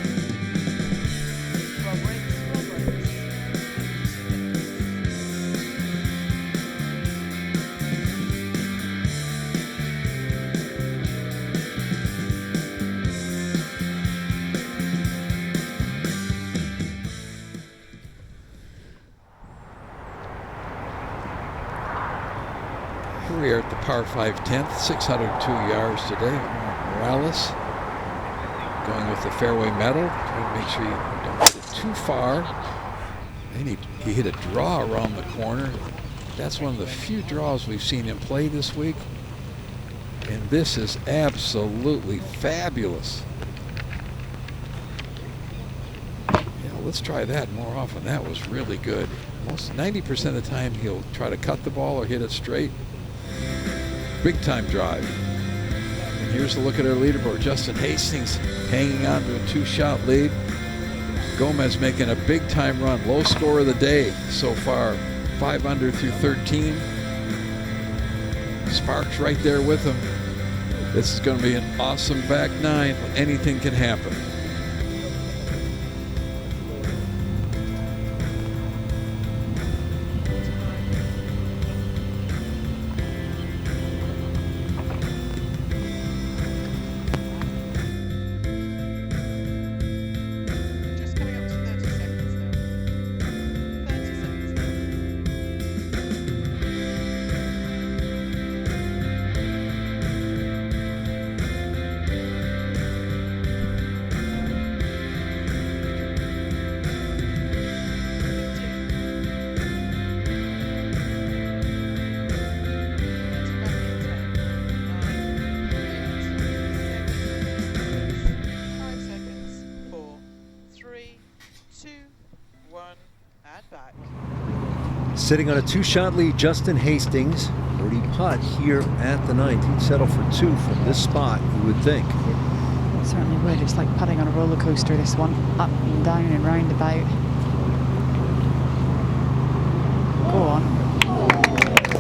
We are at the par 5 10th, 602 yards today. Morales going with the fairway metal, trying to make sure you don't hit it too far. Then he hit a draw around the corner. That's one of the few draws we've seen him play this week. And this is absolutely fabulous. Yeah, let's try that more often. That was really good. Most 90% of the time he'll try to cut the ball or hit it straight. Big time drive. And here's a look at our leaderboard. Justin Hastings hanging on to a 2-shot lead. Gomez making a big time run. Low score of the day so far. 5 under through 13. Sparks right there with him. This is going to be an awesome back nine. Anything can happen. Just coming up to 30 seconds now. 30 seconds now. Sitting on a 2-shot lead, Justin Hastings. Birdie putt here at the 9th. He'd settle for 2 from this spot, you would think. Certainly would. It's like putting on a roller coaster, this one. Up and down and round about. Go on.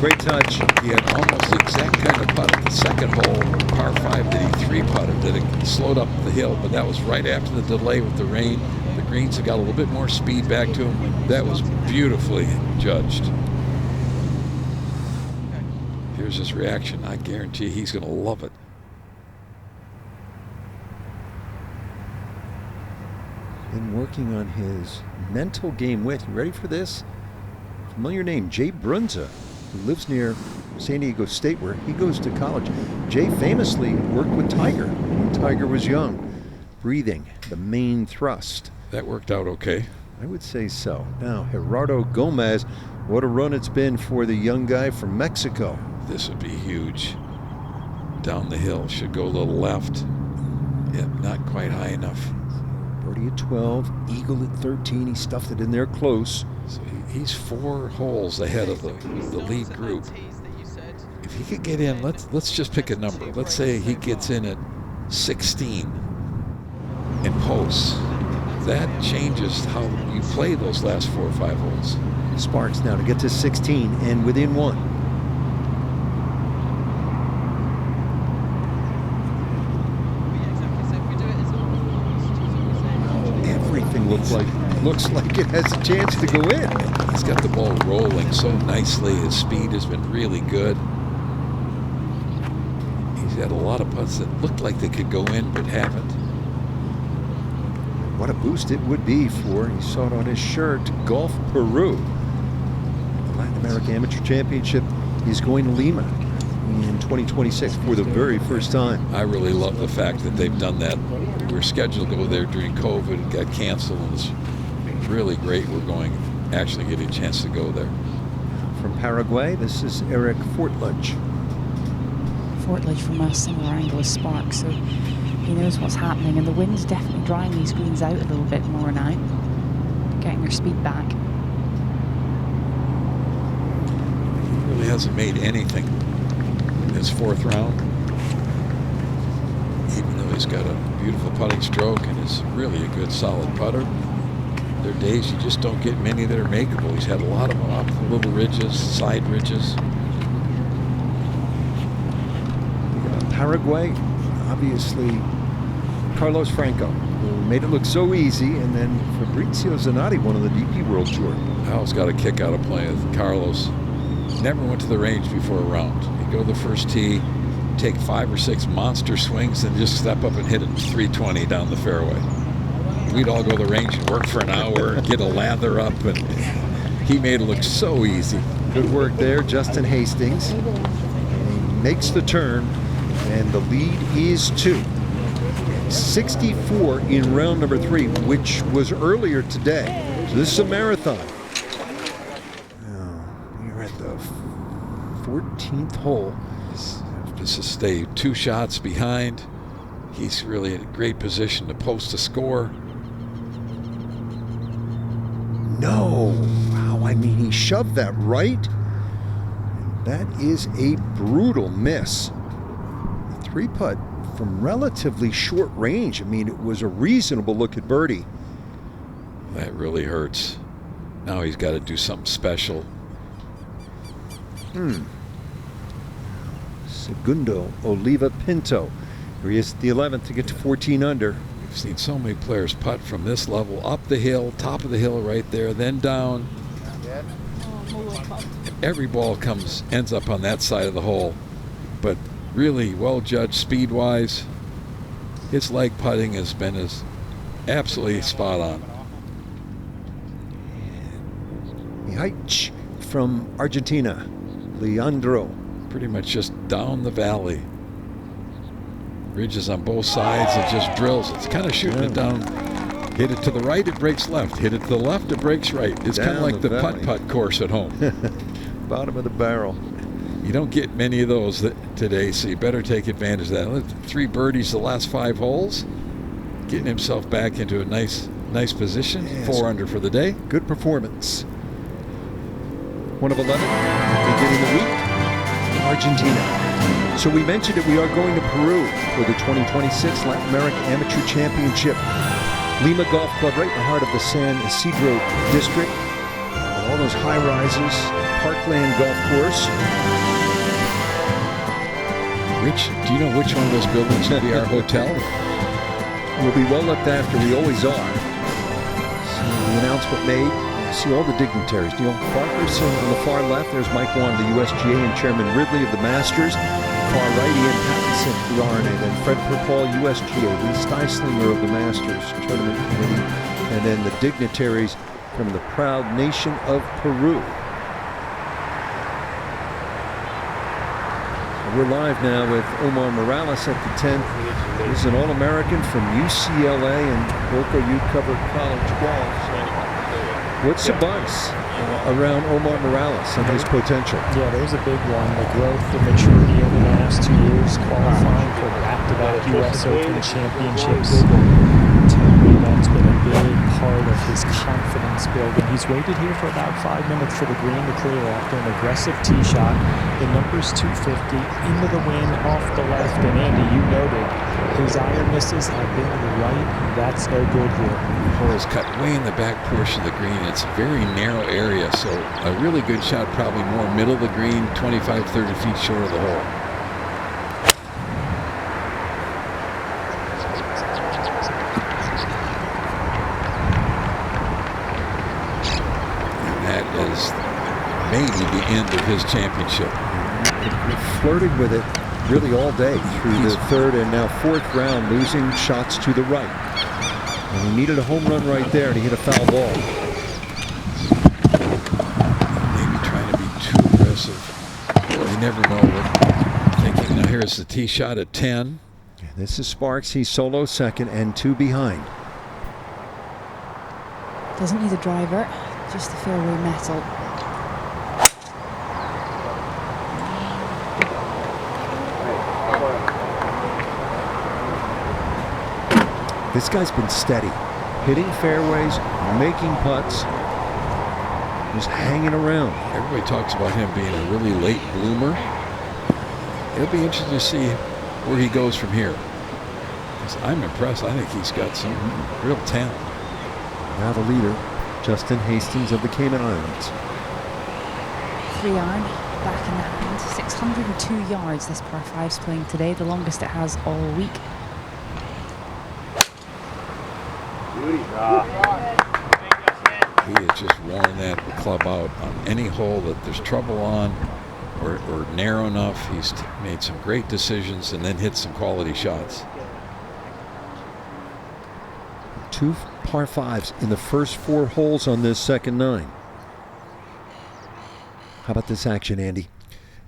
Great touch. He had almost the exact kind of putt at the second hole, par 5, that he 3-putted, that it slowed up the hill, but that was right after the delay with the rain. The greens have got a little bit more speed back to him. That was beautifully judged. Here's his reaction. I guarantee he's going to love it. Been working on his mental game with, you ready for this? Familiar name, Jay Brunza, who lives near San Diego State, where he goes to college. Jay famously worked with Tiger when Tiger was young. Breathing, the main thrust. That worked out okay. I would say so. Now, Gerardo Gomez, what a run it's been for the young guy from Mexico. This would be huge. Down the hill, should go a little left. Yeah, not quite high enough. Birdie at 12, eagle at 13. He stuffed it in there close. So he's 4 holes ahead of the lead group. If he could get in, let's just pick a number. Let's say he gets in at 16 and posts. That changes how you play those last 4 or 5 holes. Sparks now to get to 16 and within 1. Everything looks like it has a chance to go in. He's got the ball rolling so nicely. His speed has been really good. He's had a lot of putts that looked like they could go in but haven't. What a boost it would be for, you saw it on his shirt, Golf Peru. The Latin American Amateur Championship is going to Lima in 2026 for the very first time. I really love the fact that they've done that. We were scheduled to go there during COVID, it got canceled, and it's really great we're going, actually getting a chance to go there. From Paraguay, this is Eric Fortledge. Fortledge from a similar angle as Sparks, so he knows what's happening, and the wind's definitely drying these greens out a little bit more now, getting their speed back. He really hasn't made anything in his 4th round, even though he's got a beautiful putting stroke and is really a good solid putter. There are days you just don't get many that are makeable. He's had a lot of them off the little ridges, side ridges. Paraguay, obviously Carlos Franco, who made it look so easy, and then Fabrizio Zanotti, one of the DP World Tour. I always got a kick out of playing with Carlos. Never went to the range before a round. He'd go to the first tee, take 5 or 6 monster swings, and just step up and hit it 320 down the fairway. We'd all go to the range and work for an hour and get a lather up, and he made it look so easy. Good work there, Justin Hastings. And he makes the turn, and the lead is 2. 64 in round number 3, which was earlier today. So this is a marathon. We're at the 14th hole. Just to stay 2 shots behind. He's really in a great position to post a score. No. Wow, I mean, he shoved that right. That is a brutal miss. A 3-putt from relatively short range. I mean, it was a reasonable look at birdie. That really hurts. Now he's got to do something special. Segundo Oliva Pinto. Here he is at the 11th to get to 14 under. We've seen so many players putt from this level, up the hill, top of the hill right there, then down. Every ball ends up on that side of the hole. But really well judged speed-wise. His leg putting has been absolutely spot on. Mihaich from Argentina, Leandro. Pretty much just down the valley. Ridges on both sides, it just drills. It's kind of shooting it down. Hit it to the right, it breaks left. Hit it to the left, it breaks right. It's kind of like the putt-putt course at home. Bottom of the barrel. You don't get many of those today, so you better take advantage of that. 3 birdies the last 5 holes. Getting himself back into a nice position. Yes. 4 under for the day. Good performance. 1 of 11, beginning the week in Argentina. So we mentioned that we are going to Peru for the 2026 Latin American Amateur Championship. Lima Golf Club, right in the heart of the San Isidro district. All those high rises, Parkland Golf Course. Rich, do you know which one of those buildings will be our hotel? We'll be well looked after, we always are. See the announcement made. See all the dignitaries. Neil Parker's on the far left. There's Mike Wong, the USGA, and Chairman Ridley of the Masters. Far right, Ian Pattinson, the RNA. Then Fred Perpall, USGA. Lee Steislinger of the Masters Tournament Committee. And then the dignitaries from the proud nation of Peru. We're live now with Omar Morales at the 10th. He's an All-American from UCLA, and Boca, you cover college golf. What's the buzz around Omar Morales and his potential? Yeah, there's a big one. The growth, the maturity over the last 2 years, qualifying for back-to-back U.S. Open championships. That's been a big part of his confidence building. He's waited here for about 5 minutes for the green to clear after an aggressive tee shot. The number's 250, into the wind, off the left. And Andy, you noted his iron misses have been to the right. That's no good here. The hole is cut way in the back portion of the green. It's a very narrow area, so a really good shot, probably more middle of the green, 25, 30 feet short of the hole. Maybe the end of his championship. Flirted with it really all day through the 3rd and now 4th round, losing shots to the right. And he needed a home run right there, and he hit a foul ball. Maybe trying to be too aggressive. You never know what they're thinking. Now here's the tee shot at 10. This is Sparks. He's solo second and 2 behind. Doesn't need a driver, just the fairway metal. This guy's been steady, hitting fairways, making putts, just hanging around. Everybody talks about him being a really late bloomer. It'll be interesting to see where he goes from here. I'm impressed. I think he's got some real talent. Now the leader, Justin Hastings of the Cayman Islands. 3 iron, back in the hand. 602 yards this par 5's playing today, the longest it has all week. He has just worn that club out on any hole that there's trouble on or narrow enough. He's made some great decisions and then hit some quality shots. 2 par 5s in the first 4 holes on this second 9. How about this action, Andy?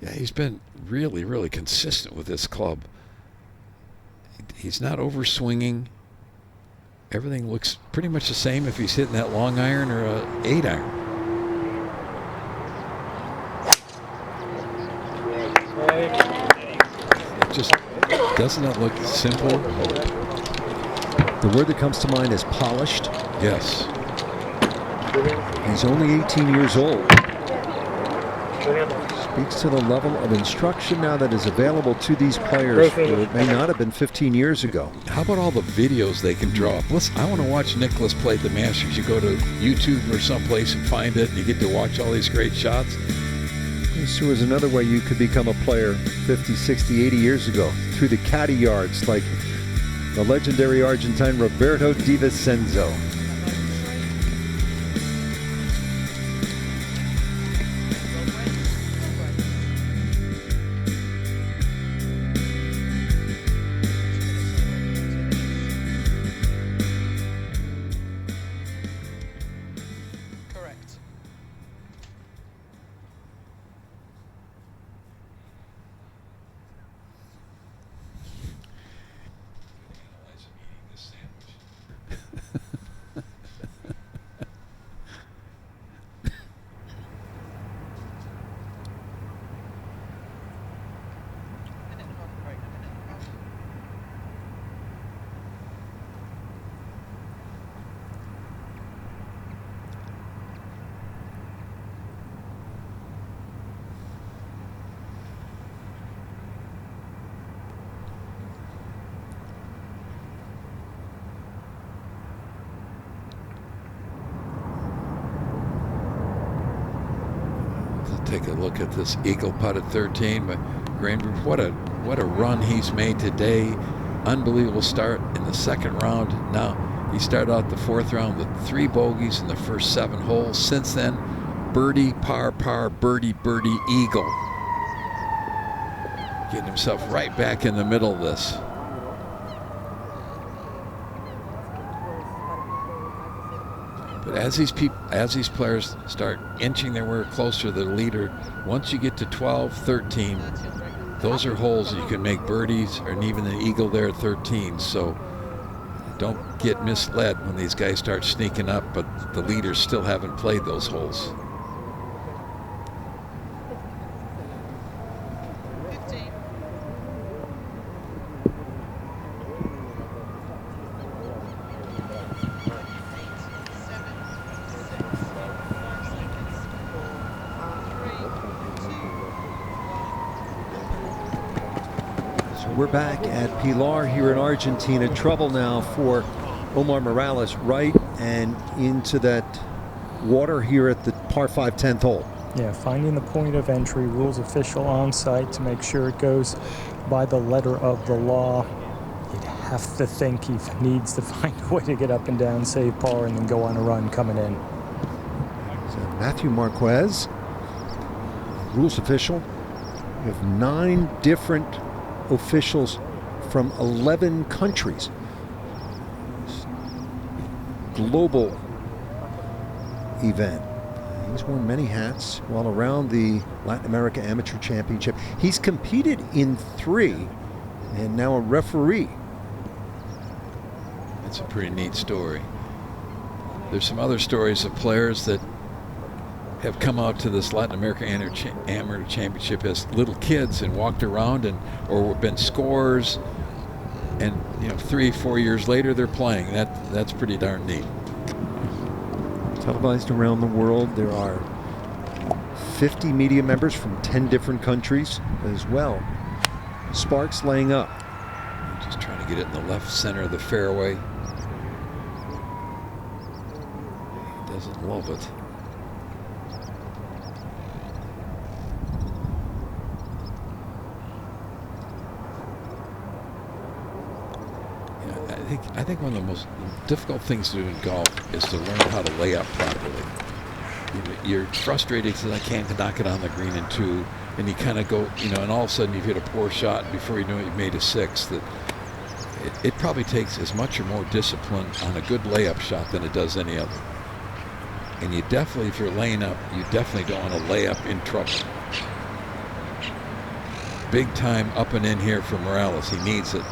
Yeah, he's been really, really consistent with this club. He's not over-swinging. Everything looks pretty much the same if he's hitting that long iron or a 8 iron. It just doesn't it look simple? The word that comes to mind is polished. Yes. He's only 18 years old. Speaks to the level of instruction now that is available to these players where it may not have been 15 years ago. How about all the videos they can draw up? I want to watch Nicklaus play at the Masters. You go to YouTube or someplace and find it, and you get to watch all these great shots. This was another way you could become a player 50, 60, 80 years ago, through the caddy yards like the legendary Argentine Roberto Di Vincenzo. Correct. Take a look at this eagle putt at 13. But Greenberg, what a run he's made today. Unbelievable start in the second round. Now he started out the fourth round with 3 bogeys in the first 7 holes. Since then, birdie, par, par, birdie, birdie, eagle. Getting himself right back in the middle of this. But as these players start inching their way closer to the leader, once you get to 12, 13, those are holes that you can make birdies, or even an eagle there at 13. So don't get misled when these guys start sneaking up, but the leaders still haven't played those holes. 15. We're back at Pilar here in Argentina. Trouble now for Omar Morales, right and into that water here at the par 5 10th hole. Yeah, finding the point of entry, rules official on site to make sure it goes by the letter of the law. You'd have to think he needs to find a way to get up and down, save par, and then go on a run coming in. So Matthew Marquez, rules official. We have 9 different officials from 11 countries. Global event. He's worn many hats while around the Latin America Amateur Championship. He's competed in 3 and now a referee. That's a pretty neat story. There's some other stories of players that have come out to this Latin America Amateur Championship as little kids and walked around or been scorers, and 3-4 years later they're playing. That's pretty darn neat. Televised around the world. There are 50 media members from 10 different countries as well. Sparks laying up. Just trying to get it in the left center of the fairway. He doesn't love it. I think one of the most difficult things to do in golf is to learn how to lay up properly. You're frustrated because I can't knock it on the green in 2, and you kind of go, and all of a sudden you've hit a poor shot. Before you know it, you've made a 6. That it probably takes as much or more discipline on a good layup shot than it does any other. And you definitely, if you're laying up, you definitely don't want to lay up in trouble. Big time up and in here for Morales. He needs it.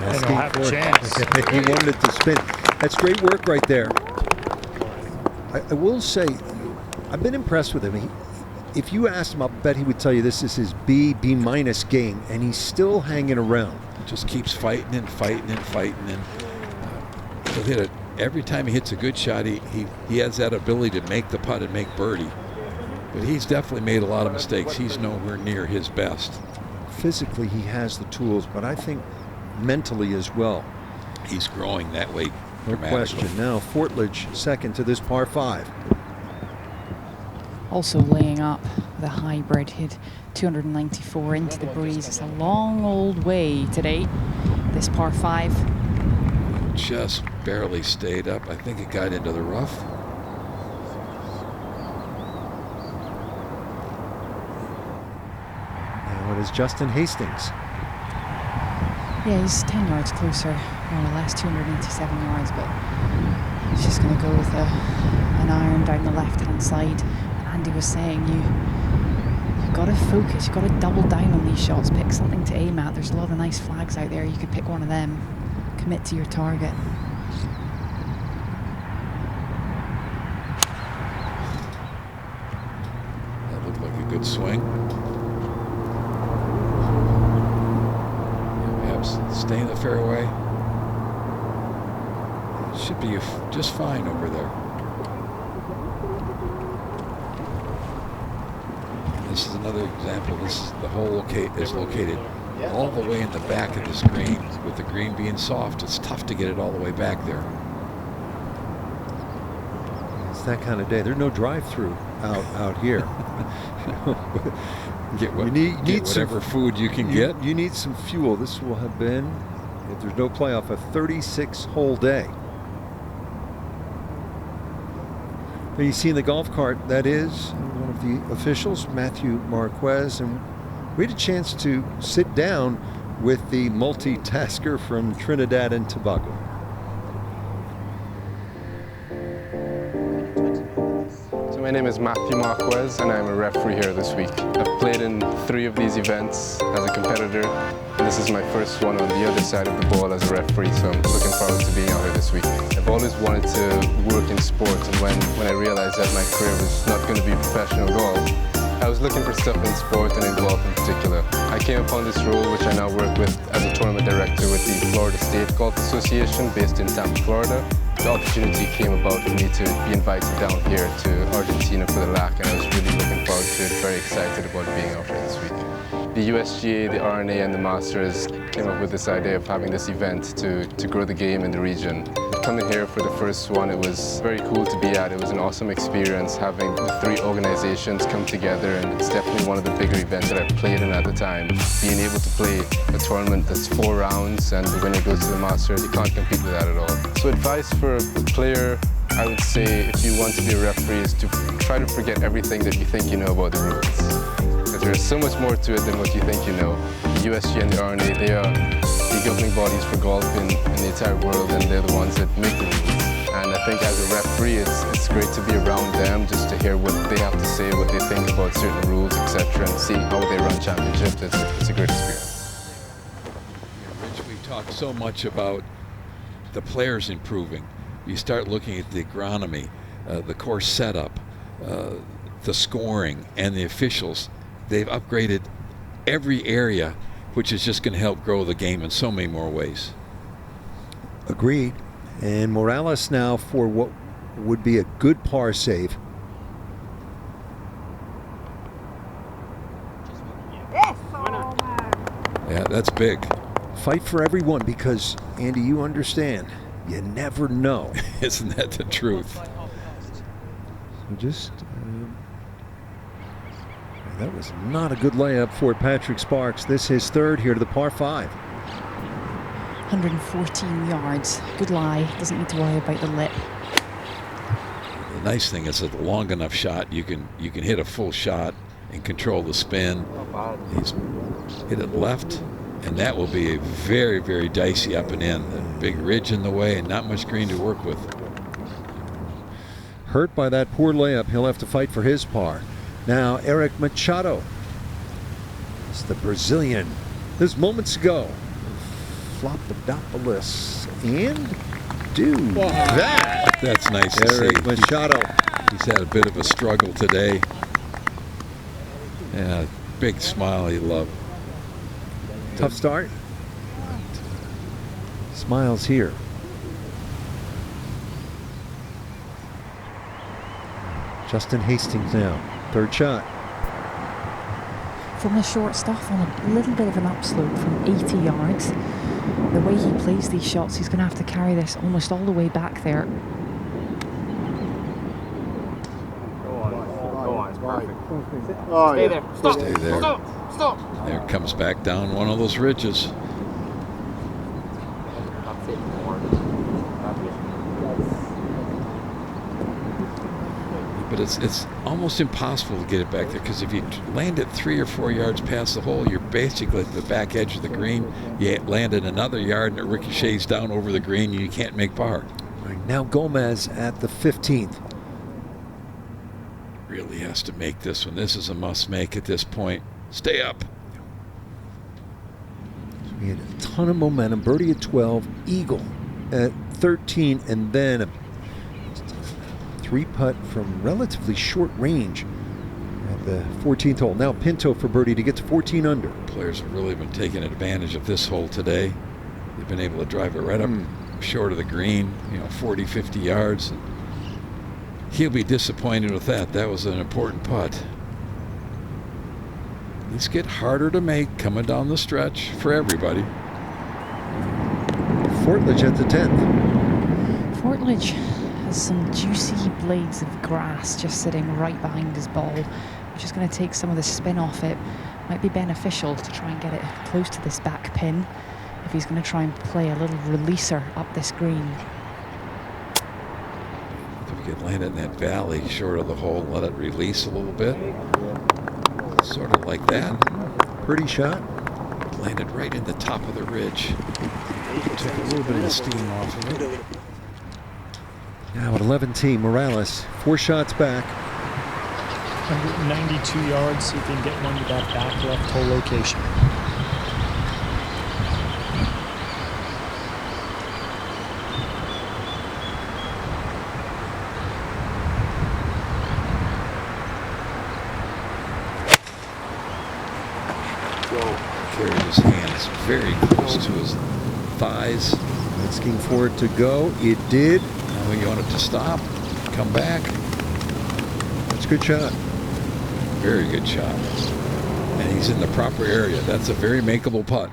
Asking have a chance. He wanted it to spin. That's great work right there. I will say, I've been impressed with him. If you asked him, I'll bet he would tell you this is his B- game, and he's still hanging around. Just keeps fighting and fighting and fighting, and he'll hit it. Every time he hits a good shot, he has that ability to make the putt and make birdie. But he's definitely made a lot of mistakes. He's nowhere near his best. physically he has the tools, but I think mentally as well. He's growing that way. No question. Now Fortledge second to this par 5. Also laying up the hybrid, hit 294 into the breeze. It's a long old way today, this par 5. Just barely stayed up. I think it got into the rough. Now it is Justin Hastings. Yeah, he's 10 yards closer, more or less 287 yards, but he's just going to go with an iron down the left-hand side. Andy was saying you've got to focus, you've got to double down on these shots, pick something to aim at. There's a lot of nice flags out there. You could pick one of them, commit to your target. That looked like a good swing. Perhaps stay in the fairway. Should be just fine over there. This is another example. The hole is located all the way in the back of this green. With the green being soft, it's tough to get it all the way back there. It's that kind of day. There's no drive-through out here. Get need whatever food you can get. You need some fuel. This will have been, if there's no playoff, a 36-hole day. But you see in the golf cart, that is one of the officials, Matthew Marquez, and we had a chance to sit down with the multitasker from Trinidad and Tobago. So my name is Matthew Marquez and I'm a referee here this week. I've played in 3 of these events as a competitor, and this is my first one on the other side of the ball as a referee, so I'm looking forward to being out here this week. I've always wanted to work in sport, and when I realized that my career was not going to be professional golf, I was looking for stuff in sport and in golf in particular. I came upon this role, which I now work with as a tournament director with the Florida State Golf Association based in Tampa, Florida. The opportunity came about for me to be invited down here to Argentina for the LAAC, and I was really looking forward to it, very excited about being out here this week. The USGA, the RNA and the Masters came up with this idea of having this event to grow the game in the region. Coming here for the first one, it was very cool to be at. It was an awesome experience having the 3 organizations come together, and it's definitely one of the bigger events that I played in at the time. Being able to play a tournament that's 4 rounds and the winner goes to the Masters, you can't compete with that at all. So advice for a player, I would say if you want to be a referee, is to try to forget everything that you think you know about the rules. Because there's so much more to it than what you think you know. The USGA and the RNA, they are the governing bodies for golf in the entire world, and they're the ones that make the rules. And I think as a referee, it's great to be around them, just to hear what they have to say, what they think about certain rules, etc., and see how they run championships. It's a great experience. Rich, we've talked so much about the players improving. You start looking at the agronomy, the course setup, the scoring, and the officials. They've upgraded every area, which is just going to help grow the game in so many more ways. Agreed. And Morales now for what would be a good par save. Yeah, that's big. Fight for everyone, because, Andy, you understand, you never know. Isn't that the truth? So just, that was not a good layup for Patrick Sparks. This is 3rd here to the par 5. 114 yards. Good lie. Doesn't need to worry about the lip. The nice thing is, a long enough shot, you can hit a full shot and control the spin. He's hit it left, and that will be a very, very dicey up and in. A big ridge in the way and not much green to work with. Hurt by that poor layup. He'll have to fight for his par. Now Eric Machado. It's the Brazilian. This moments ago. Flopodopoulos. And do that. That's nice to see. Eric Machado. He's had a bit of a struggle today. Yeah, big smile he loved. Tough start. Smiles here. Justin Hastings now. 3rd shot. from the short stuff on a little bit of an upslope from 80 yards. The way he plays these shots, he's going to have to carry this almost all the way back there. Oh, Stay yeah. there. Stop. Stay there. Stop. There it comes back down one of those ridges. But it's almost impossible to get it back there, because if you land it 3 or 4 yards past the hole, you're basically at the back edge of the green. You land it another yard and it ricochets down over the green and you can't make par. Right, now Gomez at the 15th. Really has to make this one. This is a must make at this point. Stay up. We had a ton of momentum. Birdie at 12, eagle at 13, and then a 3-putt from relatively short range at the 14th hole. Now Pinto for birdie to get to 14 under. Players have really been taking advantage of this hole today. They've been able to drive it right up short of the green, 40, 50 yards. He'll be disappointed with that. That was an important putt. These get harder to make coming down the stretch for everybody. Fortledge at the 10th. Fortledge has some juicy blades of grass just sitting right behind his ball, which is going to take some of the spin off it. Might be beneficial to try and get it close to this back pin if he's going to try and play a little releaser up this green. If we could land it in that valley short of the hole, let it release a little bit. Sort of like that. Pretty shot. Landed right in the top of the ridge. Took a little bit of the steam off of it. Now at 11T, Morales, 4 shots back. 192 yards, see if he can get one to that back left hole location. Carried his hands very close to his thighs. Asking for it to go. It did. Now you want it to stop, come back. That's a good shot. Very good shot. And he's in the proper area. That's a very makeable putt.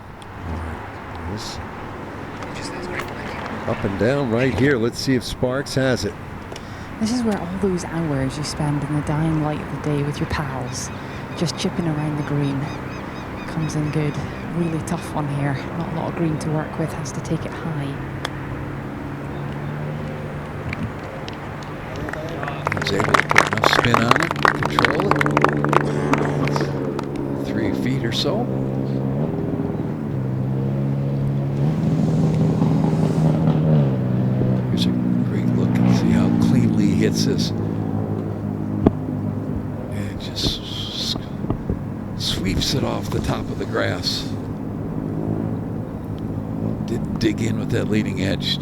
This up and down right here. Let's see if Sparks has it. This is where all those hours you spend in the dying light of the day with your pals, just chipping around the green, comes in good. Really tough one here. Not a lot of green to work with. Has to take it high. He's able to put enough spin on it, control it. 3 feet or so. Here's a great look and see how cleanly he hits this. And just sweeps it off the top of the grass. Did dig in with that leading edge.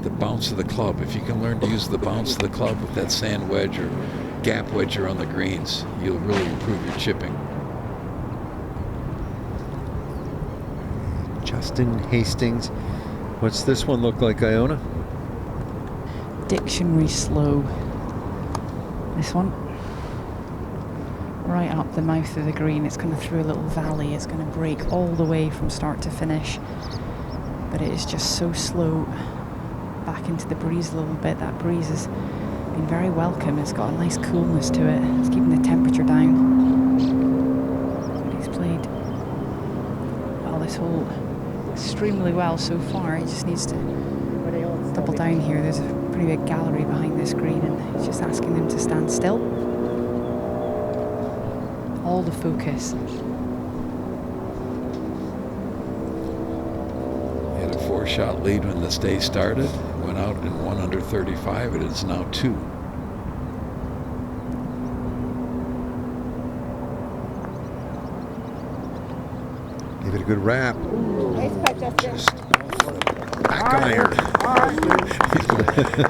The bounce of the club. If you can learn to use the bounce of the club with that sand wedge or gap wedger on the greens, you'll really improve your chipping. Justin Hastings. What's this one look like, Iona? Dictionary slow. This one. Right up the mouth of the green. It's going to through a little valley. It's going to break all the way from start to finish. But it is just so slow. Back into the breeze a little bit. That breeze has been very welcome. It's got a nice coolness to it. It's keeping the temperature down. But he's played well this hole extremely well so far. He just needs to double down here. There's a pretty big gallery behind this green and he's just asking them to stand still. All the focus. He had a 4-shot lead when this day started. Went out in 1 under 35. It is now 2. Give it a good wrap. Just back iron.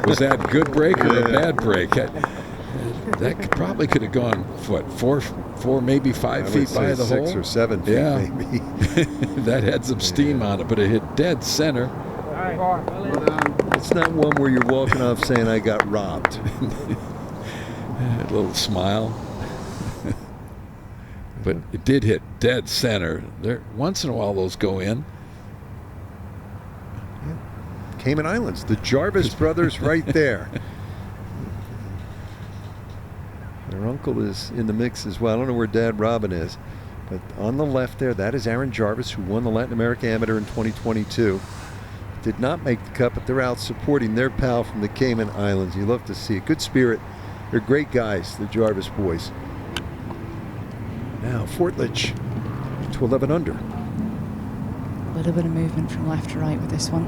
Was that good break or a bad break? That probably could have gone, what, 4 maybe 5 feet by the hole? 6 or 7 feet, yeah. maybe. That had some steam on it, but it hit dead center. It's not one where you're walking off saying, I got robbed. A little smile. but it did hit dead center. There, once in a while, those go in. Cayman Islands, the Jarvis brothers right there. Their uncle is in the mix as well. I don't know where Dad Robin is, but on the left there, that is Aaron Jarvis, who won the Latin America Amateur in 2022. Did not make the cut, but they're out supporting their pal from the Cayman Islands. You love to see it. Good spirit. They're great guys, the Jarvis boys. Now Fortledge to 11 under. A little bit of movement from left to right with this one.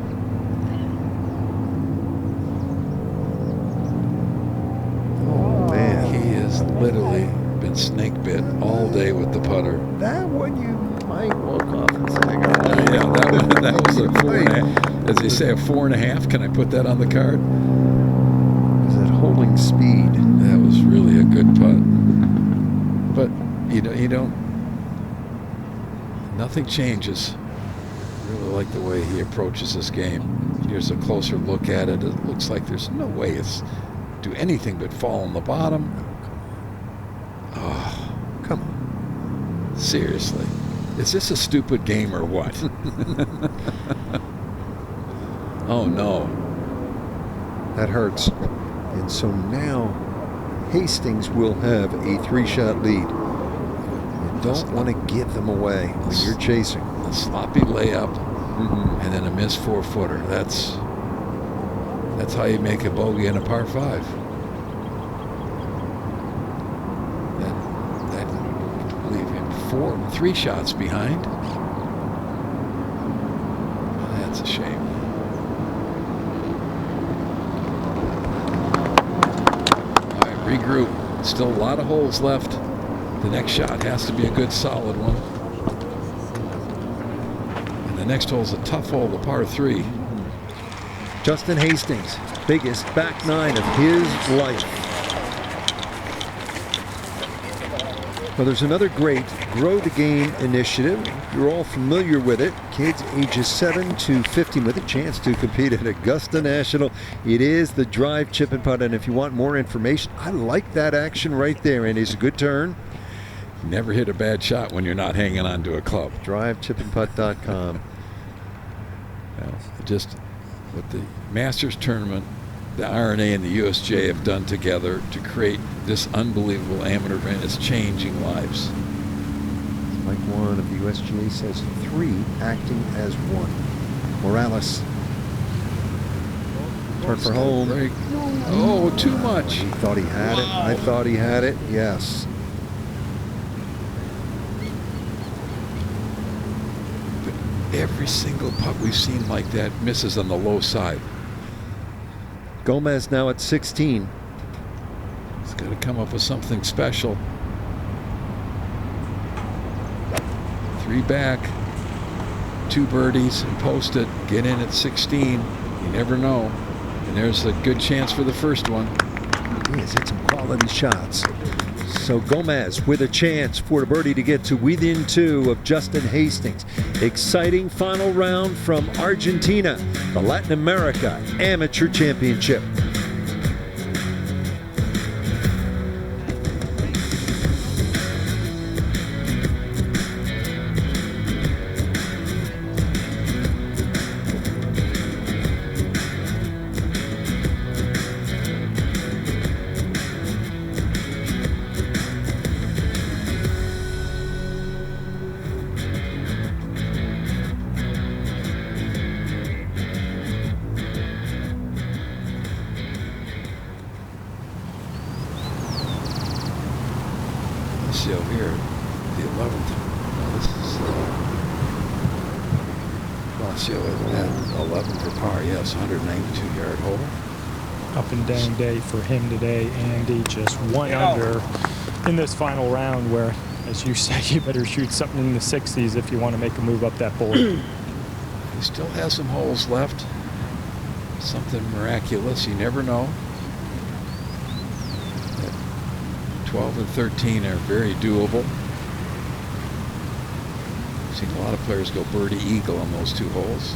Oh man, He has literally been snake bit all day with the putter. that one you might walk off and say, Yeah, that was a 4.5. As they say, a 4.5. Can I put that on the card? is that holding speed? That was really a good putt. But you don't. Nothing changes. I really like the way he approaches this game. Here's a closer look at it. It looks like there's no way it's do anything but fall on the bottom. Oh, Come on. seriously. Is this a stupid game or what? Oh no. That hurts. And so now Hastings will have a 3-shot lead. You don't want to give them away when you're chasing. A sloppy layup and then a missed 4-footer. That's how you make a bogey in a par 5. That leave him 3 shots behind. That's a shame. All right, regroup. Still a lot of holes left. The next shot has to be a good solid one. And the next hole's a tough hole, the par 3. Justin Hastings, biggest back 9 of his life. Well, there's another great Grow the Game initiative. You're all familiar with it. Kids ages 7 to 15 with a chance to compete at Augusta National. It is the drive, chip, and putt. And if you want more information, I like that action right there. And it's a good turn. Never hit a bad shot when you're not hanging on to a club. DriveChipandPutt.com. Just what the Masters tournament, the RNA and the USGA have done together to create this unbelievable amateur event is changing lives. Mike One of the USGA says 3 acting as 1. Morales. Turn for home. Break. Oh, too much. He thought he had it. I thought he had it. Yes. Every single putt we've seen like that misses on the low side. Gomez now at 16. He's got to come up with something special. 3 back, 2 birdies and post it. Get in at 16. You never know. And there's a good chance for the first one. He has hit some quality shots. So Gomez with a chance for the birdie to get to within 2 of Justin Hastings. Exciting final round from Argentina, the Latin America Amateur Championship. See over here, the 11th. No, this is Lacio at 11 for par. Yes, 192-yard hole. Up and down day for him today, Andy. Just 1 under in this final round where, as you said, you better shoot something in the 60s if you want to make a move up that board. He still has some holes left. Something miraculous. You never know. 12 and 13 are very doable. I've seen a lot of players go birdie eagle on those 2 holes.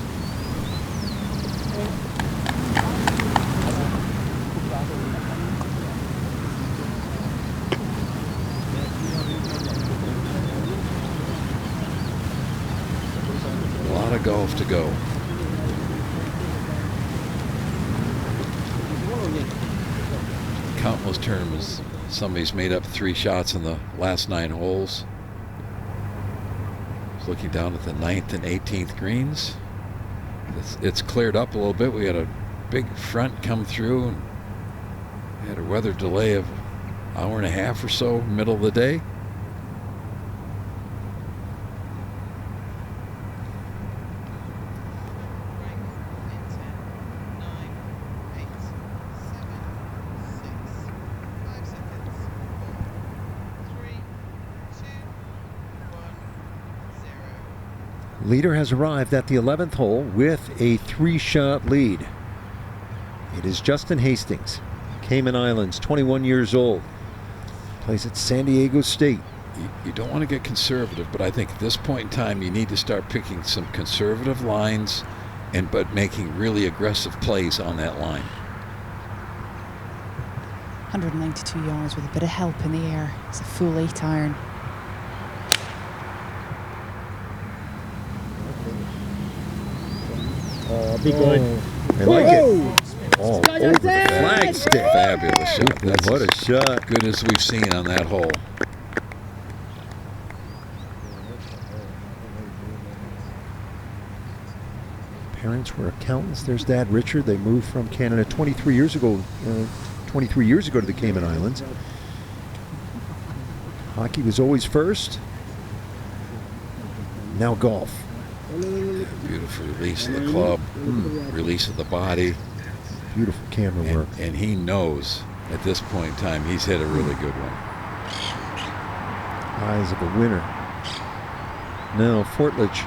of golf to go. Countless tournaments. Somebody's made up 3 shots in the last 9 holes. Just looking down at the 9th and 18th greens. It's cleared up a little bit. We had a big front come through, and we had a weather delay of an hour and a half or so, middle of the day. Leader has arrived at the 11th hole with a 3-shot lead. It is Justin Hastings, Cayman Islands, 21 years old. Plays at San Diego State. You don't want to get conservative, but I think at this point in time you need to start picking some conservative lines but making really aggressive plays on that line. 192 yards with a bit of help in the air. It's a full 8 iron. Oh, be good. I like it. Oh, over the flag stick. Fabulous shot. That's What a shot. good as we've seen on that hole. Parents were accountants. There's Dad Richard. They moved from Canada 23 years ago. 23 years ago to the Cayman Islands. Hockey was always first. Now golf. Beautiful release of the club, release of the body. Beautiful camera work. And he knows at this point in time he's hit a really good one. Eyes of a winner. Now Fortledge.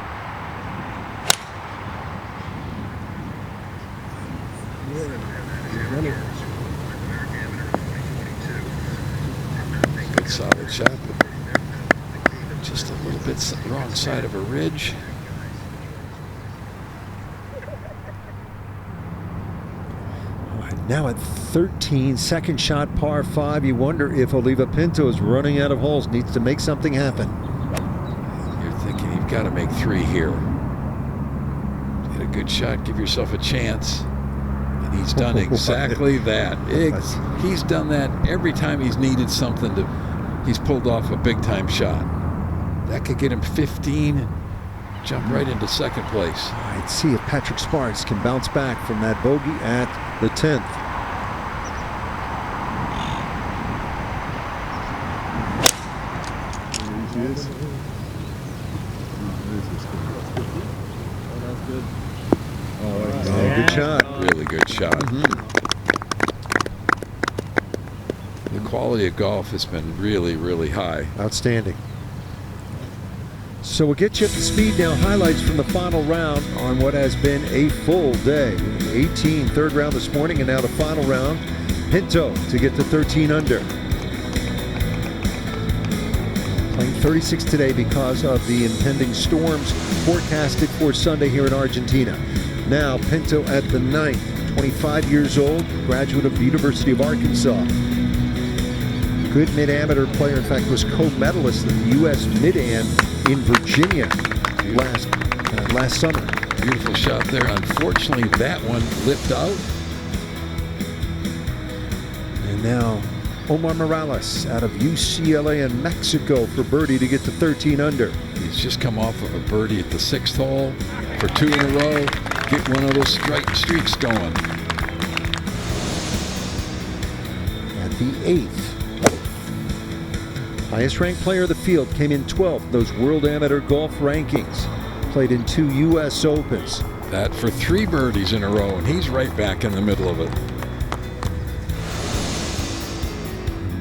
Good solid shot, but just a little bit wrong side of a ridge. Now at 13, second shot, par 5. You wonder if Oliva Pinto is running out of holes, needs to make something happen. You're thinking you've got to make 3 here. Hit a good shot, give yourself a chance. And he's done exactly that. He's done that every time he's needed something to. He's pulled off a big time shot. That could get him 15 and jump right into second place. I'd see if Patrick Sparks can bounce back from that bogey at the 10th. Good shot. Really good shot. The quality of golf has been really, really high. Outstanding. So we'll get you up to speed now. Highlights from the final round on what has been a full day. 18, third round this morning, and now the final round. Pinto to get to 13 under. Playing 36 today because of the impending storms forecasted for Sunday here in Argentina. Now Pinto at the 9th, 25 years old, graduate of the University of Arkansas. Good mid-amateur player, in fact was co-medalist in the U.S. Mid-Am in Virginia last summer. Beautiful shot there. Unfortunately, that one lipped out. And now Omar Morales out of UCLA in Mexico for birdie to get to 13 under. He's just come off of a birdie at the 6th hole for 2 in a row. Get one of those streaks going. At the 8th. Highest ranked player of the field, came in 12th. Those World Amateur Golf rankings. Played in 2 U.S. Opens. That for 3 birdies in a row, and he's right back in the middle of it.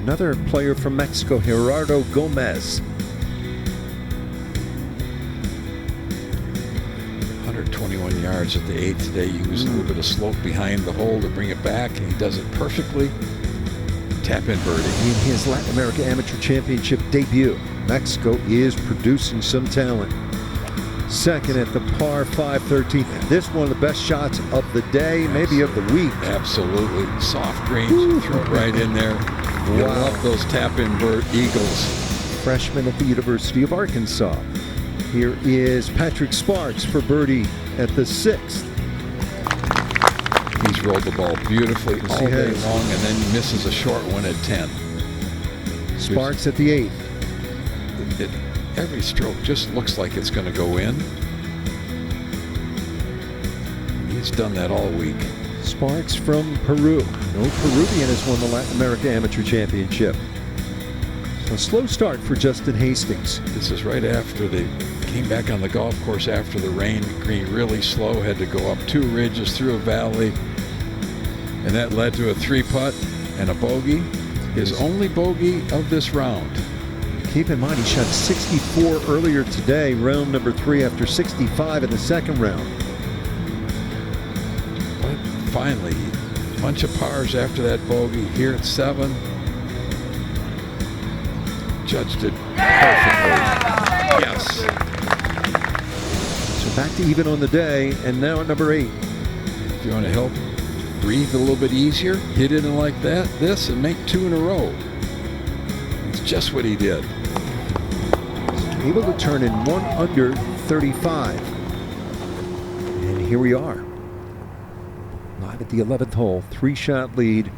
Another player from Mexico, Gerardo Gomez. 121 yards at the 8th today. Used a little bit of slope behind the hole to bring it back, and he does it perfectly. Tap in birdie. In his Latin America Amateur Championship debut, Mexico is producing some talent. Second at the par 5, 13th. This one of the best shots of the day, maybe of the week. Absolutely. Soft greens, throw it right in there. You love those tap in bird eagles. Freshman at the University of Arkansas. Here is Patrick Sparks for birdie at the 6th. He's rolled the ball beautifully Yes, all he day has. long and then misses a short one at 10. Sparks at the 8th. Every stroke just looks like it's going to go in. He's done that all week. Sparks from Peru. No Peruvian has won the Latin America Amateur Championship. So a slow start for Justin Hastings. This is right after they came back on the golf course after the rain. Green really slow, had to go up 2 ridges through a valley, and that led to a 3-putt and a bogey. His only bogey of this round. Keep in mind, he shot 64 earlier today, round number 3, after 65 in the second round. But finally, a bunch of pars after that bogey. Here at 7. Judged it perfectly. Yes. So back to even on the day, and now at number 8. If you want to help breathe a little bit easier, hit it in like this, and make 2 in a row. It's just what he did. Able to turn in 1 under 35. And here we are. Live at the 11th hole, 3-shot lead.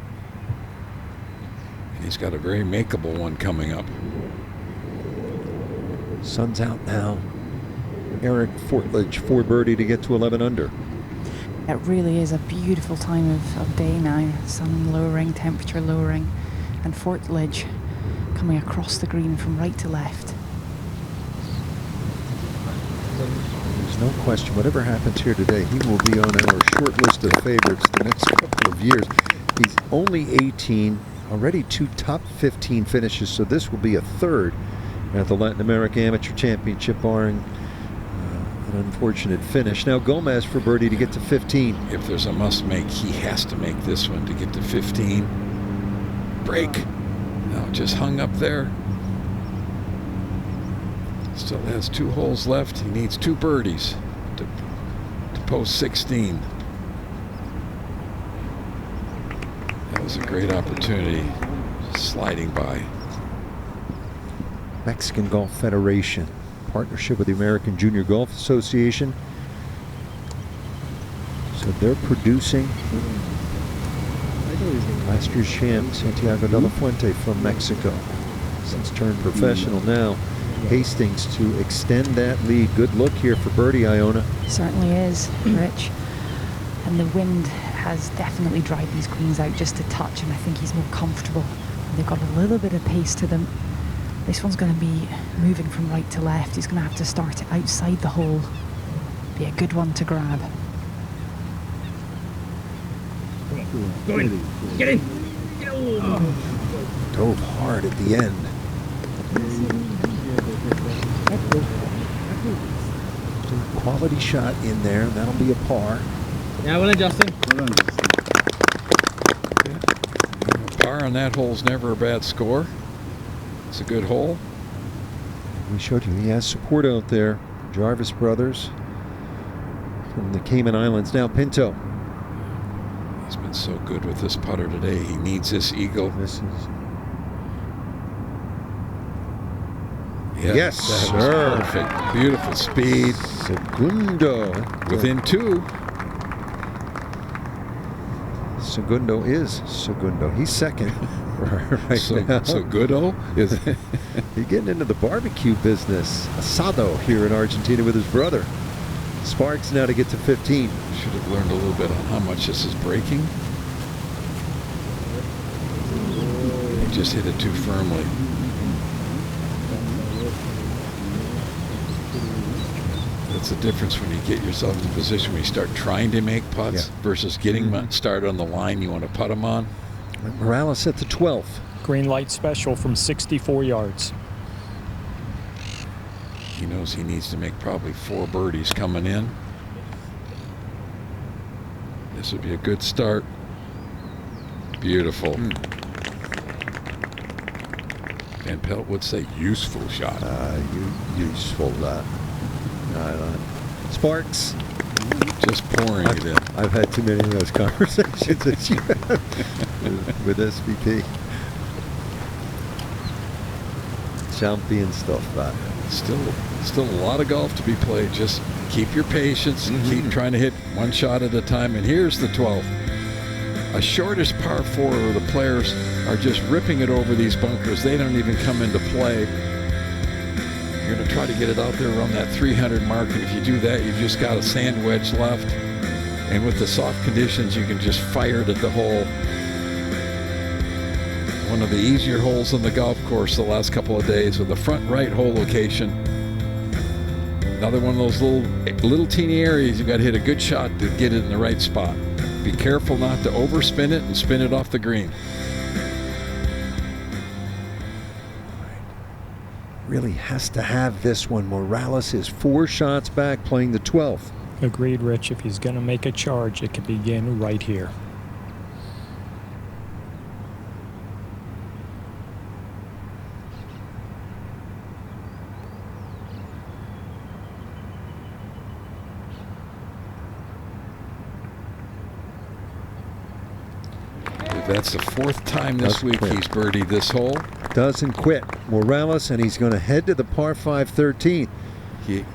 And he's got a very makeable one coming up. Sun's out now. Eric Fortledge for birdie to get to 11 under. It really is a beautiful time of day now. Sun lowering, temperature lowering, and Fortledge coming across the green from right to left. There's no question, whatever happens here today, he will be on our short list of favorites the next couple of years. He's only 18, already 2 top 15 finishes, so this will be a 3rd at the Latin America Amateur Championship, barring an unfortunate finish. Now Gomez for birdie to get to 15. If there's a must make, he has to make this one to get to 15. Break. Now just hung up there. Still has 2 holes left. He needs 2 birdies to post 16. That was a great opportunity. Sliding by. Mexican Golf Federation, partnership with the American Junior Golf Association. So they're producing last year's champ, Santiago de la Fuente from Mexico. Since turned professional now. Hastings to extend that lead. Good look here for birdie, Iona. Certainly is, Rich. And the wind has definitely dried these greens out just a touch, and I think he's more comfortable. They've got a little bit of pace to them. This one's going to be moving from right to left. He's going to have to start it outside the hole. Be a good one to grab. Go in. Get in. Dove hard at the end. Quality shot in there. That'll be a par. Yeah, well done, Justin. Par on that hole's never a bad score. It's a good hole. We showed you he has support out there. Jarvis brothers from the Cayman Islands. Now Pinto. He's been so good with this putter today. He needs this eagle. This is Yeah, yes, that was sir. perfect. Beautiful speed. Segundo. Within 2. Segundo is Segundo. He's second right now. Segundo is He's getting into the barbecue business. Asado here in Argentina with his brother. Sparks now to get to 15. Should have learned a little bit on how much this is breaking. He just hit it too firmly. That's the difference when you get yourself in a position where you start trying to make putts versus getting started on the line you want to putt them on. Morales at the 12th. Green light special from 64 yards. He knows he needs to make probably 4 birdies coming in. This would be a good start. Beautiful. Van Pelt would say useful shot. Useful. Sparks. Just pouring it in. I've had too many of those conversations that you have with SVP. champion stuff, that. Still a lot of golf to be played. Just keep your patience and keep trying to hit one shot at a time. And here's the 12th. A shortest par 4 where the players are just ripping it over these bunkers. They don't even come into play. You're going to try to get it out there around that 300 mark. And if you do that, you've just got a sand wedge left. And with the soft conditions, you can just fire it at the hole. One of the easier holes on the golf course the last couple of days with the front right hole location. Another one of those little teeny areas you got to hit a good shot to get it in the right spot. Be careful not to overspin it and spin it off the green. Really has to have this one. Morales is 4 shots back playing the 12th. Agreed, Rich. If he's going to make a charge, it could begin right here. That's the 4th time this week he's birdied this hole. Doesn't quit. Morales, and he's going to head to the par 5 13th.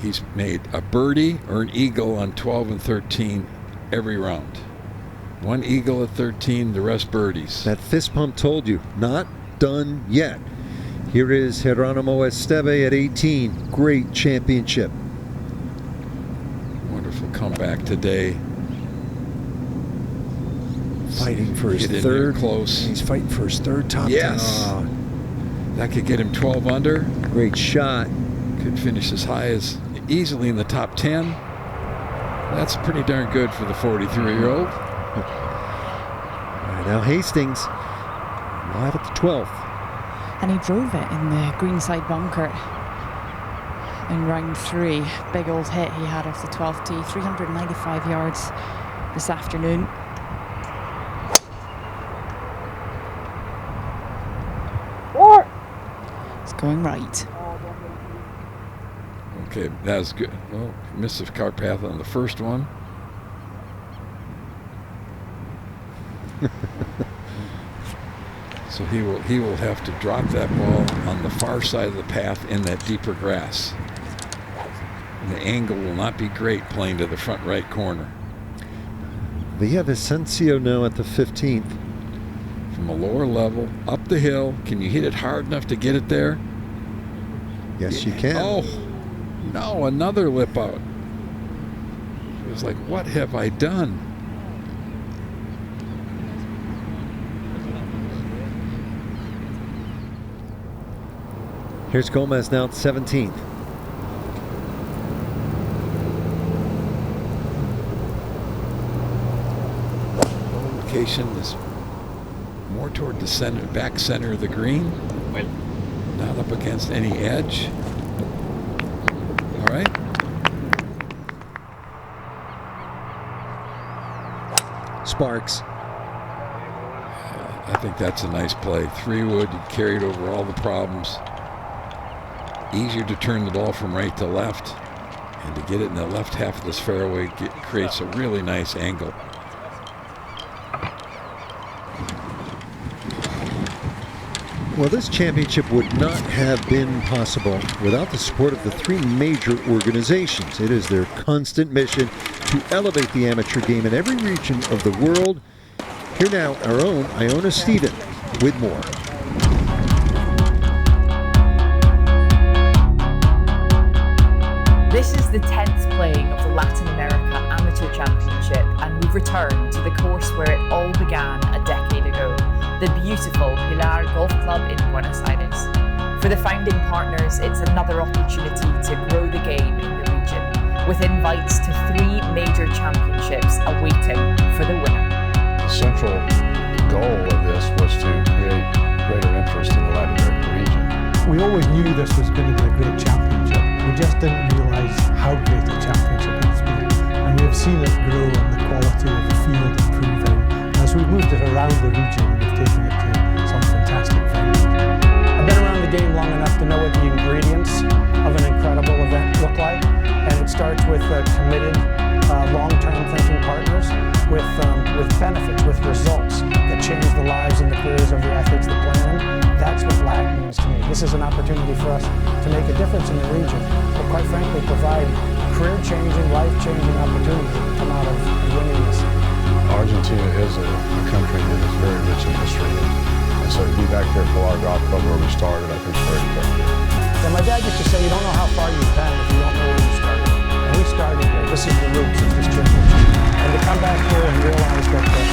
He's made a birdie or an eagle on 12 and 13 every round. 1 eagle at 13, the rest birdies. That fist pump told you, not done yet. Here is Geronimo Esteve at 18. Great championship. Wonderful comeback today. Fighting for his third. Close. He's fighting for his third top 10. Yes. That could get him 12 under. Great shot. Could finish as high as easily in the top 10. That's pretty darn good for the 43-year-old. Right, now Hastings live at the 12th. And he drove it in the greenside bunker in round 3. Big old hit he had off the 12th tee. 395 yards this afternoon. It's going right. Okay, that was good. Well, missed the car path on the first one. So he will have to drop that ball on the far side of the path in that deeper grass. And the angle will not be great playing to the front right corner. Villavicencio now at the 15th. From a lower level, up the hill. Can you hit it hard enough to get it there? Yes, you can. Oh, no, another lip out. It was like, what have I done? Here's Gomez now at 17th. Location is more toward the center, back center of the green. Not up against any edge. All right. Sparks. I think that's a nice play. 3-wood, you carried over all the problems. Easier to turn the ball from right to left. And to get it in the left half of this fairway creates a really nice angle. Well, this championship would not have been possible without the support of the 3 major organizations. It is their constant mission to elevate the amateur game in every region of the world. Here now, our own Iona Stephen with more. This is the 10th playing of the Latin America Amateur Championship, and we've returned to the course where it all began a decade ago, the beautiful Pilar Golf Club in Buenos Aires. For the founding partners, it's another opportunity to grow the game in the region, with invites to 3 major championships awaiting for the winner. The central goal of this was to create greater interest in the Latin American region. We always knew this was going to be a great championship. We just didn't realise how great a championship it's been. And we've seen it grow and the quality of the field improving. As we've moved it around the region, we've taken it to some fantastic venues. I've been around the game long enough to know what the ingredients of an incredible event look like. And it starts with a committed long-term thinking partners with benefits, with results that change the lives and the careers of the athletes that play in them. That's what LAAC means to me. This is an opportunity for us to make a difference in the region, but quite frankly provide career-changing, life-changing opportunities that come out of winning this. Argentina is a country that is very rich in history, and so to be back here at Pilar Golf Club where we started, I think is very important. Yeah, my dad used to say, you don't know how far you've been if you don't know where you started. And we started here. This is the roots of this championship. And to come back here and realize that the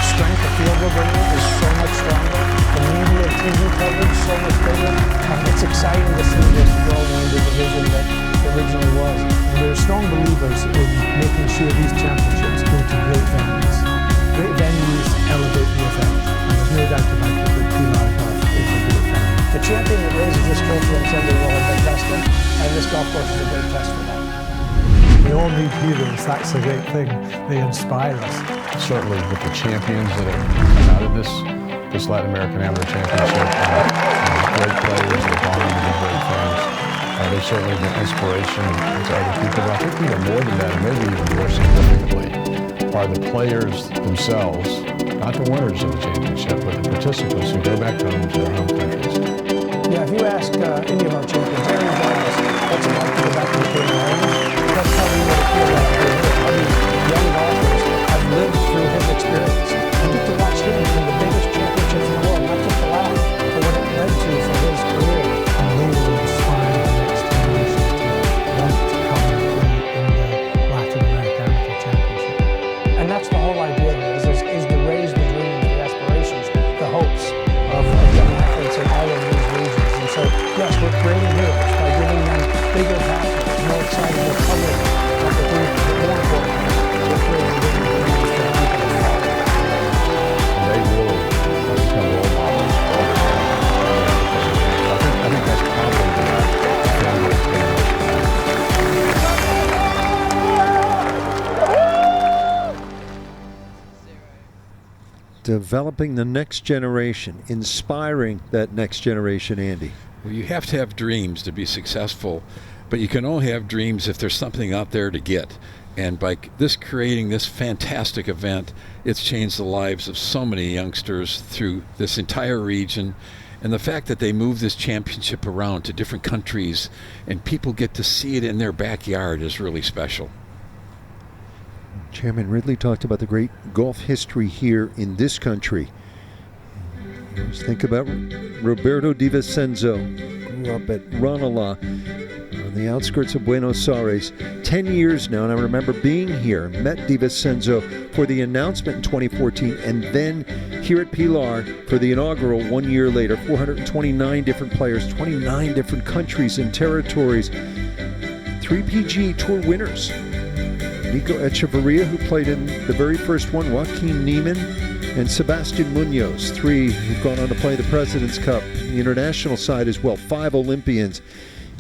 strength of field we're bringing is so much stronger, the media and TV coverage so much bigger, it's exciting to see this growing into the vision that originally was. We're strong believers in making sure these championships go to great venues. Great venues elevate the event, and there's no doubt about it that Pilar Golf is a great venue. The champion that raises this trophy on Sunday will have been tested, and this golf course is a great test for that. We all need heroes, that's a great thing. They inspire us. Certainly with the champions that have come out of this Latin American Amateur Championship, great players that have gone on to be great fans. They've certainly been inspiration to other people, but I think even more than that, and maybe even more significantly, are the players themselves, not the winners of the championship, but the participants who go back home to their home countries. Yeah, if you ask any of our champions, any of what's it like to go back to the Cayman Islands, that's how we would feel like how these young golfers have lived through his experience. You get to watch him win the biggest championships in the world, not just the LAAC, but what it led to for his career. And they will inspire the next generation to want to come and play in the Latin American Amateur Championship. And that's the whole idea is to raise the dreams, the aspirations, the hopes of young athletes in all of these regions. And so, yes, we're creating heroes by giving them bigger pathways, more exciting, more public opportunities, but more importantly, we're creating bigger dreams for the people that follow. They really become role models all the time. I think that's probably the Developing the next generation, inspiring that next generation, Andy. Well, you have to have dreams to be successful, but you can only have dreams if there's something out there to get. And by creating this fantastic event, it's changed the lives of so many youngsters through this entire region. And the fact that they move this championship around to different countries and people get to see it in their backyard is really special. Chairman Ridley talked about the great golf history here in this country. Just think about Roberto Di Vincenzo, grew up at Ranelagh on the outskirts of Buenos Aires. 10 years now, and I remember being here, met Di Vincenzo for the announcement in 2014, and then here at Pilar for the inaugural 1 year later. 429 different players, 29 different countries and territories, 3 PGA Tour winners. Nico Echeverria, who played in the very first one, Joaquin Niemann, and Sebastián Muñoz, 3 who've gone on to play the President's Cup, the international side as well, 5 Olympians.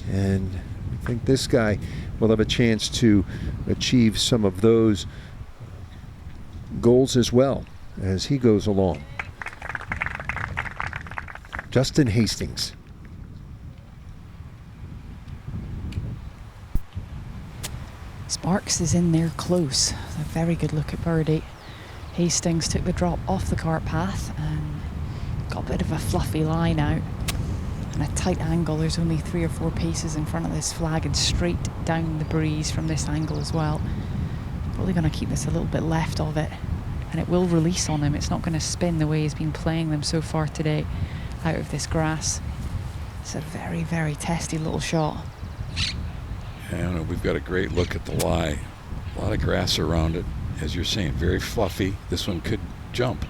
And I think this guy will have a chance to achieve some of those goals as well as he goes along. Justin Hastings. Sparks is in there close. A very good look at birdie. Hastings took the drop off the cart path and got a bit of a fluffy line out. And a tight angle. There's only 3 or 4 paces in front of this flag and straight down the breeze from this angle as well. Probably going to keep this a little bit left of it. And it will release on him. It's not going to spin the way he's been playing them so far today out of this grass. It's a very, very testy little shot. I don't know, we've got a great look at the lie. A lot of grass around it, as you're saying, very fluffy. This one could jump.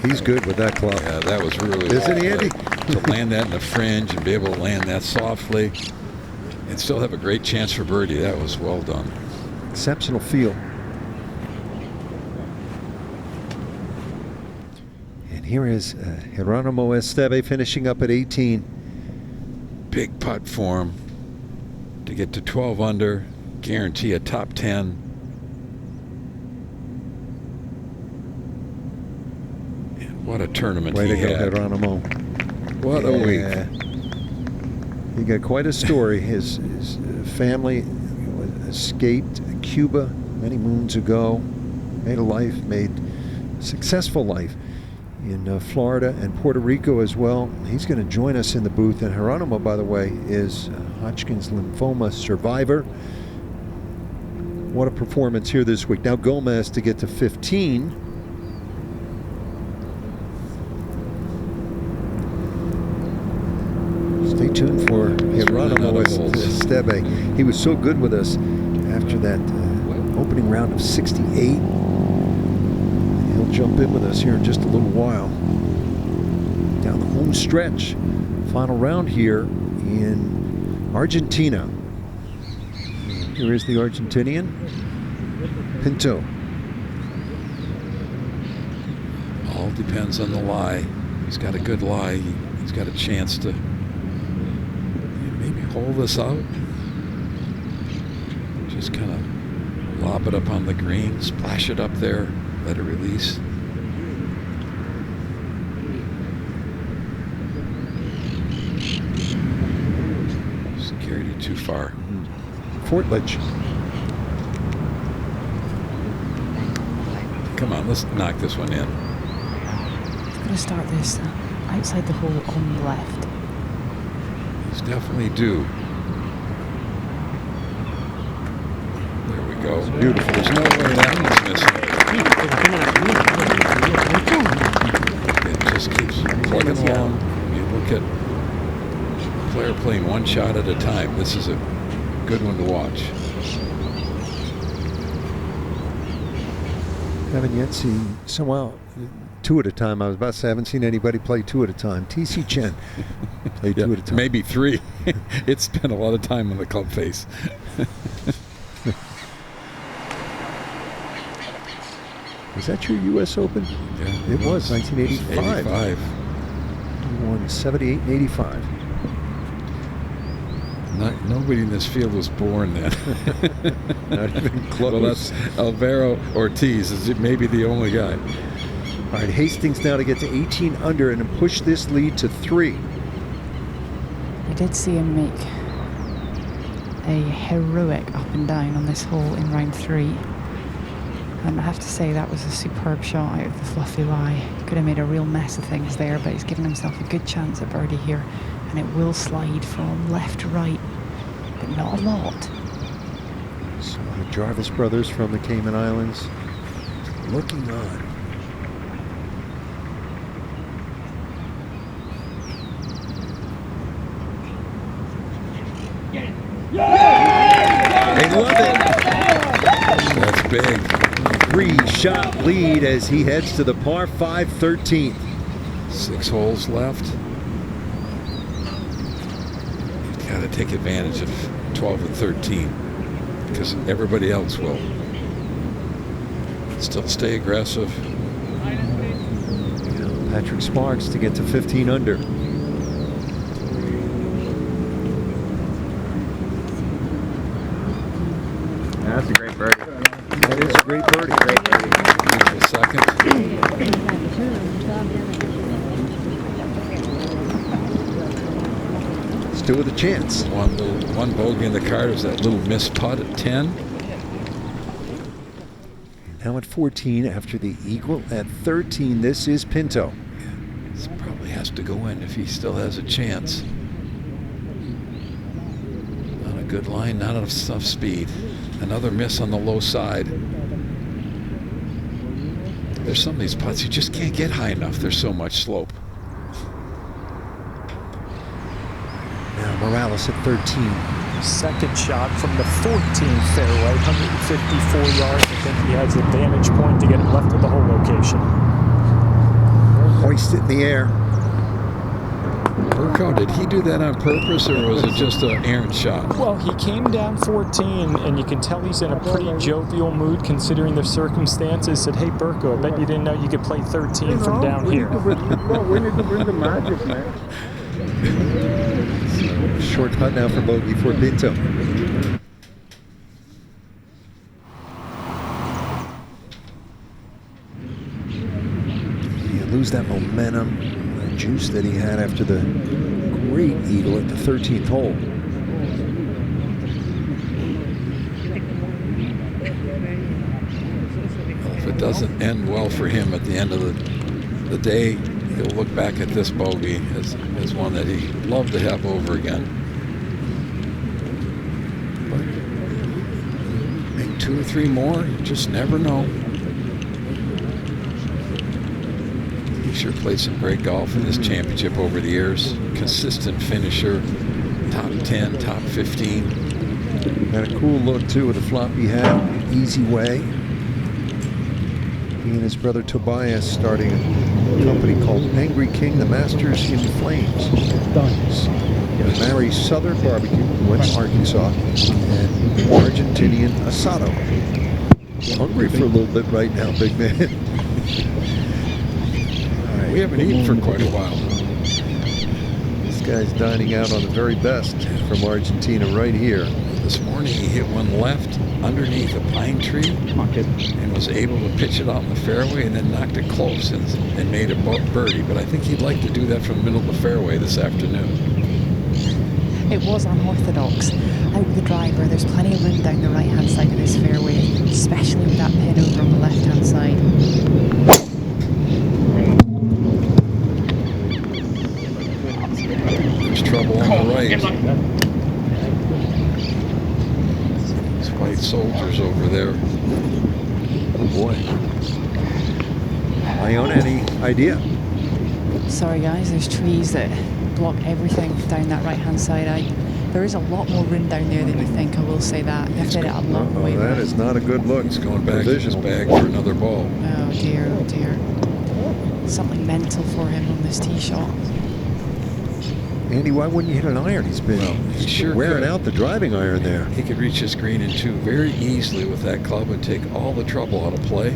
He's good with that club. Yeah, that was really Isn't he, Andy? To land that in the fringe and be able to land that softly and still have a great chance for birdie. That was well done. Exceptional feel. And here is Geronimo Esteve finishing up at 18. Big putt for him to get to 12 under, guarantee a top 10. And What a tournament Way he to go, had. Geronimo. What a week. He got quite a story. His family escaped Cuba many moons ago, made a successful life in Florida and Puerto Rico as well. He's going to join us in the booth. And Geronimo, by the way, is a Hodgkin's lymphoma survivor. What a performance here this week. Now Gomez to get to 15. Stay tuned for Geronimo Esteve. He was so good with us after that opening round of 68. He'll jump in with us here in just a little while. Down the home stretch. Final round here in Argentina. Here is the Argentinian, Pinto. All depends on the lie. He's got a good lie. He's got a chance to maybe hold this out. Just kind of lob it up on the green, splash it up there, let it release. Security too far. Fortledge. Come on, let's knock this one in. He's going to start this outside the hole on the left. He's definitely due. There we go. Beautiful. There's no way that one's missing. It just keeps plugging along. You look at a player playing one shot at a time. This is a good one to watch. Haven't yet seen, two at a time. I was about to say, I haven't seen anybody play two at a time. TC Chen played two at a time. Maybe three. It spent a lot of time on the club face. Was that your U.S. Open? Yeah, it was 1985. 85. He won 78 and 85. Nobody in this field was born then. Not even close. Well, that's Alvaro Ortiz is maybe the only guy. All right, Hastings now to get to 18 under and push this lead to 3. I did see him make a heroic up and down on this hole in round 3. And I have to say that was a superb shot out of the fluffy lie. Could have made a real mess of things there, but he's given himself a good chance at birdie here. And it will slide from left to right, but not a lot. So the Jarvis brothers from the Cayman Islands looking on. They love it. That's big. 3-shot lead as he heads to the par 5 13th. 6 holes left. You've got to take advantage of 12 and 13 because everybody else will. Still stay aggressive. Patrick Sparks to get to 15 under. That's a great birdie. That is a great birdie. Great birdie. A second. Still with a chance. One bogey in the card was that little missed putt at 10. Now at 14 after the eagle at 13. This is Pinto. This probably has to go in if he still has a chance. Not a good line, not enough speed. Another miss on the low side. There's some of these putts you just can't get high enough. There's so much slope. Now Morales at 13. Second shot from the 14th fairway, 154 yards. I think he has a vantage point to get it left of the hole location. Hoist it in the air. Burko, did he do that on purpose or was it just an errant shot? Well, he came down 14, and you can tell he's in a pretty jovial mood considering the circumstances. Said, hey, Burko, I bet you didn't know you could play 13 from down here. We need to bring the magic, man. Short putt now for bogey for Pinto. And lose that momentum, that juice that he had after the great eagle at the 13th hole. Well, if it doesn't end well for him at the end of the day, he'll look back at this bogey as one that he'd love to have over again. But make 2 or 3 more, you just never know. He sure played some great golf in this championship over the years. Consistent finisher, top 10, top 15. Had a cool look too with the floppy hat, easy way. He and his brother Tobias starting a company called Angry King, the Masters in Flames. Mary's Southern Barbecue, went to Arkansas, and Argentinian Asado. Hungry for a little bit right now, big man. We haven't eaten for quite a while. This guy's dining out on the very best from Argentina right here. This morning he hit one left underneath a pine tree and was able to pitch it out in the fairway and then knocked it close and made a birdie. But I think he'd like to do that from the middle of the fairway this afternoon. It was unorthodox. Out with the driver, there's plenty of room down the right-hand side of this fairway, especially with that pin over on the left-hand side. There's trouble on the right. These white soldiers over there. Oh boy. Iona, any idea? Sorry guys, there's trees that block everything down that right-hand side. There is a lot more room down there than you think, I will say that. You have to hit it a long way. That is not a good look. It's going back in his bag for another ball. Oh dear, oh dear. Something mental for him on this tee shot. Andy, why wouldn't you hit an iron? He's been wearing out the driving iron there. He could reach his green in 2 very easily with that club and take all the trouble out of play.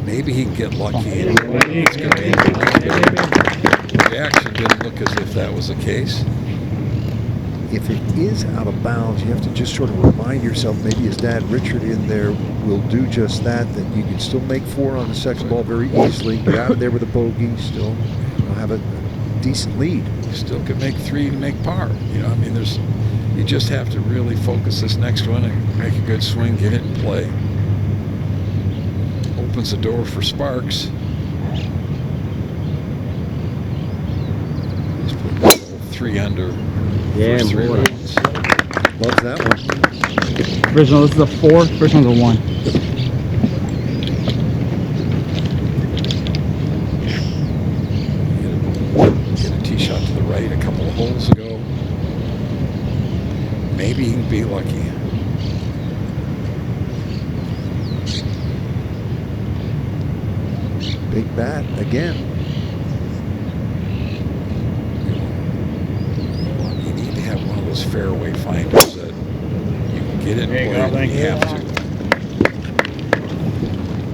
Maybe he can get lucky. It's going to be the reaction didn't look as if that was the case. If it is out of bounds, you have to just sort of remind yourself, maybe his dad Richard in there will do just that, that you can still make 4 on the second ball very easily, get out of there with a bogey, still have a decent lead. You still could make 3 and make par. You know, I mean, you just have to really focus this next one and make a good swing, get it in play. Opens the door for sparks. He's put 3 under. Yeah, first 3 rounds. Loves that one. Original, this is a 4. First one's a 1. Hit a tee shot to the right a couple of holes ago. Maybe he can be lucky. Big bat again. You need to have one of those fairway finders that you can get in play when you have to.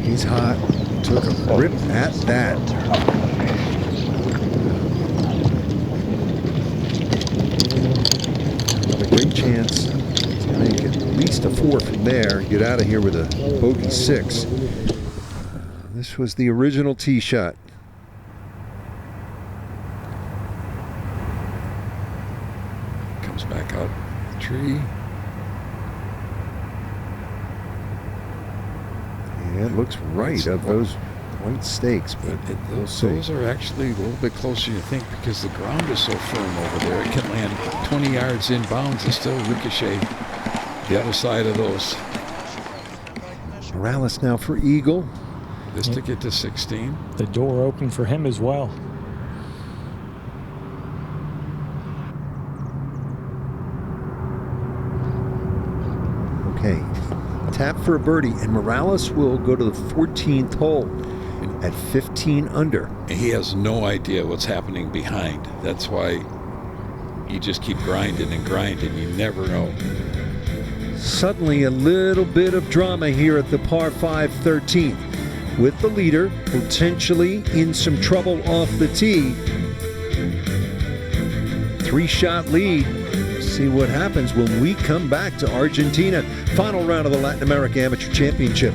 He's hot. Took a rip at that. Another great chance to make at least a 4 from there. Get out of here with a bogey 6. This was the original tee shot. Comes back out the tree. Yeah, it looks right of those white stakes, but those are actually a little bit closer than you think because the ground is so firm over there. It can land 20 yards inbounds and still ricochet the other side of those. Morales now for eagle. This to get to 16. The door open for him as well. Okay, tap for a birdie, and Morales will go to the 14th hole at 15 under. He has no idea what's happening behind. That's why you just keep grinding and grinding. You never know. Suddenly a little bit of drama here at the par 5 13th. With the leader potentially in some trouble off the tee. 3-shot lead. See what happens when we come back to Argentina. Final round of the Latin America Amateur Championship.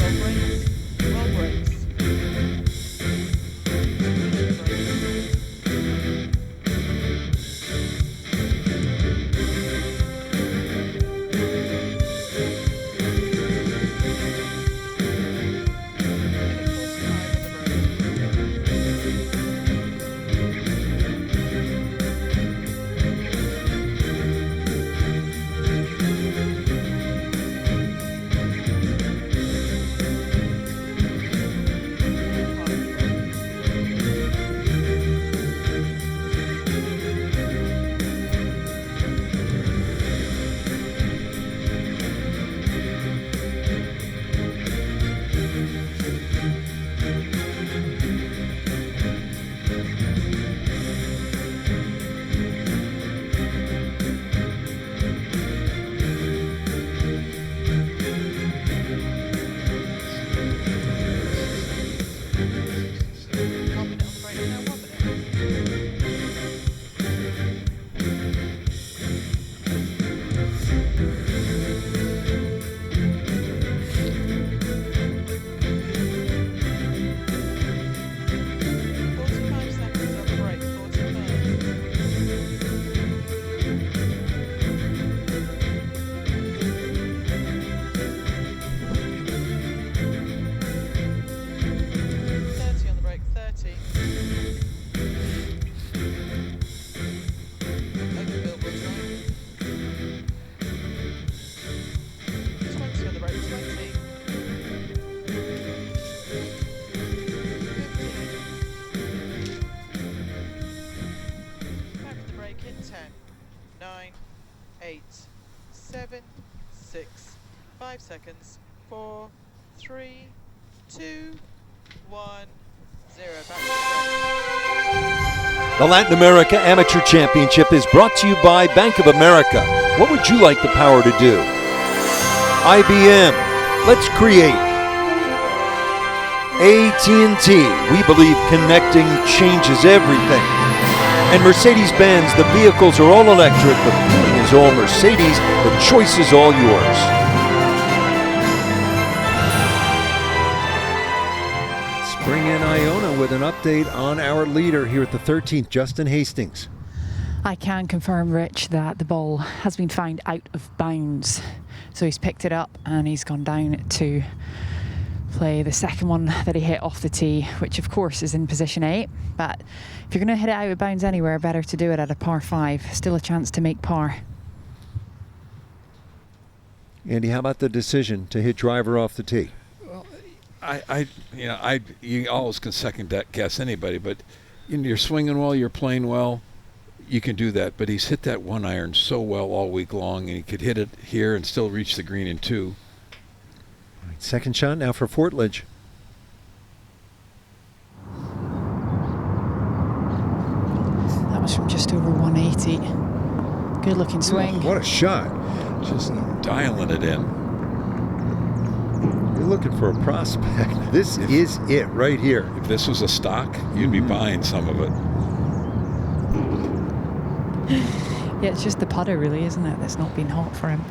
Roll race. break 20. 15. Back to the break in 10, 9, 8, 7, 6, 5 seconds, 4, 3, 2, 1, 0. Back to the break. The Latin America Amateur Championship is brought to you by Bank of America. What would you like the power to do? IBM, let's create. AT&T, we believe connecting changes everything. And Mercedes-Benz, the vehicles are all electric, the feeling is all Mercedes, the choice is all yours. Bring in Iona with an update on our leader here at the 13th, Justin Hastings. I can confirm, Rich, that the ball has been found out of bounds. So he's picked it up and he's gone down to play the second one that he hit off the tee, which of course is in position 8. But if you're going to hit it out of bounds anywhere, better to do it at a par 5. Still a chance to make par. Andy, how about the decision to hit driver off the tee? You always can second guess anybody, but you're swinging well, you're playing well, you can do that. But he's hit that 1-iron so well all week long, and he could hit it here and still reach the green in 2. Second shot now for Fortledge. That was from just over 180. Good looking swing. What a shot. Just dialing it in. You're looking for a prospect. This is it right here. If this was a stock, you'd be buying some of it. Yeah, it's just the putter really, isn't it, that's not been hot for him.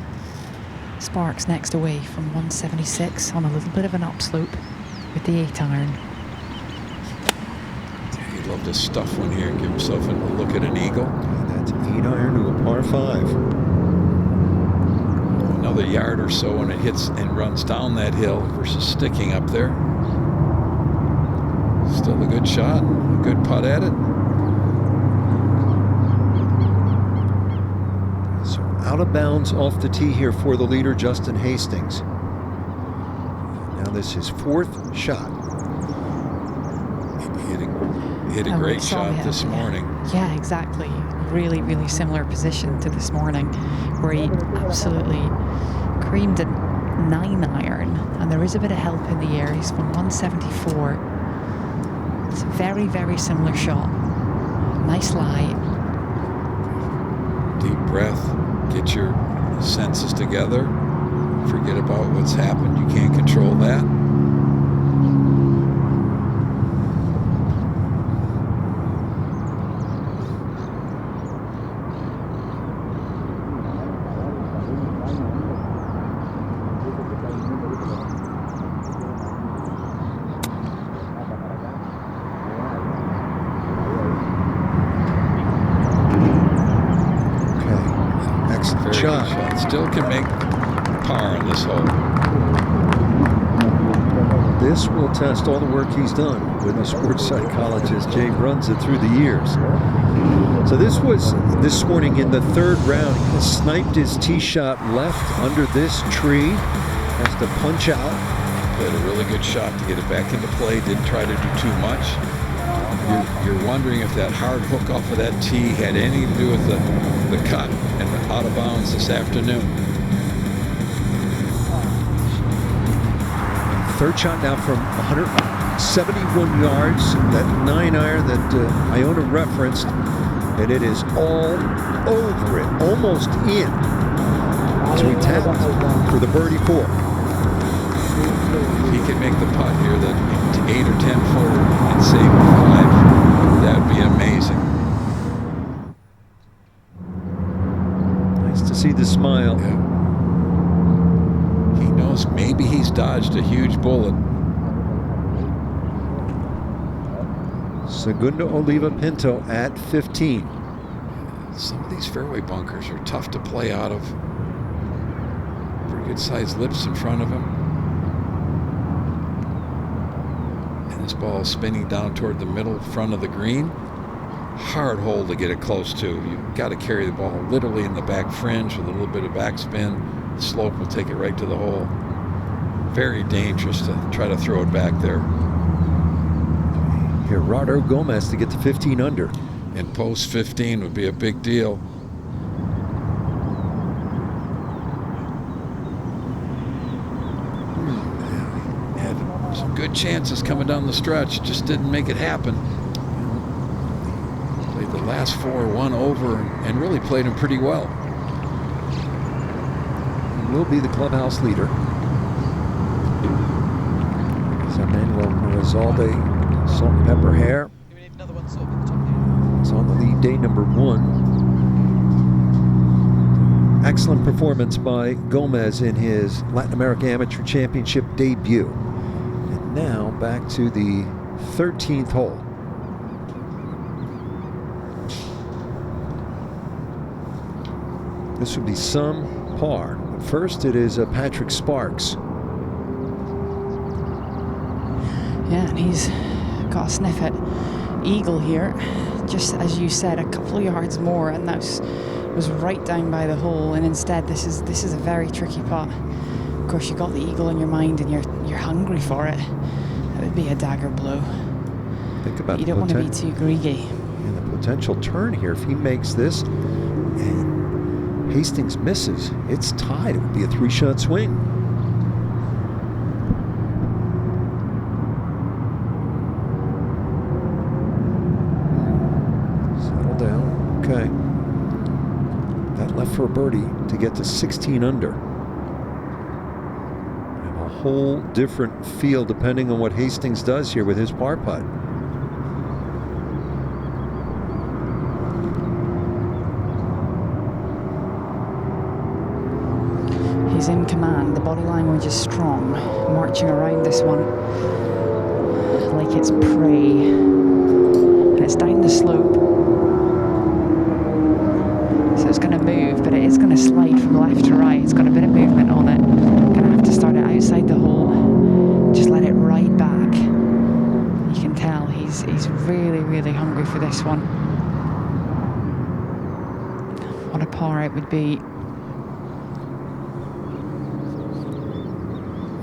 Sparks next away from 176 on a little bit of an upslope with the 8-iron. He'd love to stuff one here and give himself a look at an eagle. That's 8-iron to a par 5. Another yard or so and it hits and runs down that hill versus sticking up there. Still a good shot, a good putt at it. So out of bounds off the tee here for the leader, Justin Hastings. Now this is 4th shot. Hit a great shot this morning. Yeah, exactly. Really, really similar position to this morning, where he absolutely creamed a 9-iron, and there is a bit of help in the air. He's from 174. It's a very, very similar shot. Nice lie. Deep breath. Get your senses together. Forget about what's happened. You can't control that. Still can make par on this hole. This will test all the work he's done with the sports psychologist Jay Brunza through the years. So this was this morning in the 3rd round. He sniped his tee shot left under this tree. Has to punch out. Played a really good shot to get it back into play. Didn't try to do too much. You're wondering if that hard hook off of that tee had anything to do with the cut and out of bounds this afternoon. 3rd shot now from 171 yards. That 9-iron that Iona referenced, and it is all over it, almost in. So he tapped for the birdie 4. If he can make the putt here, then 8 or 10 footer and save 5, that would be amazing. Nice to see the smile. Yeah. He knows maybe he's dodged a huge bullet. Segundo Oliva Pinto at 15. Some of these fairway bunkers are tough to play out of. Pretty good sized lips in front of him. And this ball is spinning down toward the middle front of the green. Hard hole to get it close to. You've got to carry the ball literally in the back fringe with a little bit of backspin. The slope will take it right to the hole. very dangerous to try to throw it back there. Gerardo Gomez to get to 15 under. And post 15 would be a big deal. Had some good chances coming down the stretch, just didn't make it happen. Played the last 4, 1 over, and really played him pretty well. He will be the clubhouse leader. Manuel Rizalde, salt and pepper hair. It's on the lead, day number 1. Excellent performance by Gomez in his Latin America Amateur Championship debut. And now back to the 13th hole. This would be some par. But first it is Patrick Sparks. Yeah, and he's got a sniff at eagle here, just as you said, a couple of yards more, and that was right down by the hole. And instead, this is a very tricky putt. Of course, you got the eagle in your mind, and you're hungry for it. That would be a dagger blow. Think about you don't want to be too greedy. And the potential turn here, if he makes this, and Hastings misses, it's tied. It would be a 3-shot swing. Okay, that left for a birdie to get to 16 under. And a whole different feel depending on what Hastings does here with his par putt. He's in command. The body language is strong, marching around this one like it's prey. And it's down the slope. So it's going to move, but it is going to slide from left to right. It's got a bit of movement on it. Going to have to start it outside the hole. Just let it ride back. You can tell he's really, really hungry for this one. What a par it would be.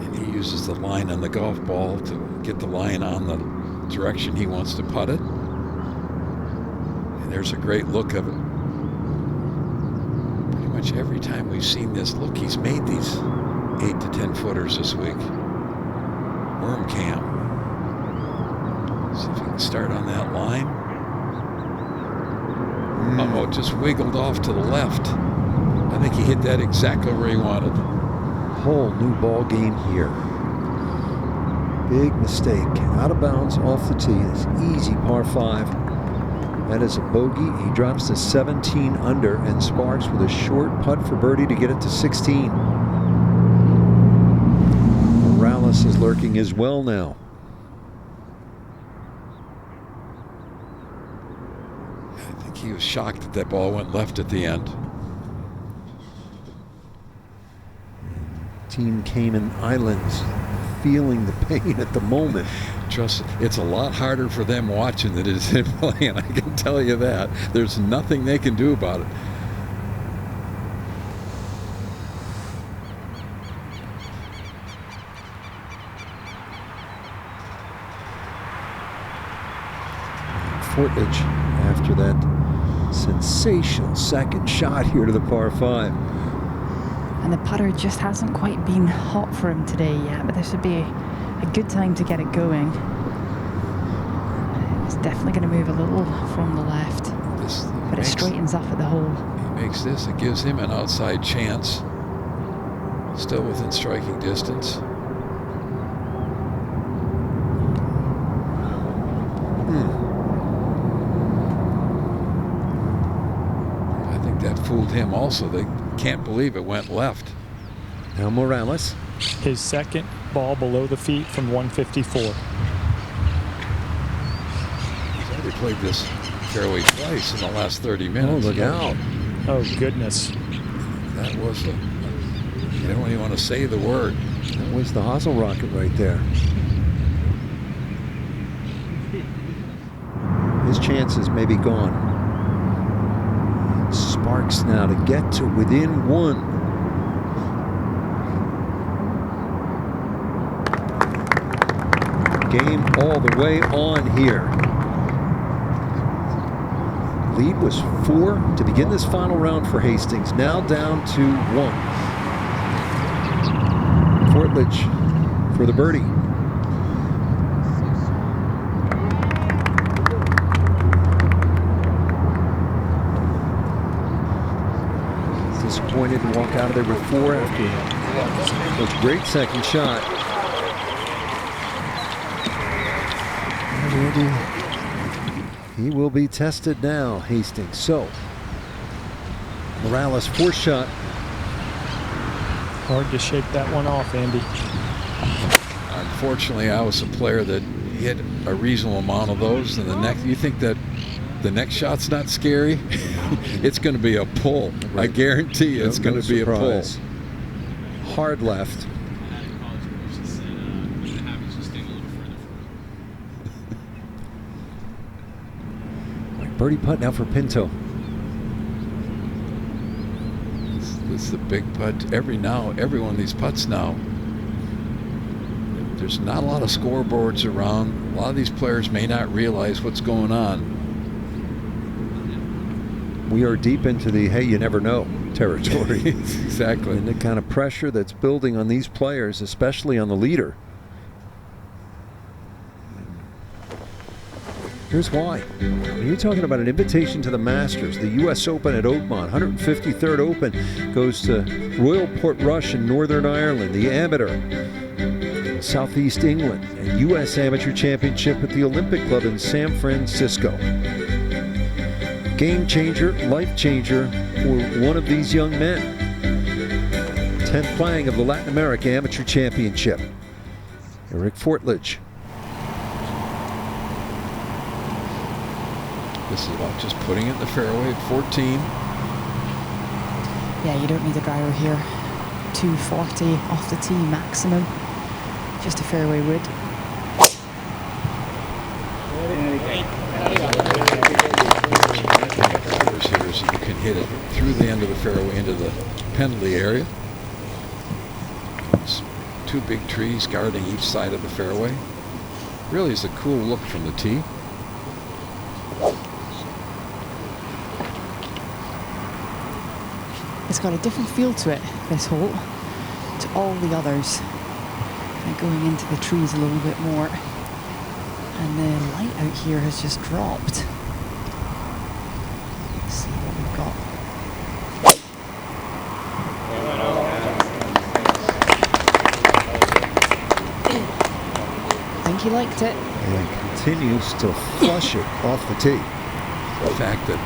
And he uses the line on the golf ball to get the line on the direction he wants to putt it. And there's a great look of it. Every time we've seen this look, he's made these 8 to 10 footers this week. Worm cam. See if he can start on that line. Oh, just wiggled off to the left. I think he hit that exactly where he wanted. Whole new ball game here. Big mistake. Out of bounds off the tee. It's easy par 5. That is a bogey. He drops to 17 under, and Sparks with a short putt for birdie to get it to 16. Morales is lurking as well now. I think he was shocked that that ball went left at the end. Team Cayman Islands feeling the pain at the moment. Trust, it's a lot harder for them watching than it is him playing. I can tell you that. There's nothing they can do about it. Fortledge, after that sensational second shot here to the par 5. And the putter just hasn't quite been hot for him today yet, but this would be a good time to get it going. It's definitely going to move a little from the left, but it straightens up at the hole. He makes this, it gives him an outside chance. Still within striking distance. I think that fooled him also. They can't believe it went left. Now Morales. His second ball below the feet from 154. He's already played this fairway twice in the last 30 minutes. Oh, look out. Oh, goodness. That was the, I don't even want to say the word. That was the hosel rocket right there. His chances may be gone. Sparks now to get to within 1. Game all the way on here. Lead was 4 to begin this final round for Hastings. Now down to 1. Fortledge for the birdie. Disappointed to walk out of there with 4 after a great second shot. And he will be tested now, Hastings. So, Morales, 4th shot. Hard to shake that one off, Andy. Unfortunately, I was a player that hit a reasonable amount of those, and the next, you think that the next shot's not scary? It's going to be a pull. Right. I guarantee you, it's going to be a pull. Hard left. Birdie putt now for Pinto. This is a big putt. Every one of these putts now. There's not a lot of scoreboards around. A lot of these players may not realize what's going on. We are deep into the hey, you never know territory. Exactly. And the kind of pressure that's building on these players, especially on the leader. Here's why. When you're talking about an invitation to the Masters, the U.S. Open at Oakmont, 153rd Open goes to Royal Portrush in Northern Ireland, the Amateur, Southeast England, and U.S. Amateur Championship at the Olympic Club in San Francisco. Game changer, life changer for one of these young men. 10th playing of the Latin America Amateur Championship. Eric Fortledge. This is about just putting it in the fairway at 14. Yeah, you don't need a driver here. 240 off the tee maximum. Just a fairway wood. You can hit it through the end of the fairway into the penalty area. It's 2 big trees guarding each side of the fairway. Really is a cool look from the tee. It's got a different feel to it, this hole, to all the others. And going into the trees a little bit more. And the light out here has just dropped. Let's see what we've got. I think he liked it. And continues to flush it off the tee. The fact that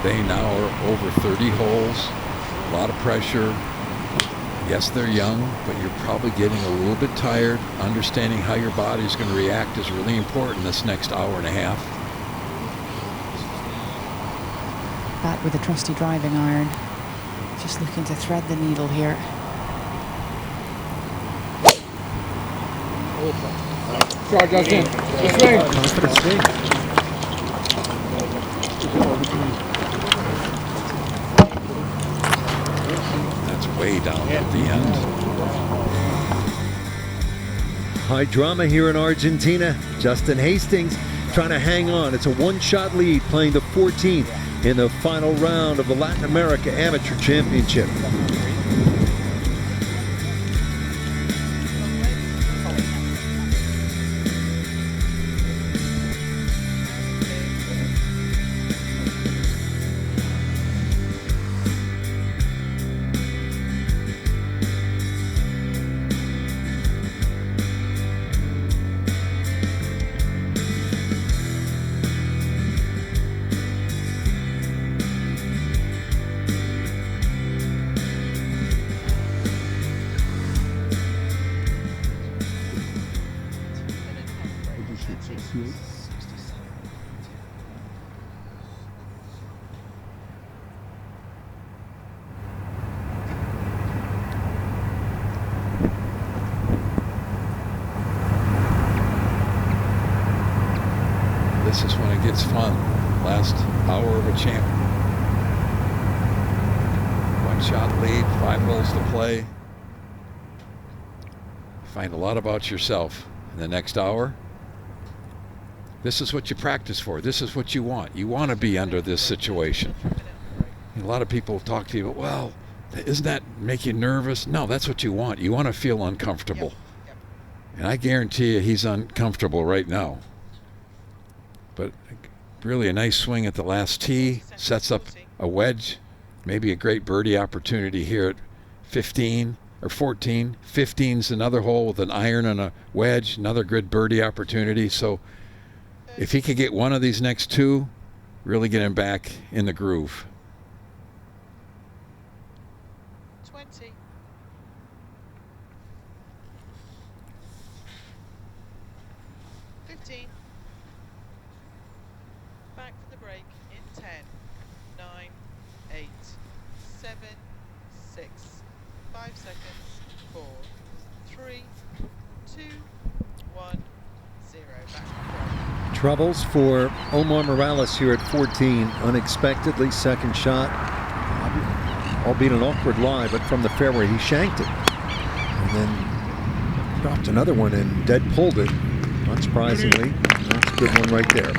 they now are over 30 holes. A lot of pressure. Yes, they're young, but you're probably getting a little bit tired. Understanding how your body's going to react is really important this next hour and a half. Back with a trusty driving iron. Just looking to thread the needle here. Shot, Justin. Confident swing. Way down at the end. High drama here in Argentina. Justin Hastings trying to hang on. It's a 1-shot lead, playing the 14th in the final round of the Latin America Amateur Championship. This is when it gets fun. Last hour of a champ. 1-shot lead, 5 holes to play. Find a lot about yourself in the next hour. This is what you practice for. This is what you want. You want to be under this situation. And a lot of people talk to you, well, doesn't that make you nervous? No, that's what you want. You want to feel uncomfortable. And I guarantee you he's uncomfortable right now. But really a nice swing at the last tee. Sets up a wedge. Maybe a great birdie opportunity here at 15 or 14. 15's another hole with an iron and a wedge. Another good birdie opportunity. So if he could get one of these next two, really get him back in the groove. 20. Back for the break in 10, 9, 8, 7, 6, 5 seconds, 4, 3, 2, 1, 0. Back for break. Troubles for Omar Morales here at 14. Unexpectedly, second shot, albeit an awkward lie, but from the fairway he shanked it. And then dropped another one and dead pulled it. Not surprisingly, that's a good one right there.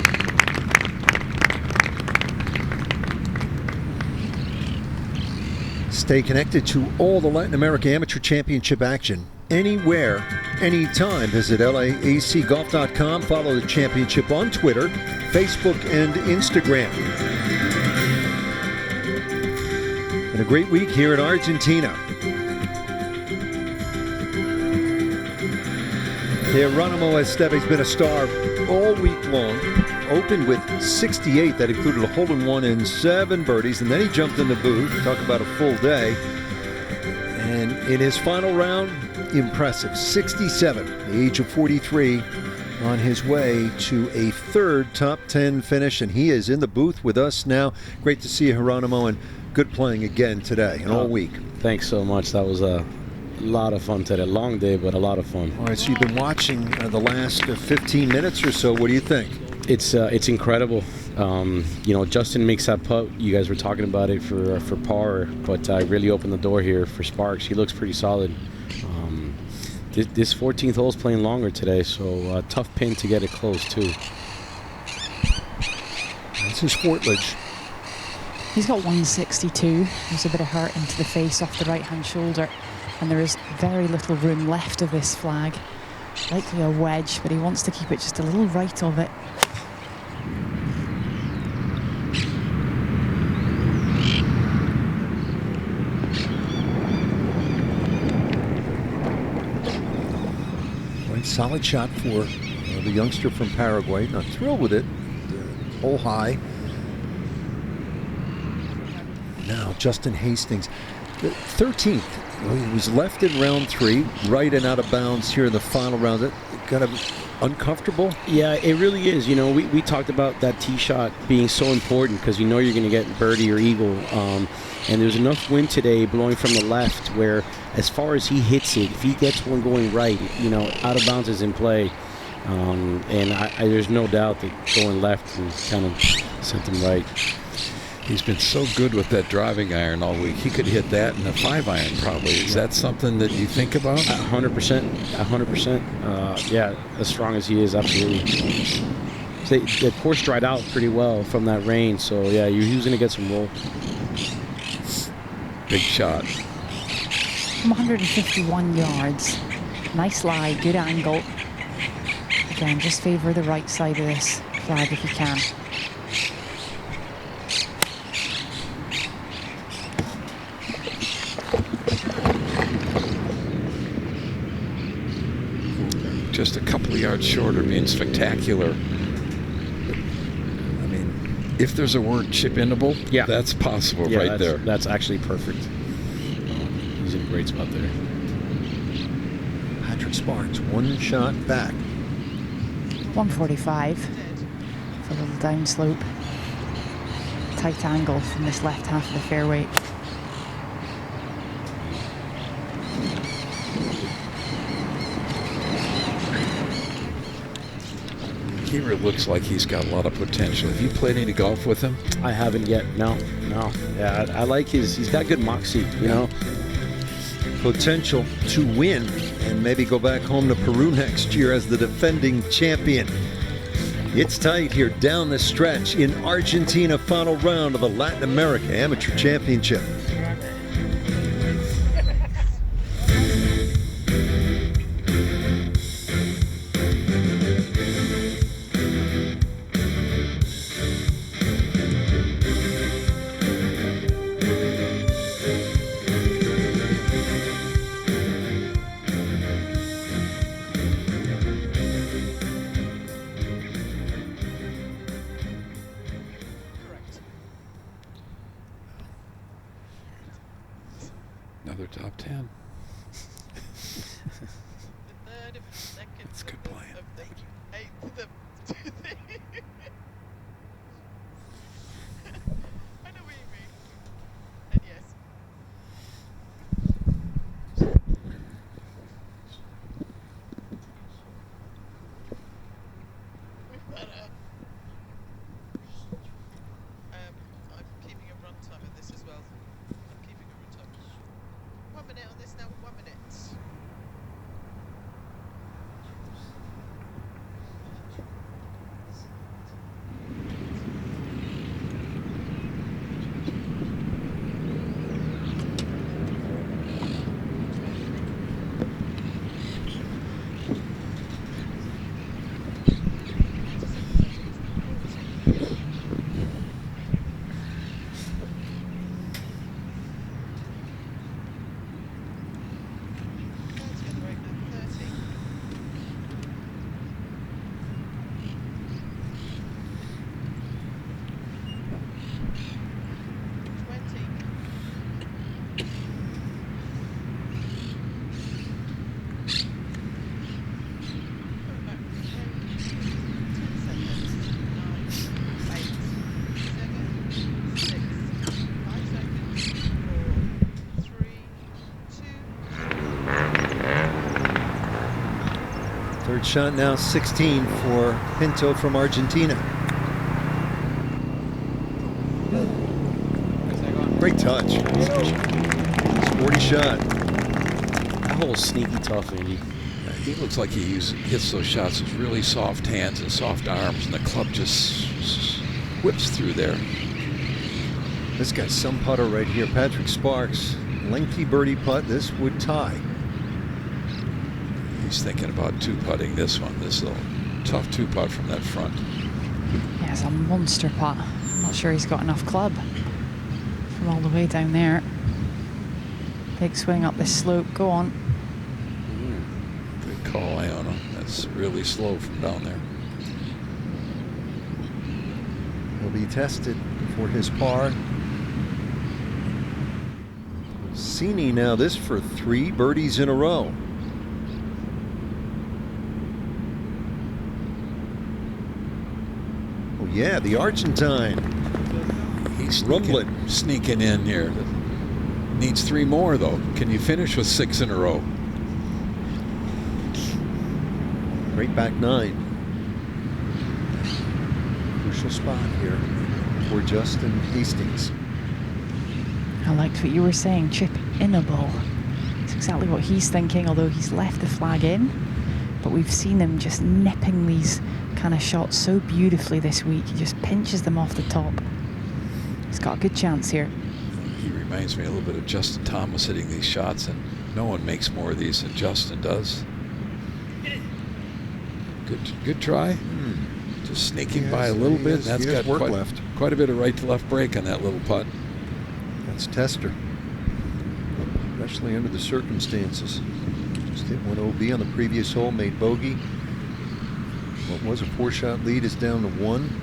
Stay connected to all the Latin America Amateur Championship action anywhere, anytime. Visit LAACgolf.com. Follow the championship on Twitter, Facebook, and Instagram. And a great week here in Argentina. Geronimo Esteve's been a star all week long. Opened with 68. That included a hole-in-one and 7 birdies. And then he jumped in the booth. Talk about a full day. And in his final round, impressive. 67, the age of 43, on his way to a third top 10 finish. And he is in the booth with us now. Great to see you, Geronimo, and good playing again today and all week. Thanks so much. That was a lot of fun today. Long day, but a lot of fun. All right, so you've been watching the last 15 minutes or so. What do you think? It's incredible. You know, Justin makes that putt. You guys were talking about it for par, but I really opened the door here for Sparks. He looks pretty solid. This 14th hole is playing longer today, so tough pin to get it close too. This is Fortledge. He's got 162. There's a bit of hurt into the face off the right-hand shoulder, and there is very little room left of this flag. Likely a wedge, but he wants to keep it just a little right of it. Solid shot for the youngster from Paraguay. Not thrilled with it. Hole high. Now Justin Hastings, the 13th. He was left in round 3, right and out of bounds here in the final round. That kind of uncomfortable. Yeah, it really is. You know, we talked about that tee shot being so important because you know you're going to get birdie or eagle. And there's enough wind today blowing from the left where, as far as he hits it, if he gets one going right, you know, out of bounds is in play. And there's no doubt that going left and kind of sent him right. He's been so good with that driving iron all week. He could hit that in a 5-iron probably. Is that something that you think about? 100%. 100%. Yeah, as strong as he is, absolutely. The course dried out pretty well from that rain, so yeah, he was going to get some roll. Big shot. From 151 yards. Nice lie, good angle. Again, just favor the right side of this flag if you can. Just a couple of yards shorter being spectacular. I mean, if there's a word chip-inable, yeah, that's possible right there. That's actually perfect. He's in a great spot there. Patrick Sparks, one shot back. 145 for a little downslope. Tight angle from this left half of the fairway. He looks like he's got a lot of potential. Have you played any golf with him? I haven't yet. No. Yeah, I like he's got good moxie, you know. Potential to win and maybe go back home to Peru next year as the defending champion. It's tight here down the stretch in Argentina, final round of the Latin America Amateur Championship. Another top 10. That's good playing. Thank you. I know what you mean. And yes. I'm keeping a run time of this as well. I'm keeping a run time. 1 minute on this now, 1 minute. Third shot now, 16 for Pinto from Argentina. Great touch. Sporty shot. That hole's sneaky tough, Andy. He looks like he hits those shots with really soft hands and soft arms, and the club just whips through there. This guy's some putter right here. Patrick Sparks, lengthy birdie putt. This would tie. He's thinking about two-putting this one. This little tough two-putt from that front. Yeah, it's a monster putt. I'm not sure he's got enough club from all the way down there. Big swing up this slope. Go on. Good call, Iona. That's really slow from down there. He'll be tested for his par. Cini now, this for 3 birdies in a row. Oh yeah, the Argentine. He's rumbling, sneaking in here. Needs 3 more though. Can you finish with 6 in a row? Great back 9. Crucial spot here for Justin Hastings. I liked what you were saying, chip in a ball. It's exactly what he's thinking, although he's left the flag in. But we've seen him just nipping these kind of shots so beautifully this week. He just pinches them off the top. He's got a good chance here. He reminds me a little bit of Justin Thomas hitting these shots, and no one makes more of these than Justin does. Good try. Just sneaking by a little bit. That's got quite a bit of right to left break on that little putt. That's Tester, especially under the circumstances. Just hit one OB on the previous hole, made bogey. What was a 4-shot lead is down to 1.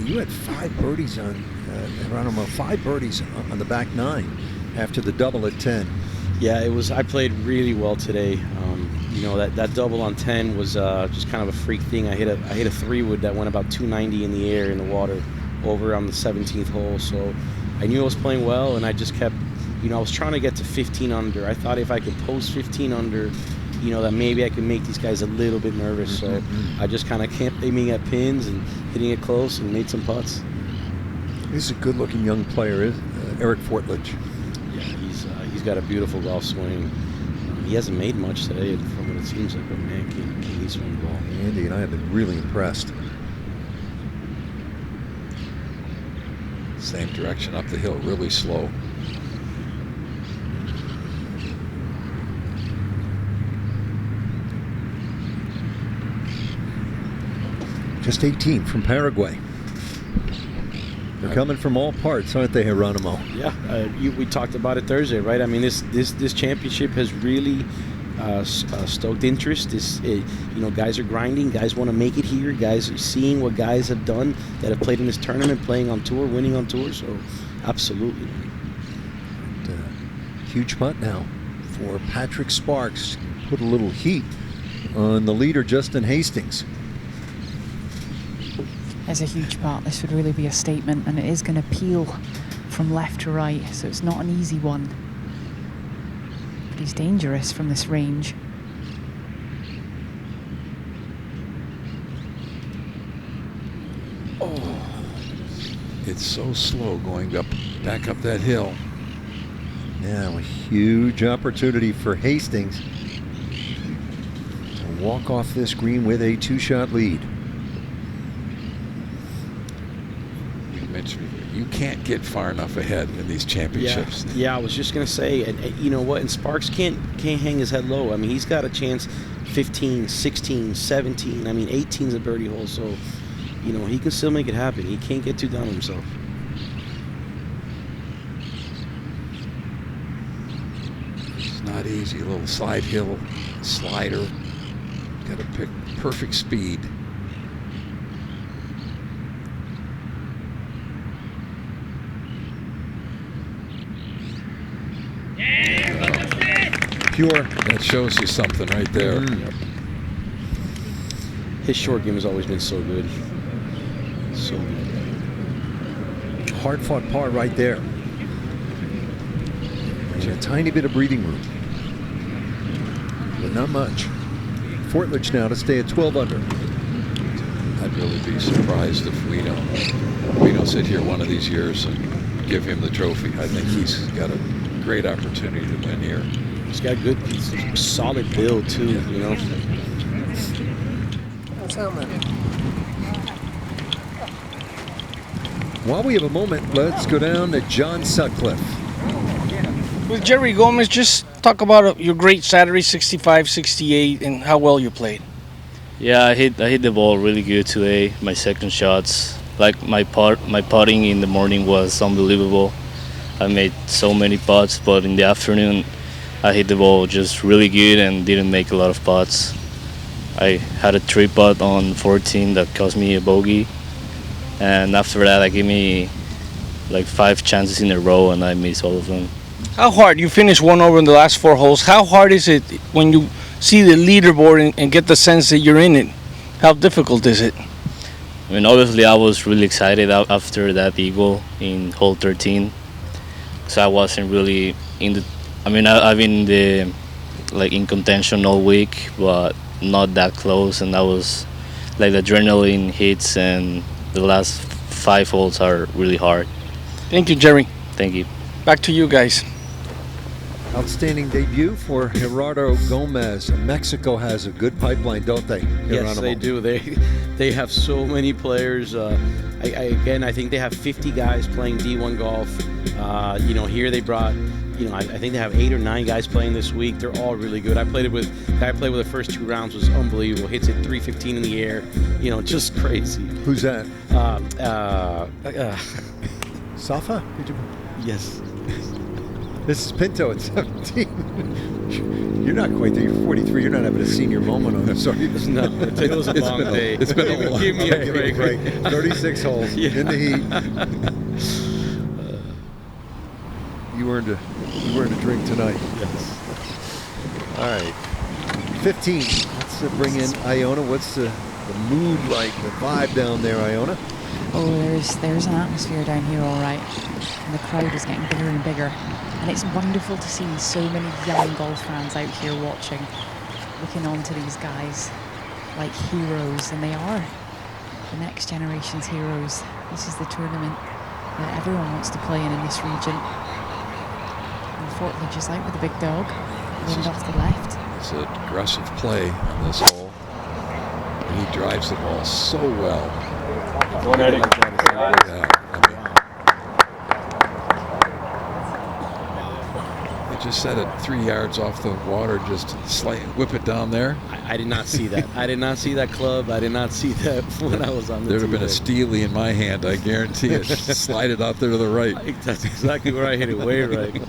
You had 5 birdies on, around 5 birdies on the back 9 after the double at 10. Yeah, it was. I played really well today. You know, that double on 10 was just kind of a freak thing. I hit a 3-wood that went about 290 in the air in the water over on the 17th hole. So I knew I was playing well, and I just kept, you know, I was trying to get to 15 under. I thought if I could post 15 under, you know, that maybe I could make these guys a little bit nervous. So I just kind of kept aiming at pins and hitting it close and made some putts. He's a good-looking young player, Eric Fortledge. Yeah, he's got a beautiful golf swing. He hasn't made much today, from what it seems like, but man, can he swing the ball? Andy and I have been really impressed. Same direction up the hill, really slow. Just 18 from Paraguay. They're coming from all parts, aren't they, Geronimo? Yeah, we talked about it Thursday, right? I mean, this championship has really stoked interest. Guys are grinding. Guys want to make it here. Guys are seeing what guys have done that have played in this tournament, playing on tour, winning on tour. So, absolutely. And, huge putt now for Patrick Sparks. Put a little heat on the leader, Justin Hastings. It's a huge putt. This would really be a statement, and it is going to peel from left to right, so it's not an easy one. But he's dangerous from this range. Oh, it's so slow going back up that hill. Now a huge opportunity for Hastings to walk off this green with a 2-shot lead. You can't get far enough ahead in these championships. Yeah, I was just gonna say, and you know what? And Sparks can't hang his head low. I mean, he's got a chance. 15, 16, 17. I mean, 18's a birdie hole. So, he can still make it happen. He can't get too down on himself. It's not easy. A little side hill slider. Got to pick perfect speed. Pure. That shows you something right there. Yep. His short game has always been so good. So good. Hard-fought par right there. There's a tiny bit of breathing room, but not much. Fortledge now to stay at 12 under. I'd really be surprised if we don't sit here one of these years and give him the trophy. I think he's got a great opportunity to win here. He's got good, solid build too, While we have a moment, let's go down to John Sutcliffe. With Jerry Gomez, just talk about your great Saturday, 65, 68, and how well you played. Yeah, I hit the ball really good today. My second shots, like my putting in the morning was unbelievable. I made so many putts, but in the afternoon, I hit the ball just really good and didn't make a lot of putts. I had a 3-putt on 14 that cost me a bogey, and after that I gave me like 5 chances in a row and I missed all of them. How hard? You finished 1 over in the last 4 holes. How hard is it when you see the leaderboard and get the sense that you're in it? How difficult is it? I mean, obviously I was really excited after that eagle in hole 13, so I wasn't really in the. I mean, I've been in contention all week, but not that close, and that was like the adrenaline hits, and the last 5 holes are really hard. Thank you, Jerry. Thank you. Back to you guys. Outstanding debut for Gerardo Gomez. Mexico has a good pipeline, don't they? Yes, they do. They have so many players. I think they have 50 guys playing D1 golf. Here they brought, I think they have 8 or 9 guys playing this week. They're all really good. The guy I played with the first 2 rounds was unbelievable. Hits it 315 in the air. Just crazy. Who's that? Safa? Yes. This is Pinto at 17. You're not quite there. You're 43. You're not having a senior moment on. I'm sorry. No, it was a long day. It's been a long Give me a break. 36 holes in the heat. You earned a drink tonight. Yes. All right. 15. Let's bring in Iona. What's the mood like? The vibe down there, Iona? Oh, there's an atmosphere down here, all right. And the crowd is getting bigger and bigger. And it's wonderful to see so many young golf fans out here watching, looking on to these guys like heroes, and they are the next generation's heroes. This is the tournament that everyone wants to play in this region. Unfortunately, just out with the big dog, wind off the left. It's an aggressive play on this hole. And he drives the ball so well. He just set it 3 yards off the water, just slightly whip it down there. I did not see that. I did not see that club. I did not see that when I was on the There'd have been a Steely in my hand, I guarantee it. Slide it out there to the right. That's exactly where I hit it, way right. I think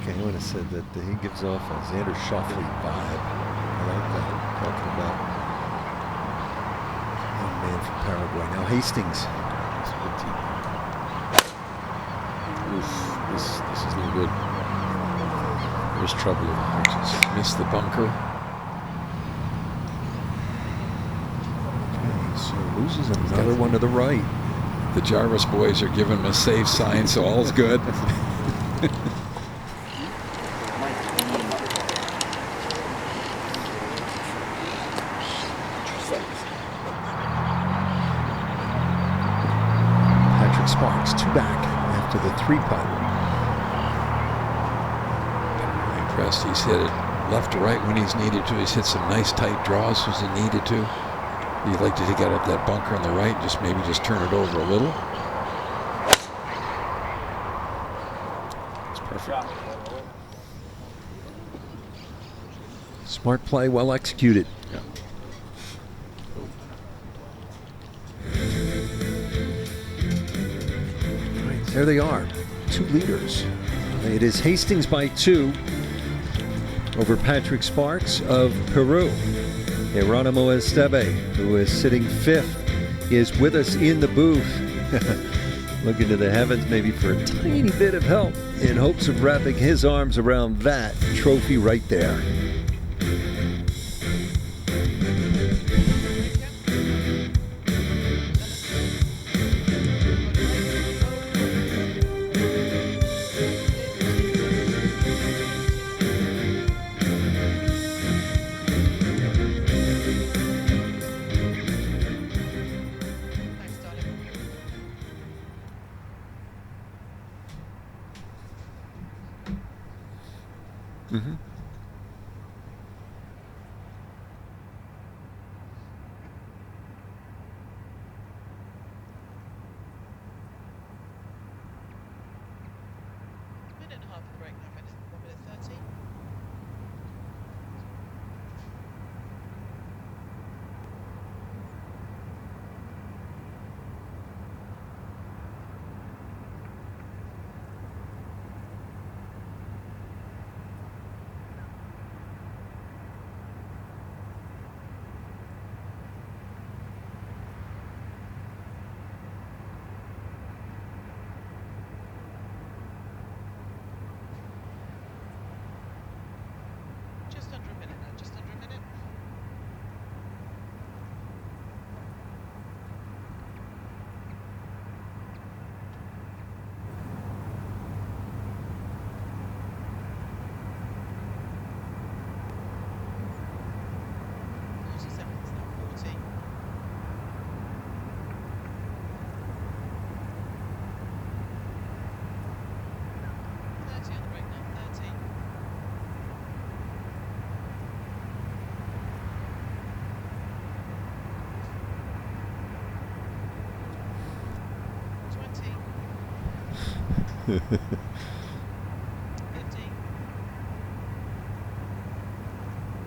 anyone has said that he gives off a Xander Schauffele vibe. I like that. Talking about young man from Paraguay. Now Hastings. It's a good team. Oof, this is no good. There's trouble in the arches. Missed the bunker. Okay, so loses another one to the right. The Jarvis boys are giving him a safe sign, so all's good. Sparks, 2 back after the 3-putt. Impressed. He's hit it left to right when he's needed to. He's hit some nice tight draws as he needed to. He'd like to get up that bunker on the right, maybe just turn it over a little. It's perfect. Smart play, well executed. Yeah. There they are, 2 leaders. It is Hastings by 2 over Patrick Sparks of Peru. Geronimo Esteve, who is sitting 5th, is with us in the booth. Looking to the heavens maybe for a tiny bit of help in hopes of wrapping his arms around that trophy right there. Mm-hmm.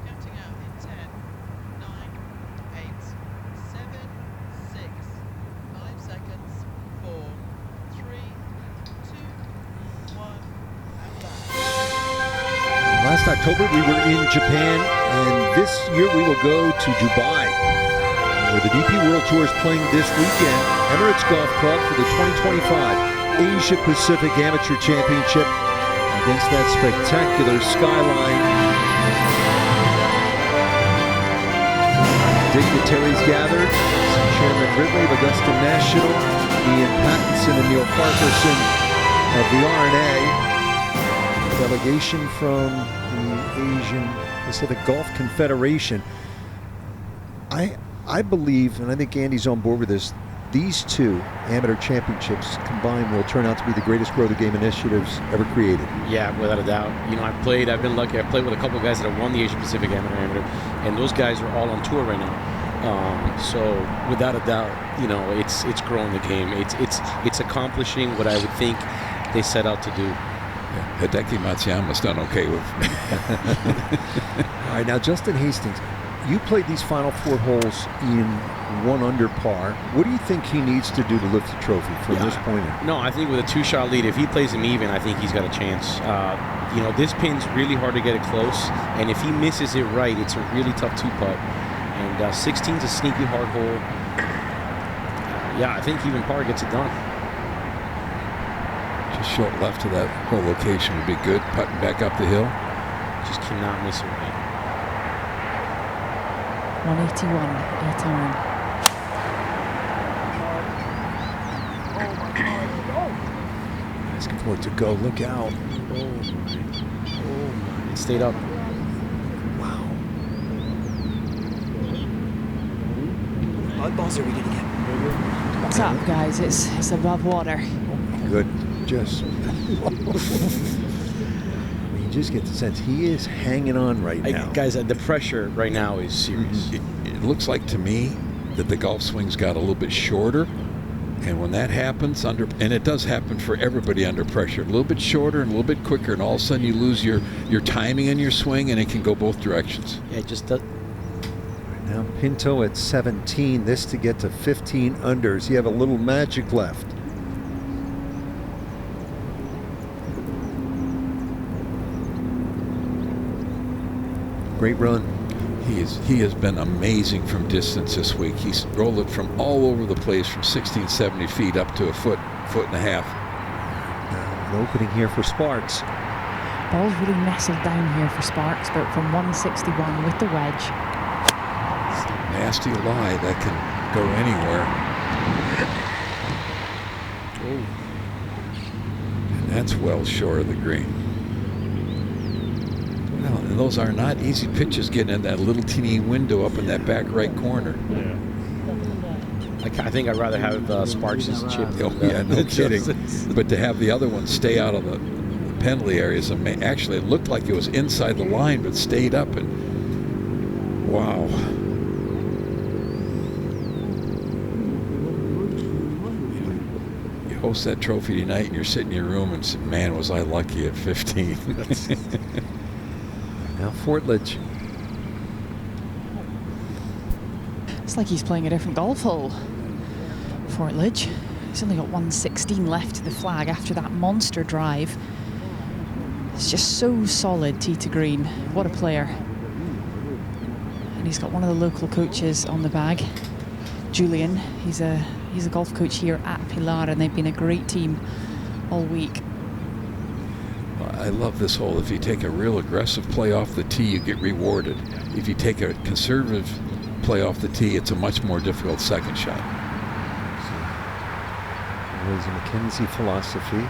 Counting out in 10, 9, 8, 7, 6, 5 seconds, 4, 3, 2, 1, and back. Last October we were in Japan, and this year we will go to Dubai, where the DP World Tour is playing this weekend. Emirates Golf Club for the 2025 Asia Pacific Amateur Championship against that spectacular skyline. Dignitaries gathered. Chairman Ridley of Augusta National, Ian Pattinson and Neil Farquharson of the R&A, delegation from the Asian Pacific Golf Confederation. I believe, and I think Andy's on board with this, these two amateur championships combined will turn out to be the greatest Grow the Game initiatives ever created. Yeah, without a doubt. You know, I've been lucky. I've played with a couple of guys that have won the Asia Pacific Amateur, and those guys are all on tour right now. So without a doubt, you know, it's growing the game. It's accomplishing what I would think they set out to do. Yeah, Hideki Matsuyama's done okay with me. All right, now Justin Hastings, you played these final 4 holes in 1 under par. What do you think he needs to do to lift the trophy from this point in? No, I think with a 2-shot lead, if he plays him even, I think he's got a chance. You know, this pin's really hard to get it close, and if he misses it right, it's a really tough 2-putt. And 16's a sneaky hard hole. Yeah, I think even par gets it done. Just short left to that whole location would be good. Putting back up the hill. Just cannot miss it right. 181, 8 iron. Asking for it to go. Look out. Oh my. It stayed up. Wow. What balls are we going to get? What's up, guys? It's above water. Good. Just. I mean, you just get the sense he is hanging on right now. Guys, the pressure right now is serious. It looks like to me that the golf swings got a little bit shorter, and when that happens and it does happen for everybody under pressure, a little bit shorter and a little bit quicker, and all of a sudden you lose your timing in your swing, and it can go both directions. Yeah, it just does. Right now Pinto at 17. This to get to 15 unders. You have a little magic left. Great run. He has been amazing from distance this week. He's rolled it from all over the place, from 16, 70 feet up to a foot and a half. An opening here for Sparks. Ball's really nestled down here for Sparks, but from 161 with the wedge. It's a nasty lie that can go anywhere. And that's well short of the green. Well, and those are not easy pitches getting in that little teeny window up in that back right corner. Yeah. I think I'd rather have Sparks' chip. Oh, yeah, no kidding. But to have the other one stay out of the penalty areas, actually it looked like it was inside the line, but stayed up, and wow. You host that trophy tonight, and you're sitting in your room and say, man, was I lucky at 15. Now Fortledge. It's like he's playing a different golf hole. Fortledge. He's only got 116 left to the flag after that monster drive. It's just so solid, tee to green. What a player. And he's got one of the local coaches on the bag, Julian. He's a golf coach here at Pilar, and they've been a great team all week. I love this hole. If you take a real aggressive play off the tee, you get rewarded. If you take a conservative play off the tee, it's a much more difficult second shot. It was a McKenzie philosophy,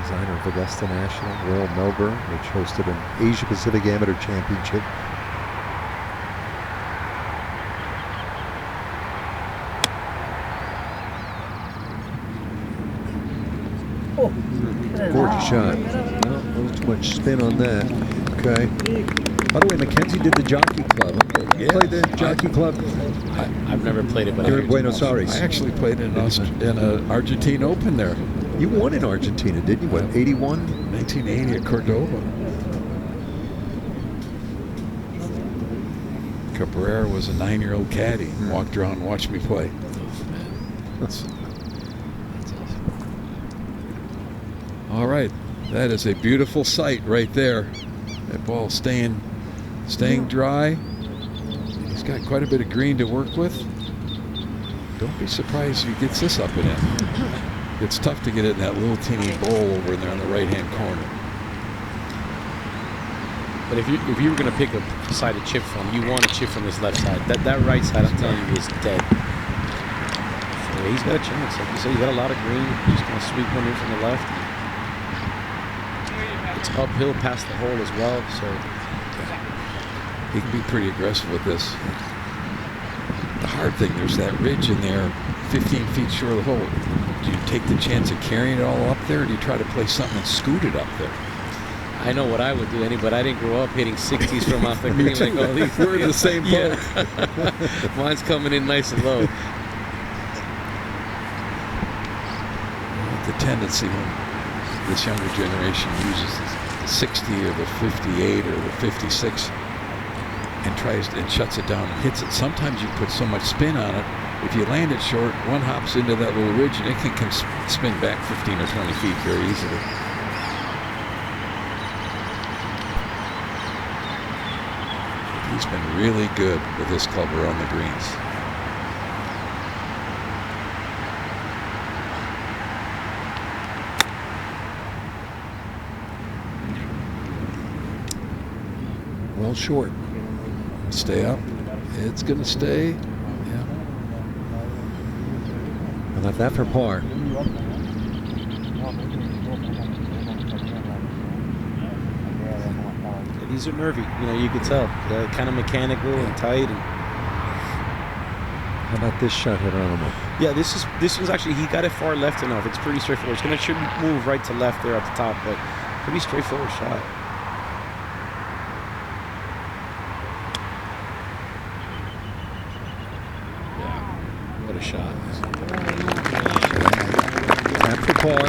designer of Augusta National, Royal Melbourne, which hosted an Asia Pacific Amateur Championship. Gorgeous shot. No too much spin on that. Okay. By the way, McKenzie did the Jockey Club. You played the Jockey Club? I've never played it, but here in Buenos Aires. I actually played in an Argentine Open there. You won in Argentina, didn't you? What, 81? 1980 at Cordoba. Cabrera was a 9-year-old caddy. Walked around and watched me play. All right, that is a beautiful sight right there. That ball staying dry. He's got quite a bit of green to work with. Don't be surprised if he gets this up and in. It's tough to get it in that little teeny bowl over there in the right-hand corner. But if you were going to pick a side to chip from, you want to chip from this left side. That right side, I'm telling you, is dead. So he's got a chance. Like you said, he's got a lot of green. He's going to sweep one in from the left. It's uphill past the hole as well, so he can be pretty aggressive with this. The hard thing, there's that ridge in there 15 feet short of the hole. Do you take the chance of carrying it all up there, or do you try to play something and scoot it up there? I know what I would do, but I didn't grow up hitting 60s from off the green like all these. We're in the same boat. Yeah. Mine's coming in nice and low. The tendency when this younger generation uses the 60 or the 58 or the 56 and tries and shuts it down and hits it. Sometimes you put so much spin on it. If you land it short, one hops into that little ridge and it can spin back 15 or 20 feet very easily. He's been really good with this club around the greens. Well short. Stay up. It's going to stay. Yeah. I left that for par. These are nervy. You can tell. They're kind of mechanical and tight. And how about this shot, Geronimo? Yeah, this was actually, he got it far left enough. It's pretty straightforward. It's going to should move right to left there at the top, but pretty straightforward shot. What a shot. After par,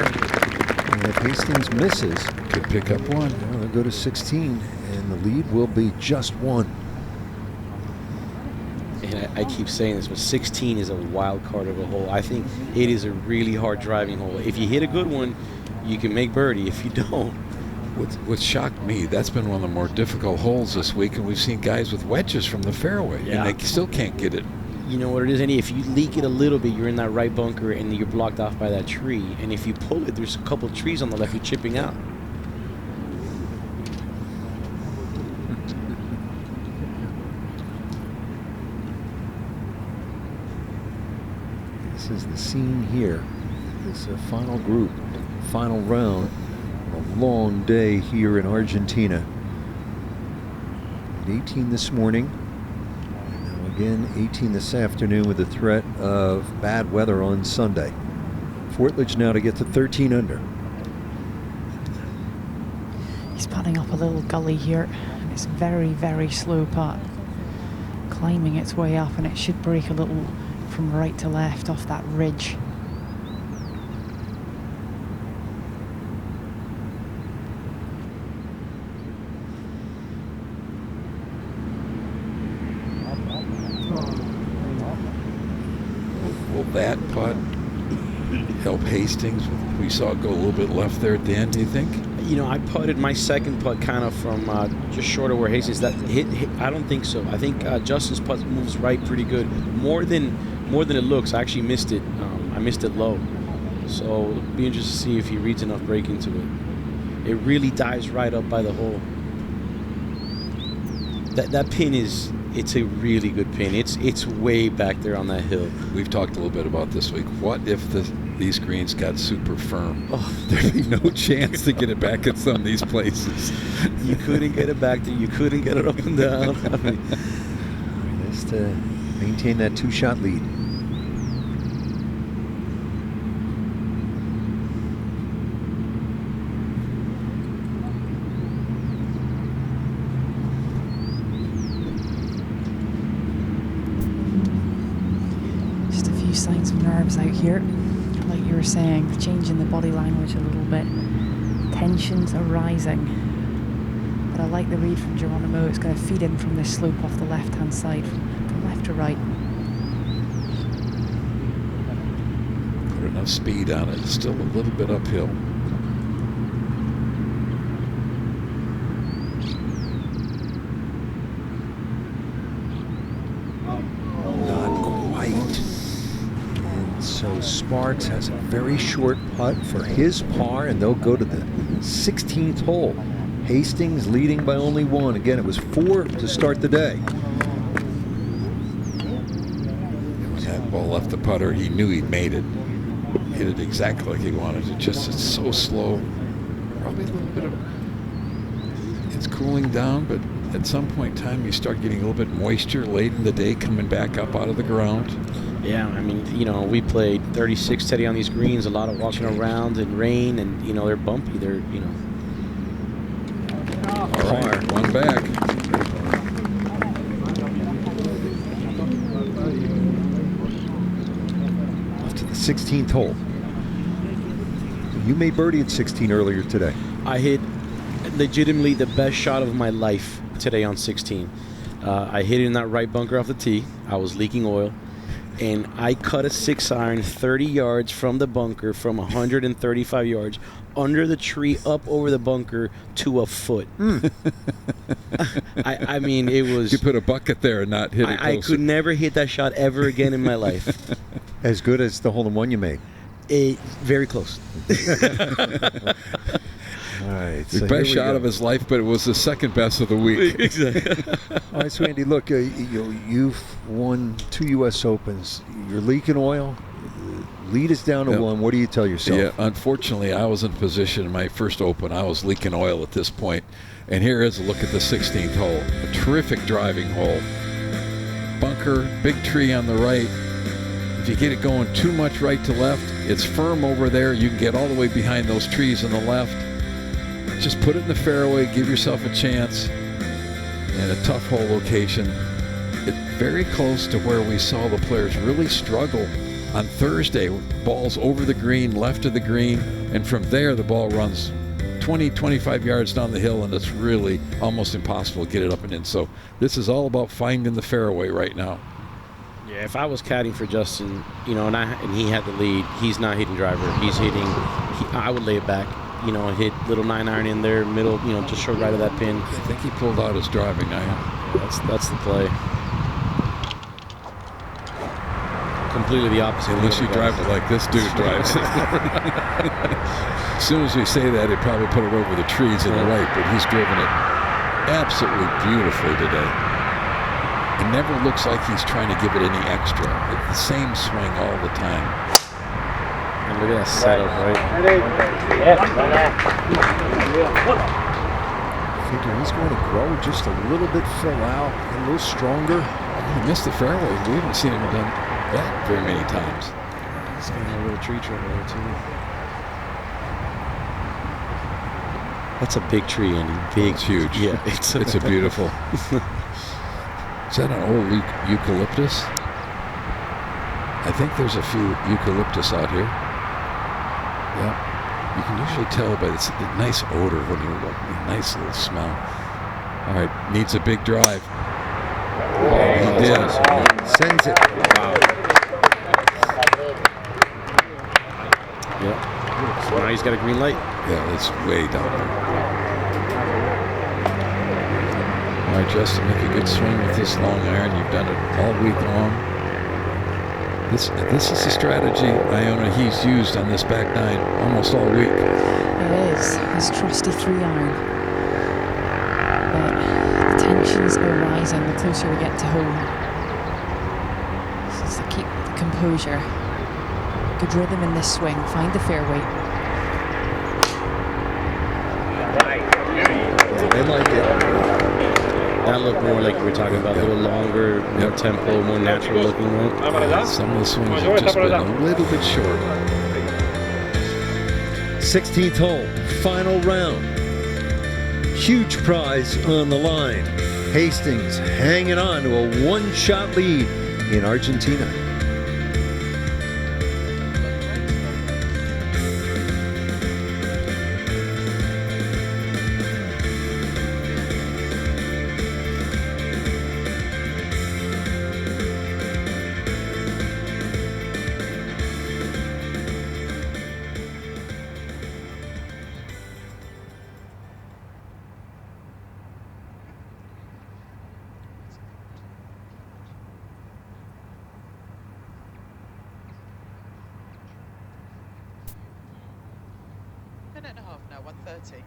and if Hastings misses, could pick up one. They'll go to 16, and the lead will be just one. And I keep saying this, but 16 is a wild card of a hole. I think it is a really hard driving hole. If you hit a good one, you can make birdie. If you don't. What shocked me, that's been one of the more difficult holes this week, and we've seen guys with wedges from the fairway, and they still can't get it. You know what it is, Andy? If you leak it a little bit, you're in that right bunker and you're blocked off by that tree. And if you pull it, there's a couple of trees on the left you're chipping out. This is the scene here. This final group, final round. A long day here in Argentina. 18 this morning. Again, 18 this afternoon with the threat of bad weather on Sunday. Fortledge now to get to 13 under. He's putting up a little gully here, and it's very, very slow putt. Climbing its way up, and it should break a little from right to left off that ridge. That putt help Hastings? We saw it go a little bit left there at the end, do you think? I putted my second putt kind of from just short of where Hastings that hit. I don't think so. I think Justin's putt moves right pretty good. More than it looks. I actually missed it. I missed it low. So it'll be interesting to see if he reads enough break into it. It really dives right up by the hole. That pin is... It's a really good pin. It's way back there on that hill. We've talked a little bit about this week. What if these greens got super firm? Oh, there'd be no chance to get it back at some of these places. You couldn't get it back there. You couldn't get it up and down. Just to maintain that two-shot lead. Signs of nerves out here, like you were saying, changing the body language a little bit. Tensions are rising, but I like the read from Geronimo. It's going to feed in from this slope off the left-hand side, from left to right. Put enough speed on it. It's still a little bit uphill. So Sparks has a very short putt for his par, and they'll go to the 16th hole. Hastings leading by only one. Again, it was 4 to start the day. When that ball left the putter, he knew he'd made it. Hit it exactly like he wanted it. Just it's so slow. Probably a little bit of... It's cooling down, but at some point in time, you start getting a little bit moisture late in the day coming back up out of the ground. Yeah, I mean, you know, we played 36 today on these greens, a lot of walking around in rain, and, you know, they're bumpy. They're, you know, All right, one back. Off to the 16th hole. You made birdie at 16 earlier today. I hit legitimately the best shot of my life today on 16. I hit it in that right bunker off the tee. I was leaking oil. And I cut a 6-iron 30 yards from the bunker from 135 yards under the tree up over the bunker to a foot. I mean, it was... You put a bucket there and not hit it closer. I could never hit that shot ever again in my life. As good as the hole-in-one you made? Very close. All right. The best shot of his life, but it was the second best of the week. Exactly. All right, so Andy, look, you've won 2 U.S. Opens. You're leaking oil. Lead us down to one. What do you tell yourself? Yeah, unfortunately, I was in position in my first Open. I was leaking oil at this point. And here is a look at the 16th hole. A terrific driving hole. Bunker, big tree on the right. If you get it going too much right to left, it's firm over there. You can get all the way behind those trees on the left. Just put it in the fairway, give yourself a chance. And a tough hole location. It's very close to where we saw the players really struggle on Thursday. Balls over the green, left of the green, and from there the ball runs 20, 25 yards down the hill, and it's really almost impossible to get it up and in. So this is all about finding the fairway right now. Yeah, if I was caddying for Justin, you know, and he had the lead, he's not hitting driver. He's hitting, I would lay it back, you know, and hit little 9-iron in there, middle, you know, just short right of that pin. I think he pulled out his driving iron. That's the play. Completely the opposite. Unless you drive it like this dude drives it. As soon as we say that, he'd probably put it over the trees in the right, but he's driven it absolutely beautifully today. It never looks like he's trying to give it any extra. It's the same swing all the time. And look at that setup, right? Figure he's going to grow just a little bit, fill out, a little stronger. He missed the fairway. We haven't seen him done that very many times. He's going to have a little tree trouble there, too. That's a big tree, Andy. Big. It's huge. Yeah, it's a beautiful. Is that an old eucalyptus? I think there's a few eucalyptus out here. Yeah. You can usually tell by this nice odor when you look. Nice little smell. All right, needs a big drive. Oh, he did. Sends it. Wow. Yep. So now he's got a green light. Yeah, it's way down there. All right, Justin, make a good swing with this long iron. You've done it all week long. This is the strategy Iona he's used on this back nine almost all week. It is his trusty 3-iron. But the tensions are rising the closer we get to home. So to keep the composure, good rhythm in this swing, find the fairway. They like it. That looked more like we were talking about, a little longer, more tempo, more natural looking. Right? Some of the swings have just been a little bit short. 16th hole, final round. Huge prize on the line. Hastings hanging on to a one-shot lead in Argentina. Minute and a half now, 1:30.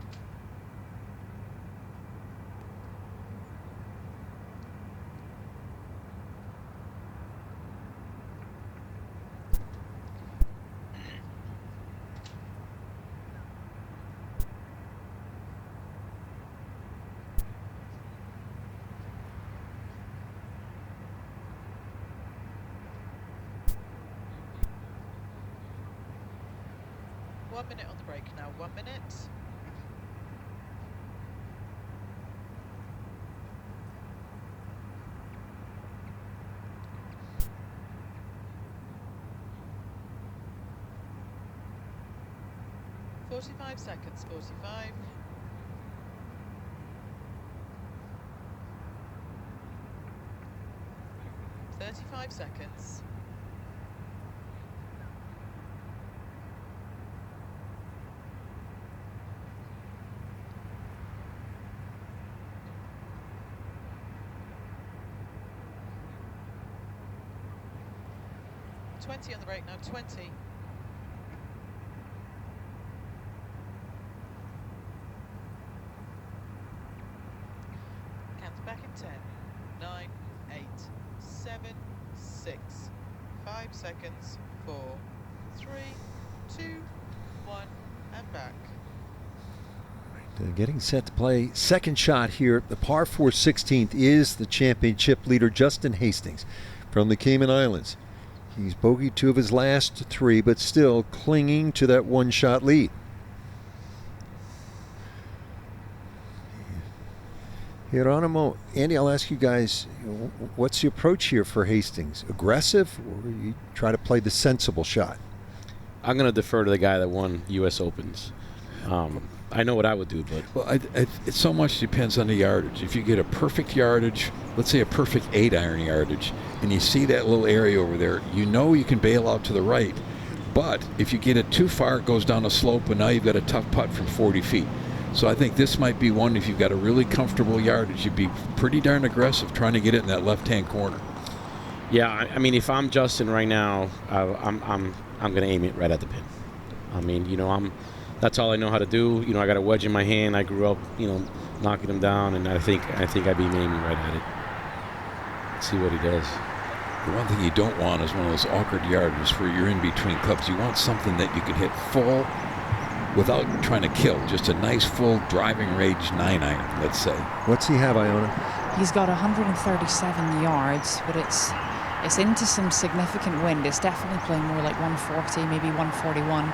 1 minute on the break now. 1 minute. .45 seconds. 45. 35 seconds. .20 on the break now. 20. Counts back in 10, 9, 8, 7, 6, 5 seconds, 4, 3, 2, 1, and back. Getting set to play second shot here. The par 4 16th is the championship leader, Justin Hastings from the Cayman Islands. He's bogeyed 2 of his last 3, but still clinging to that one-shot lead. Hieronymo, Andy, I'll ask you guys, what's the approach here for Hastings? Aggressive, or you try to play the sensible shot? I'm going to defer to the guy that won U.S. Opens. I know what I would do, but... Well, it so much depends on the yardage. If you get a perfect yardage, let's say a perfect 8-iron yardage, and you see that little area over there, you know you can bail out to the right. But if you get it too far, it goes down a slope, and now you've got a tough putt from 40 feet. So I think this might be one, if you've got a really comfortable yardage, you'd be pretty darn aggressive trying to get it in that left-hand corner. Yeah, I mean, if I'm Justin right now, I'm going to aim it right at the pin. I mean, you know, that's all I know how to do. You know, I got a wedge in my hand. I grew up, you know, knocking them down, and I think I'd be aiming right at it. Let's see what he does. The one thing you don't want is one of those awkward yardages where you're in between clubs. You want something that you can hit full without trying to kill. Just a nice full driving range 9-iron, let's say. What's he have, Iona? He's got 137 yards, but it's into some significant wind. It's definitely playing more like 140, maybe 141.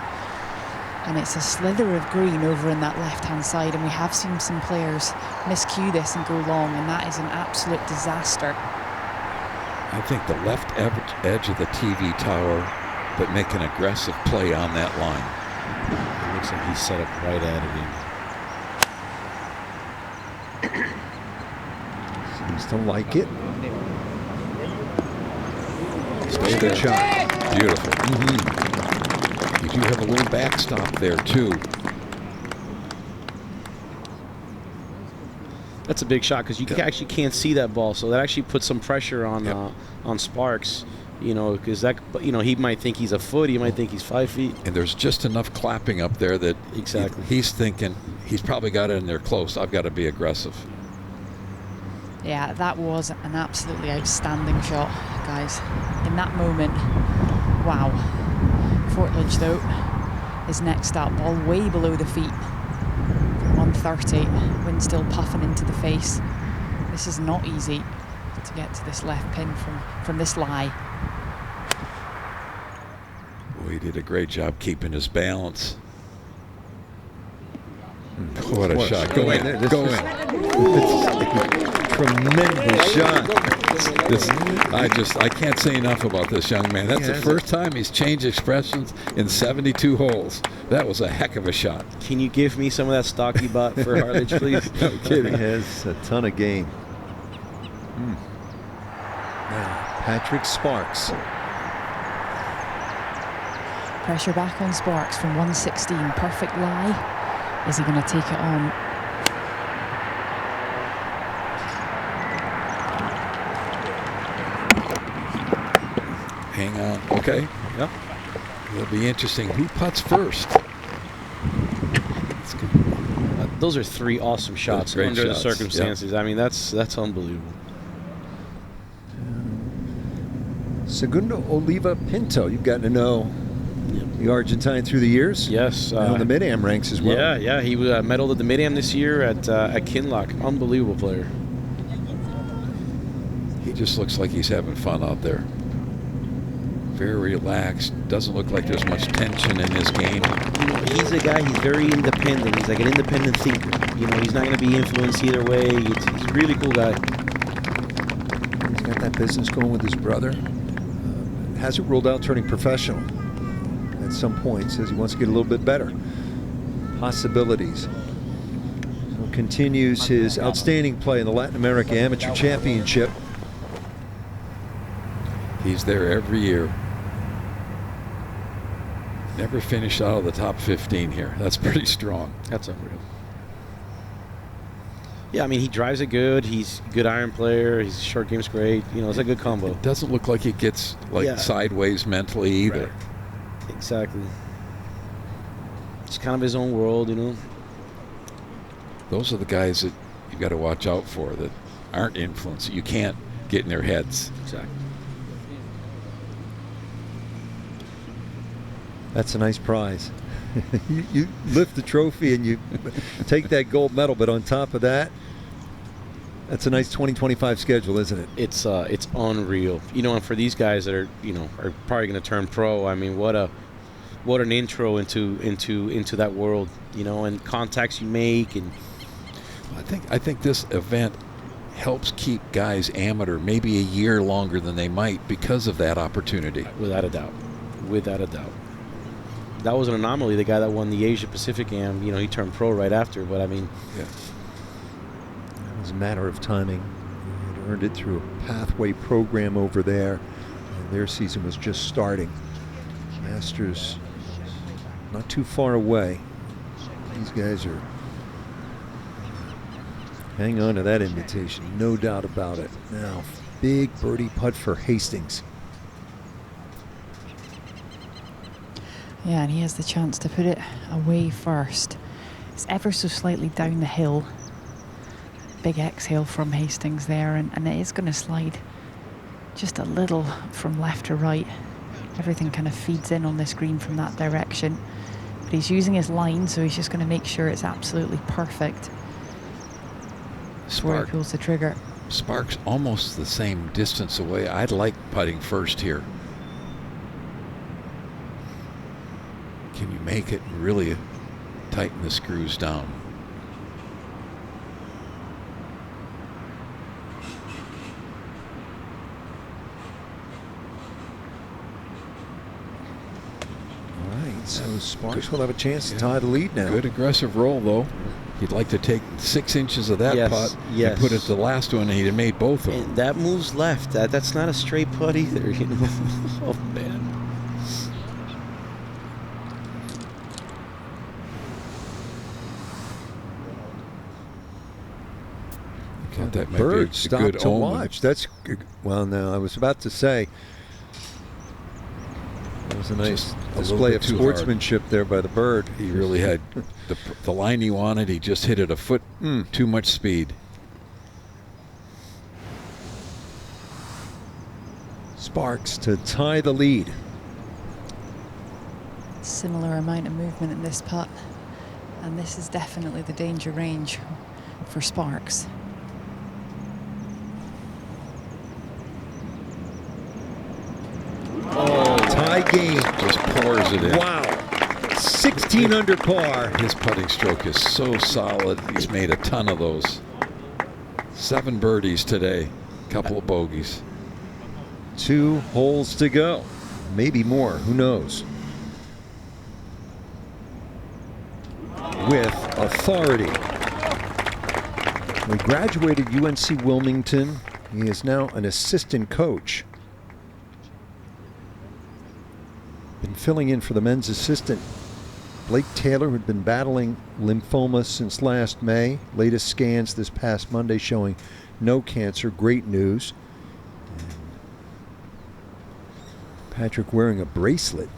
And it's a slither of green over in that left-hand side, and we have seen some players miscue this and go long, and that is an absolute disaster. I think the left edge of the TV tower, but make an aggressive play on that line. It looks like he's set up right at it. Seems to like it. Good shot. Beautiful. You do have a little backstop there, too. That's a big shot because you actually can't see that ball, so that actually puts some pressure on Sparks. You know, because he might think he's a foot, he might think he's 5 feet. And there's just enough clapping up there that he's thinking he's probably got it in there close. I've got to be aggressive. Yeah, that was an absolutely outstanding shot, guys. In that moment, wow. Fortledge, though, is next up, ball way below the feet. 130, wind still puffing into the face. This is not easy to get to this left pin from this lie. Well, he did a great job keeping his balance. What a shot. Go in. Go in. Tremendous shot. I can't say enough about this young man. That's the first time he's changed expressions in 72 holes. That was a heck of a shot. Can you give me some of that stock you bought for Harlage, please? No kidding. He has a ton of game. Patrick Sparks. Pressure back on Sparks from 116. Perfect lie. Is he going to take it on? Hang on. Okay. Yep. It'll be interesting. Who putts first? Those are 3 awesome shots under the circumstances. Yep. I mean, that's unbelievable. Segundo Oliva Pinto, you've gotten to know the Argentine through the years. Yes. On the Mid-Am ranks as well. Yeah. He medaled at the Mid-Am this year at Kinloch. Unbelievable player. He just looks like he's having fun out there. very relaxed. Doesn't look like there's much tension in his game. You know, he's a guy, he's very independent. He's like an independent thinker. You know, he's not going to be influenced either way. He's a really cool guy. He's got that business going with his brother. Hasn't ruled out turning professional at some point. Says he wants to get a little bit better. Possibilities. So continues his outstanding play in the Latin America Amateur Championship. He's there every year. Never finished out of the top 15 here. That's pretty strong. That's unreal. Yeah, I mean, he drives it good. He's a good iron player. His short game's great. You know, it's a good combo. It doesn't look like he gets sideways mentally either. Right. Exactly. It's kind of his own world, you know. Those are the guys that you got to watch out for that aren't influenced. You can't get in their heads. Exactly. That's a nice prize. you lift the trophy and you take that gold medal, but on top of that, that's a nice 2025 schedule, isn't it? It's unreal. You know, and for these guys that are, you know, are probably going to turn pro, I mean, what an intro into that world, you know, and contacts you make. And I think this event helps keep guys amateur maybe a year longer than they might because of that opportunity. Without a doubt. Without a doubt. That was an anomaly. The guy that won the Asia Pacific Am, you know, he turned pro right after. But I mean, yeah, it was a matter of timing. He had earned it through a pathway program over there, and their season was just starting. Masters not too far away. These guys are hang on to that invitation, no doubt about it. Now, big birdie putt for Hastings. Yeah, and he has the chance to put it away first. It's ever so slightly down the hill. Big exhale from Hastings there, and it is going to slide just a little from left to right. Everything kind of feeds in on this green from that direction. But he's using his line, so he's just going to make sure it's absolutely perfect. Before he pulls the trigger. Spark's almost the same distance away. I'd like putting first here. Can you make it and really tighten the screws down? All right, so Sparks will have a chance to tie the lead now. Good aggressive roll, though. He'd like to take 6 inches of that putt and put it to the last one, and he'd have made both of them. And that moves left. That's not a straight putt either, you know. Oh, man. That might bird be a stopped good to omen. watch. That's good. Well, no, I was about to say it was a nice display of sportsmanship there by the bird. He really had the line he wanted. He just hit it a foot too much speed. Sparks to tie the lead. Similar amount of movement in this putt, and this is definitely the danger range for Sparks. Tie game. Just pours it in. Wow. 16 under par. His putting stroke is so solid. He's made a ton of those. 7 birdies today. Couple of bogeys. 2 holes to go. Maybe more. Who knows? With authority. He graduated UNC Wilmington. He is now an assistant coach. Been filling in for the men's assistant Blake Taylor, who'd been battling lymphoma since last May. Latest scans this past Monday showing no cancer. Great news. And Patrick wearing a bracelet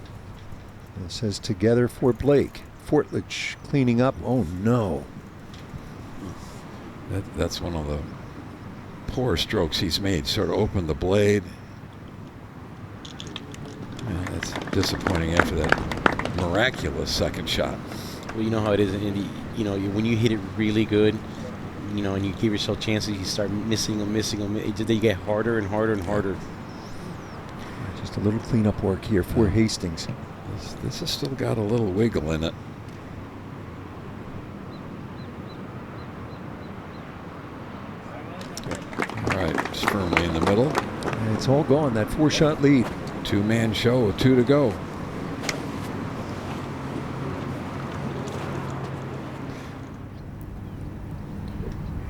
that says "Together for Blake." Fortledge cleaning up. Oh no. That's one of the poor strokes he's made. Sort of opened the blade. Yeah, that's disappointing after that miraculous second shot. Well, you know how it is, Andy. You know, when you hit it really good, you know, and you give yourself chances, you start missing them. They get harder and harder and harder. Just Just a little cleanup work here for Hastings. This has still got a little wiggle in it. All right, just firmly in the middle. And it's all gone, that 4-shot lead. Two-man show with 2 to go.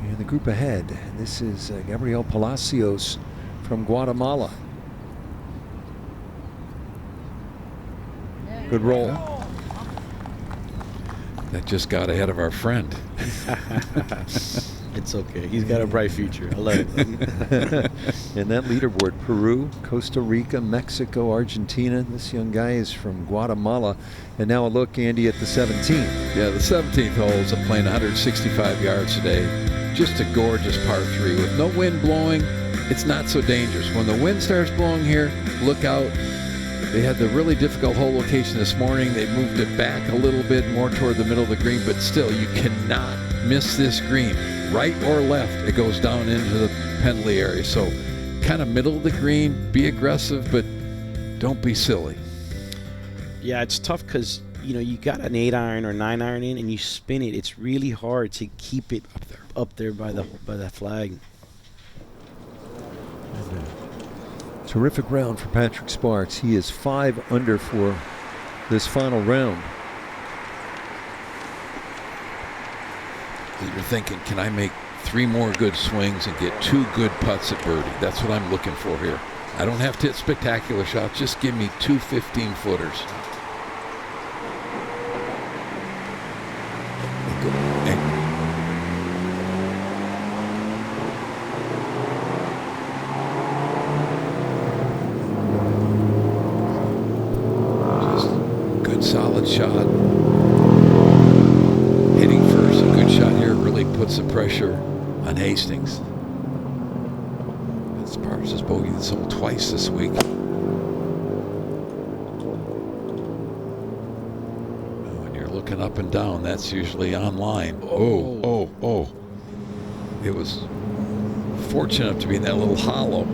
And the group ahead, this is Gabriel Palacios from Guatemala. Good roll. That just got ahead of our friend. It's okay. He's got a bright future. I love it. And that leaderboard, Peru, Costa Rica, Mexico, Argentina. This young guy is from Guatemala. And now a look, Andy, at the 17th. Yeah, the 17th hole is playing 165 yards today. Just a gorgeous par 3 with no wind blowing. It's not so dangerous. When the wind starts blowing here, look out. They had the really difficult hole location this morning. They moved it back a little bit more toward the middle of the green, but still, you cannot miss this green. Right or left, it goes down into the penalty area. So kind of middle of the green, be aggressive, but don't be silly. Yeah, it's tough because, you know, you got an 8-iron or 9-iron in and you spin it. It's really hard to keep it up there by the flag. Terrific round for Patrick Sparks. He is 5 under for this final round. You're thinking, can I make 3 more good swings and get 2 good putts at birdie? That's what I'm looking for here. I don't have to hit spectacular shots. Just give me 2 15-footers. Solid shot. Hitting first, a good shot here really puts the pressure on Hastings. Sparks has bogeyed this hole twice this week. When you're looking up and down, that's usually on line. Oh. It was fortunate enough to be in that little hollow.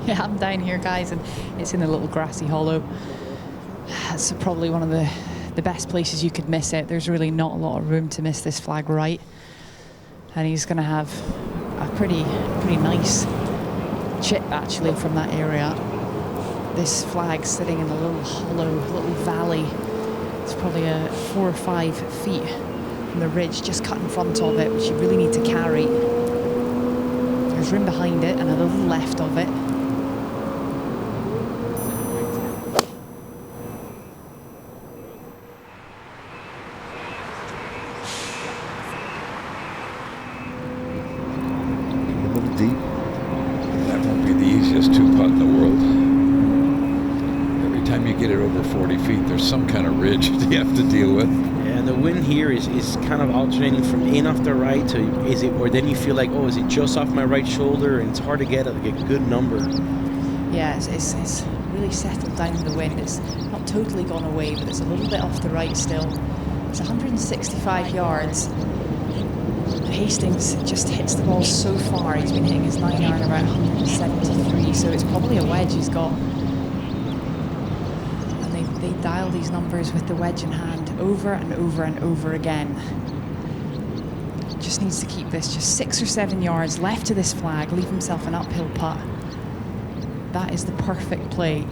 Yeah, I'm down here, guys, and it's in a little grassy hollow. That's probably one of the best places you could miss it. There's really not a lot of room to miss this flag right. And he's going to have a pretty nice chip, actually, from that area. This flag sitting in a little hollow, little valley. It's probably 4 or 5 feet from the ridge just cut in front of it, which you really need to carry. There's room behind it and a little left of it. That won't be the easiest 2-putt in the world. Every time you get it over 40 feet, there's some kind of ridge you have to deal with. Yeah, and the wind here is kind of alternating from in off the right to or then you feel like, oh, is it just off my right shoulder? And it's hard to get a good number. Yeah, it's really settled down in the wind. It's not totally gone away, but it's a little bit off the right still. It's 165 yards. Hastings just hits the ball so far. He's been hitting his 9-iron around 173, so it's probably a wedge he's got. And they dial these numbers with the wedge in hand over and over and over again. Just needs to keep this just 6 or 7 yards left to this flag, leave himself an uphill putt. That is the perfect play.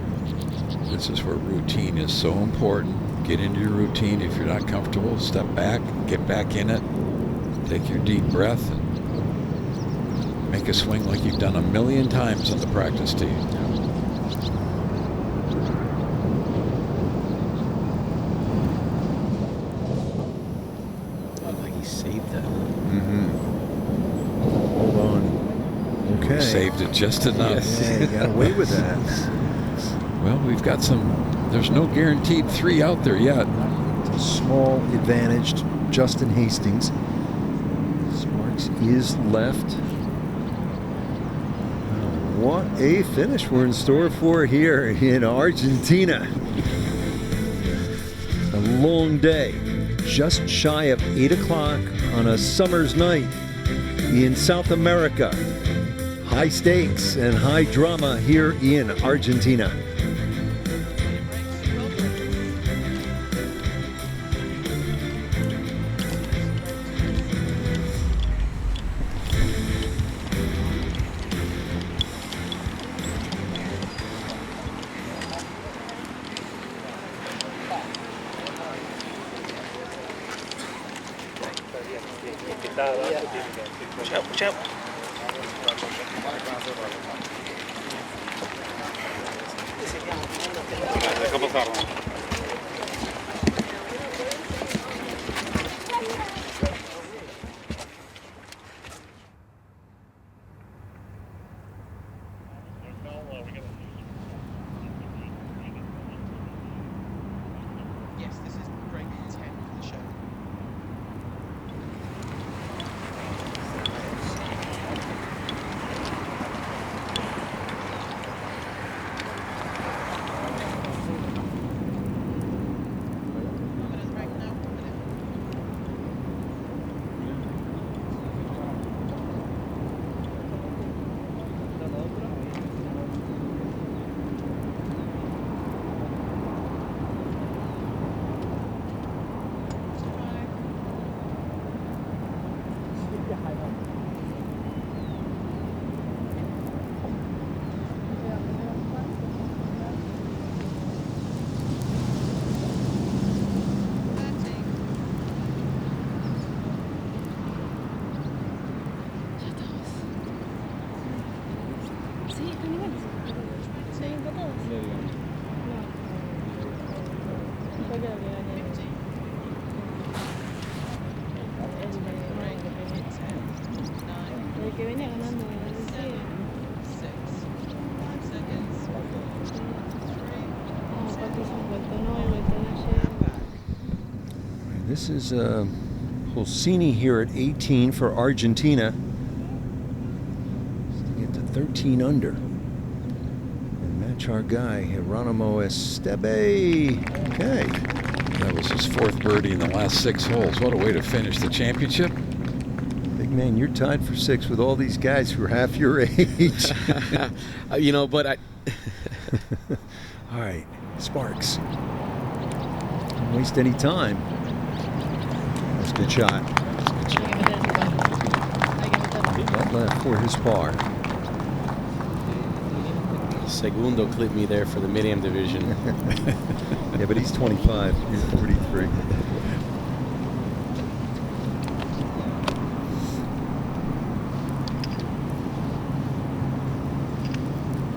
This is where routine is so important. Get into your routine. If you're not comfortable, step back, get back in it. Take your deep breath and make a swing like you've done 1,000,000 times on the practice tee. Looked like he saved that. Hold on. Okay. You saved it just enough. Yes. Yeah, you got away with that. Well, we've got there's no guaranteed 3 out there yet. Small advantage to Justin Hastings. Is left. What a finish we're in store for here in Argentina. A long day, just shy of 8 o'clock on a summer's night in South America. High stakes and high drama here in Argentina. Ciao. Yes, this is break 10 for the show. This is Pulcini here at 18 for Argentina. To get to 13 under. And match our guy, Geronimo Esteve. Okay. That was his 4th birdie in the last 6 holes. What a way to finish the championship. Big man, you're tied for 6 with all these guys who are half your age. You know, but I... All right, Sparks. Don't waste any time. That's a good shot. That left for his par. Segundo clipped me there for the mid-am division. Yeah, but he's 25. He's 43.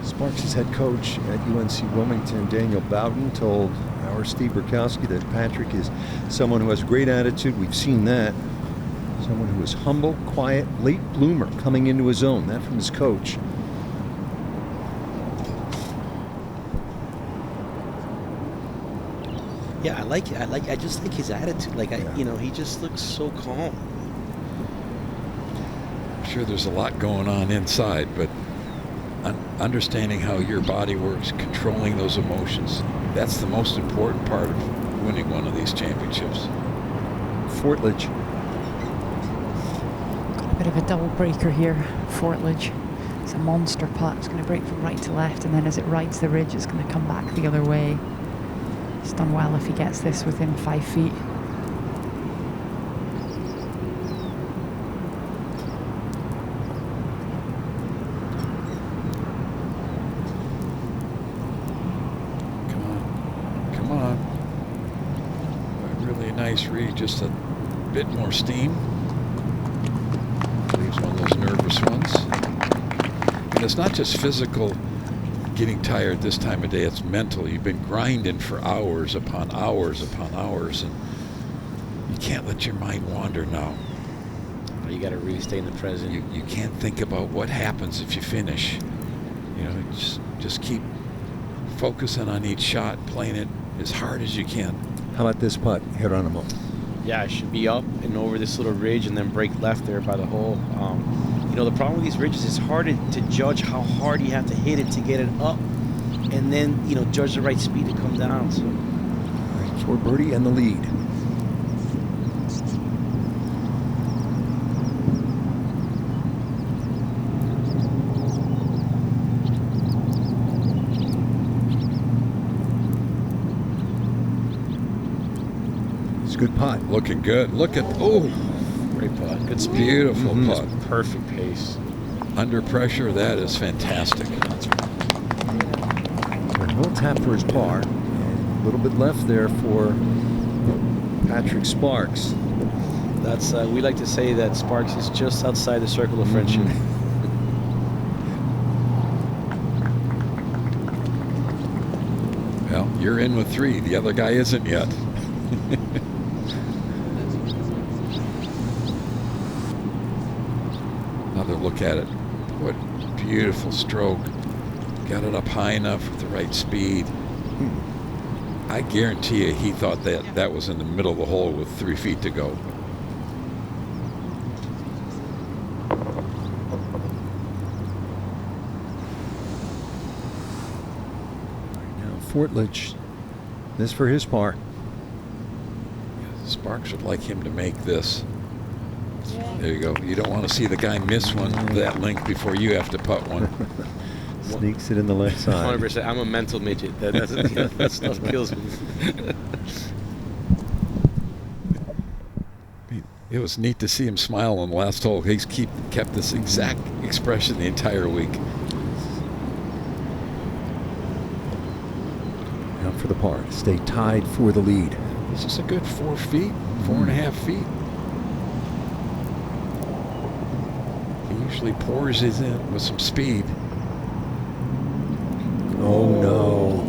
Sparks' head coach at UNC Wilmington, Daniel Bowden, told our Steve Burkowski that Patrick is someone who has a great attitude. We've seen that. Someone who is humble, quiet, late bloomer, coming into his own. That from his coach. Yeah, I like it. I just like his attitude. Like, you know, he just looks so calm. I'm sure there's a lot going on inside, but understanding how your body works, controlling those emotions, that's the most important part of winning one of these championships. Fortledge. Got a bit of a double breaker here, Fortledge. It's a monster putt. It's going to break from right to left, and then as it rides the ridge, it's going to come back the other way. He's done well if he gets this within 5 feet. Come on. A really nice read, just a bit more steam. Leaves one of those nervous ones. And it's not just physical getting tired this time of day, it's mental. You've been grinding for hours upon hours upon hours, and you can't let your mind wander now. You got to really stay in the present. You can't think about what happens if you finish. You know, just keep focusing on each shot, playing it as hard as you can. How about this putt, Geronimo? Yeah, it should be up and over this little ridge and then break left there by the hole. You know, the problem with these ridges, it's hard to judge how hard you have to hit it to get it up and then, you know, judge the right speed to come down. So. All right, for birdie and the lead. good putt. Looking good. Look at, Great putt. Good speed. Beautiful putt. Perfect pace. Under pressure, that is fantastic. So he'll tap for his par. A little bit left there for Patrick Sparks. That's we like to say that Sparks is just outside the circle of friendship. Well, you're in with 3. The other guy isn't yet. Another look at it. What beautiful stroke. Got it up high enough with the right speed. I guarantee you he thought that was in the middle of the hole with 3 feet to go. Now Fortledge, this for his par. Sparks would like him to make this. There you go. You don't want to see the guy miss one that length before you have to putt one. Sneaks it in the left side. 100%. I'm a mental midget. That stuff kills me. It was neat to see him smile on the last hole. He's kept this exact expression the entire week. Out for the par. Stay tied for the lead. This is a good 4 feet, 4.5 feet. He usually pours his in with some speed. Oh no.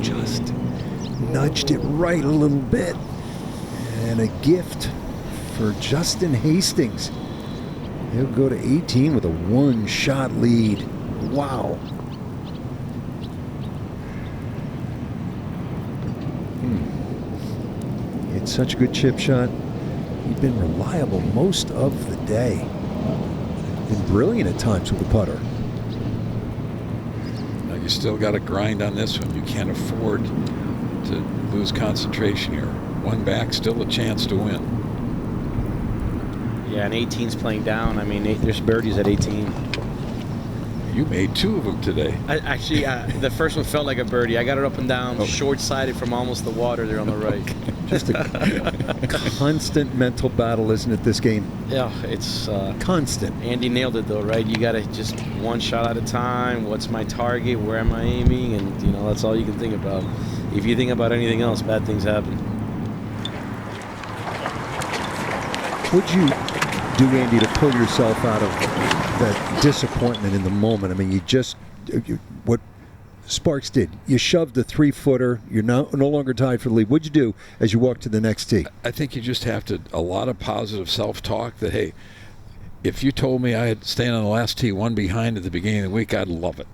Just nudged it right a little bit. And a gift for Justin Hastings. He'll go to 18 with a 1-shot lead. Wow. It's such a good chip shot. He'd been reliable most of the day. Been brilliant at times with the putter. Now you still got to grind on this one. You can't afford to lose concentration here. One back, still a chance to win. Yeah, and 18's playing down. I mean, there's birdies at 18. You made 2 of them today. Actually, the first one felt like a birdie. I got it up and down, short-sided from almost the water there on the right. Just a constant mental battle, isn't it, this game? Yeah, it's constant. Andy nailed it, though, right? You got to just one shot at a time. What's my target? Where am I aiming? And, you know, that's all you can think about. If you think about anything else, bad things happen. What'd you do, Andy, to pull yourself out of that disappointment in the moment? I mean, what Sparks did, you shoved a 3-footer. You're no longer tied for the lead. What'd you do as you walked to the next tee? I think you just have to, a lot of positive self-talk that, hey, if you told me I had staying on the last tee 1 behind at the beginning of the week, I'd love it.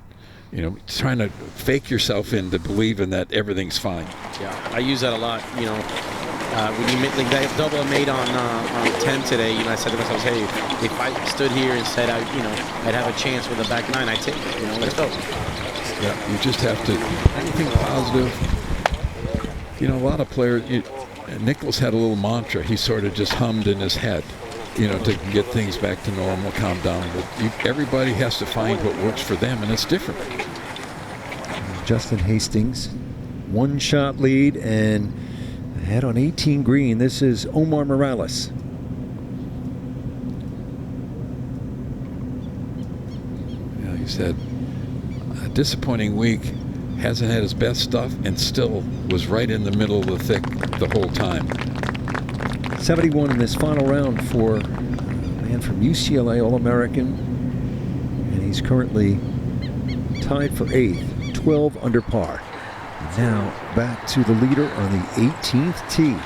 You know, trying to fake yourself into believing that everything's fine. Yeah, I use that a lot, you know. When you make like that double I made on 10 today, you know, I said to myself, hey, if I stood here and said, I'd have a chance with a back 9, I'd take it, you know, let's go. Yeah, you just have to, anything positive. You know, a lot of players, Nicklaus had a little mantra he sort of just hummed in his head, you know, to get things back to normal, calm down. But everybody has to find what works for them, and it's different. Justin Hastings, 1-shot lead, and ahead on 18 green. This is Omar Morales. Yeah, he said, a disappointing week, hasn't had his best stuff, and still was right in the middle of the thick the whole time. 71 in this final round for a man from UCLA, All-American, and he's currently tied for 8th, 12 under par. Now back to the leader on the 18th tee.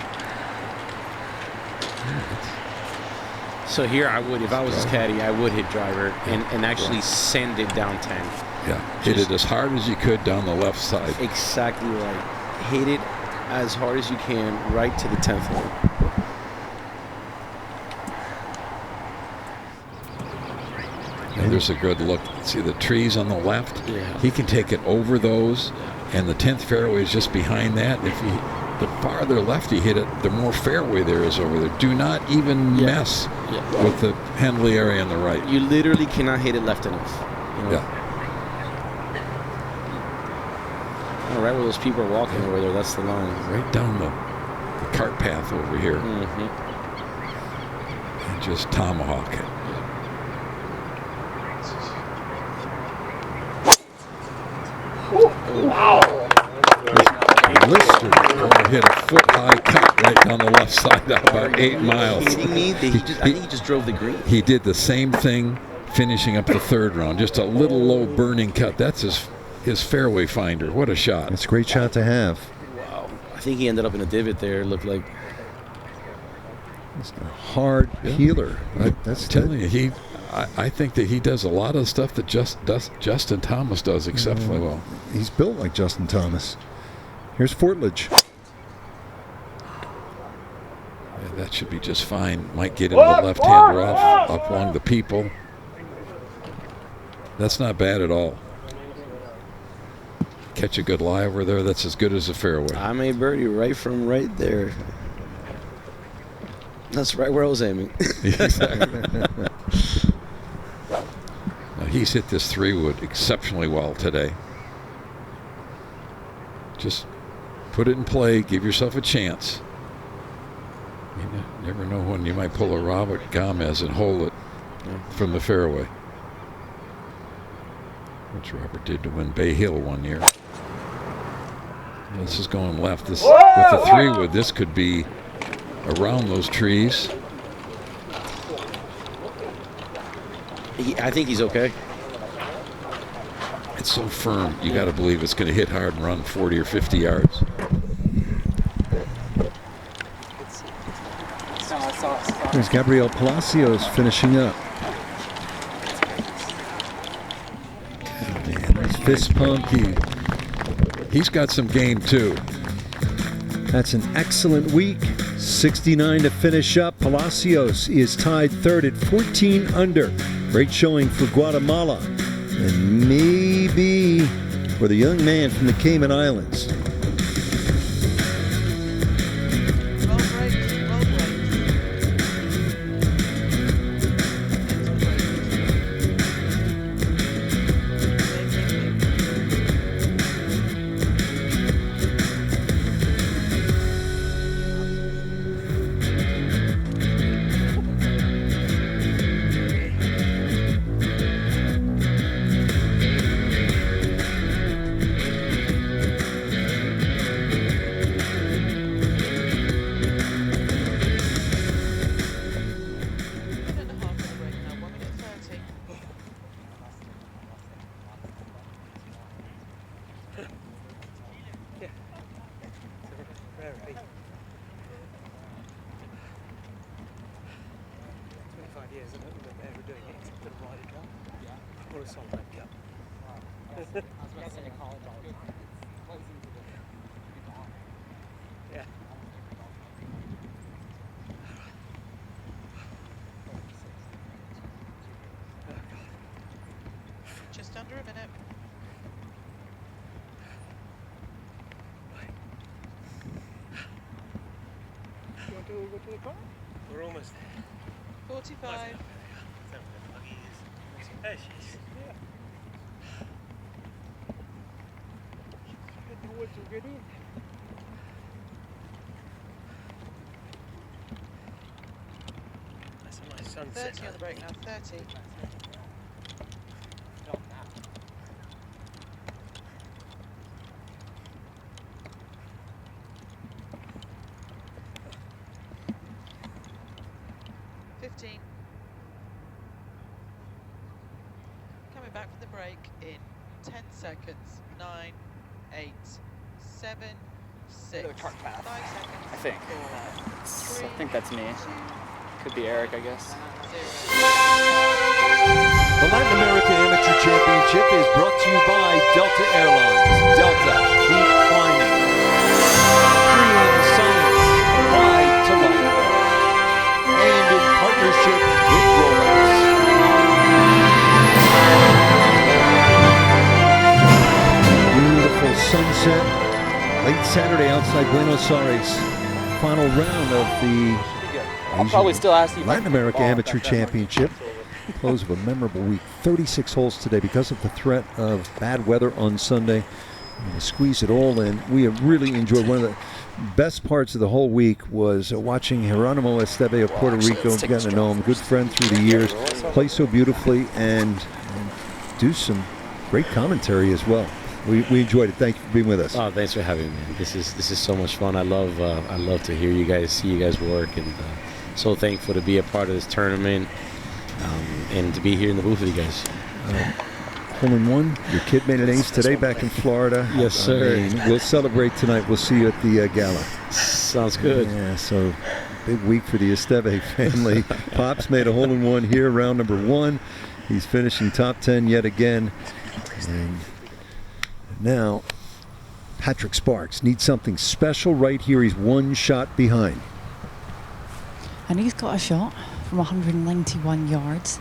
So here I would, if I was his caddy, I would hit driver and actually send it down 10. Yeah, hit it as hard as you could down the left side. Exactly right. Hit it as hard as you can right to the 10th hole. And there's a good look. See the trees on the left? Yeah. He can take it over those, and the 10th fairway is just behind that. The farther left you hit it, the more fairway there is over there. Do not even mess with the Henley area on the right. You literally cannot hit it left enough. You know? Yeah. Right where those people are walking over there, that's the line. Right down the the cart path over here. And just tomahawk it. Wow. Lister hit a foot-high cut right down the left side, about 8 miles. I think he just drove the green. He did the same thing finishing up the third round. Just a little low burning cut. That's his fairway finder. What a shot. That's a great shot to have. Wow. I think he ended up in a divot there. It looked like. It's a hard peeler. That's telling you, I think that he does a lot of stuff that Justin Thomas does exceptionally well. He's built like Justin Thomas. Here's Fortledge. Yeah, that should be just fine. Might get him the left-hander off up along the people. That's not bad at all. Catch a good lie over there. That's as good as a fairway. I made birdie right from right there. That's right where I was aiming. Now, he's hit this 3-wood exceptionally well today. Just put it in play. Give yourself a chance. You never know when you might pull a Robert Gomez and hold it from the fairway. Which Robert did to win Bay Hill one year. This is going left. This with the 3-wood, this could be around those trees. I think he's okay. It's so firm. You got to believe it's going to hit hard and run 40 or 50 yards. There's Gabriel Palacios finishing up. He's fist pumped. He's got some game too. That's an excellent week. 69 to finish up. Palacios is tied third at 14 under. Great showing for Guatemala. And maybe for the young man from the Cayman Islands. Just under a minute. You want to go to the car? We're almost 45. Yeah. That's a nice sunset. 30 on the break now, 30. Coming back from the break in 10 seconds. 9, 8, 7, 6, 5 seconds. I think. 4, 3, I think that's me. Could be Eric, I guess. The Latin America Amateur Championship is brought to you by Delta Airlines. Delta, keep climbing. Freeing science, applied to life. And in partnership with Rolex. Beautiful sunset. Late Saturday outside Buenos Aires. Final round of the I'll probably still ask you Latin America Amateur Championship. Close of a memorable week. 36 holes today because of the threat of bad weather on Sunday. to squeeze it all in. We have really enjoyed. One of the best parts of the whole week was watching Geronimo Esteve of Puerto Rico, getting to know him, good friend through the years, play so beautifully, and do some great commentary as well. We enjoyed it. Thank you for being with us. Oh, thanks for having me. This is so much fun. I love to hear you guys, see you guys work, and so thankful to be a part of this tournament and to be here in the booth with you guys. Hole-in-one. Your kid made an ace today back in Florida. Yes, sir. We'll celebrate tonight. We'll see you at the gala. Sounds good. Yeah, so big week for the Esteve family. Pops made a hole-in-one here, round number 1. He's finishing top 10 yet again. And now, Patrick Sparks needs something special right here. He's 1 shot behind. And he's got a shot from 191 yards.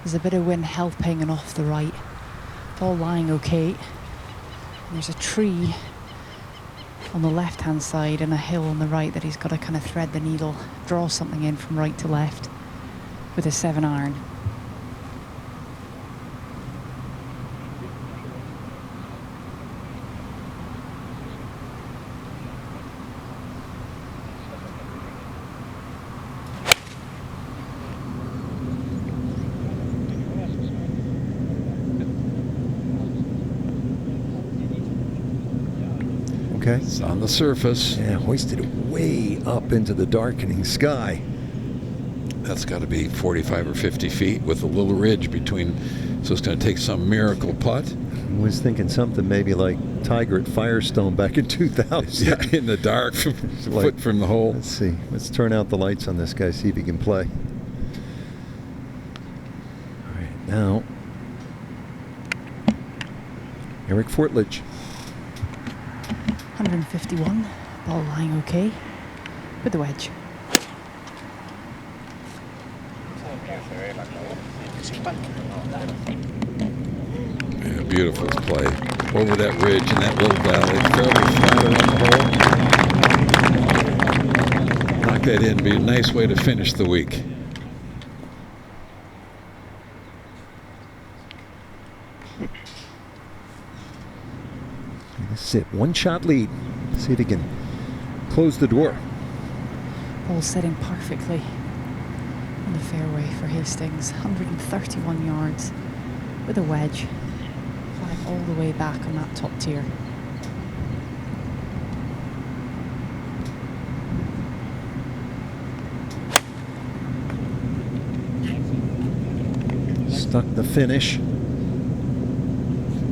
There's a bit of wind helping and off the right. All lying okay. There's a tree on the left-hand side and a hill on the right that he's got to kind of thread the needle, draw something in from right to left with a 7-iron. Okay. It's on the surface. Yeah, hoisted it way up into the darkening sky. That's got to be 45 or 50 feet with a little ridge between, so it's going to take some miracle putt. I was thinking something maybe like Tiger at Firestone back in 2000. Yeah, in the dark, a foot from the hole. Let's see. Let's turn out the lights on this guy, see if he can play. All right, now, Eric Fortledge. 151, ball lying okay with the wedge. Yeah, beautiful play over that ridge in that little valley, fairly flat around the hole. Knock that in, be a nice way to finish the week. Sit 1 shot lead. See if he can close the door. Ball setting perfectly on the fairway for Hastings. 131 yards with a wedge, flying all the way back on that top tier. Stuck the finish.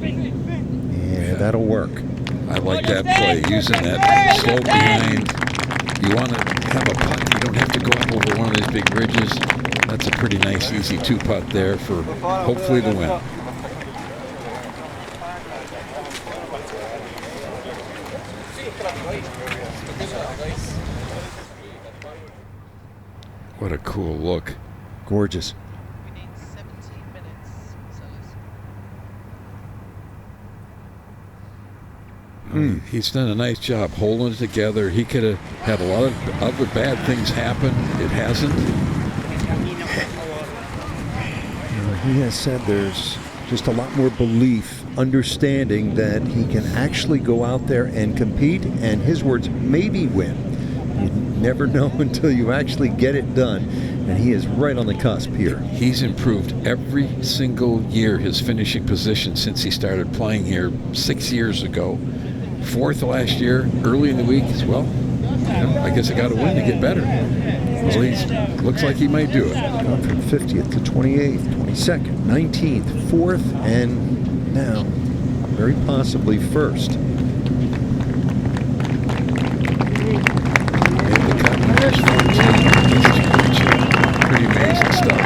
Yeah, that'll work. I like that play, using that slope behind. You want to have a putt, you don't have to go up over one of these big ridges. That's a pretty nice, easy 2-putt there for hopefully the win. What a cool look. Gorgeous. He's done a nice job holding it together. He could have had a lot of other bad things happen. It hasn't. He has said there's just a lot more belief, understanding that he can actually go out there and compete, and his words, maybe win. You never know until you actually get it done, and he is right on the cusp here. He's improved every single year his finishing position since he started playing here 6 years ago. 4th last year, early in the week as well. I guess I got to win to get better. Well, he looks like he might do it. Gone from 50th to 28th, 22nd, 19th, 4th, and now very possibly 1st. Pretty amazing stuff.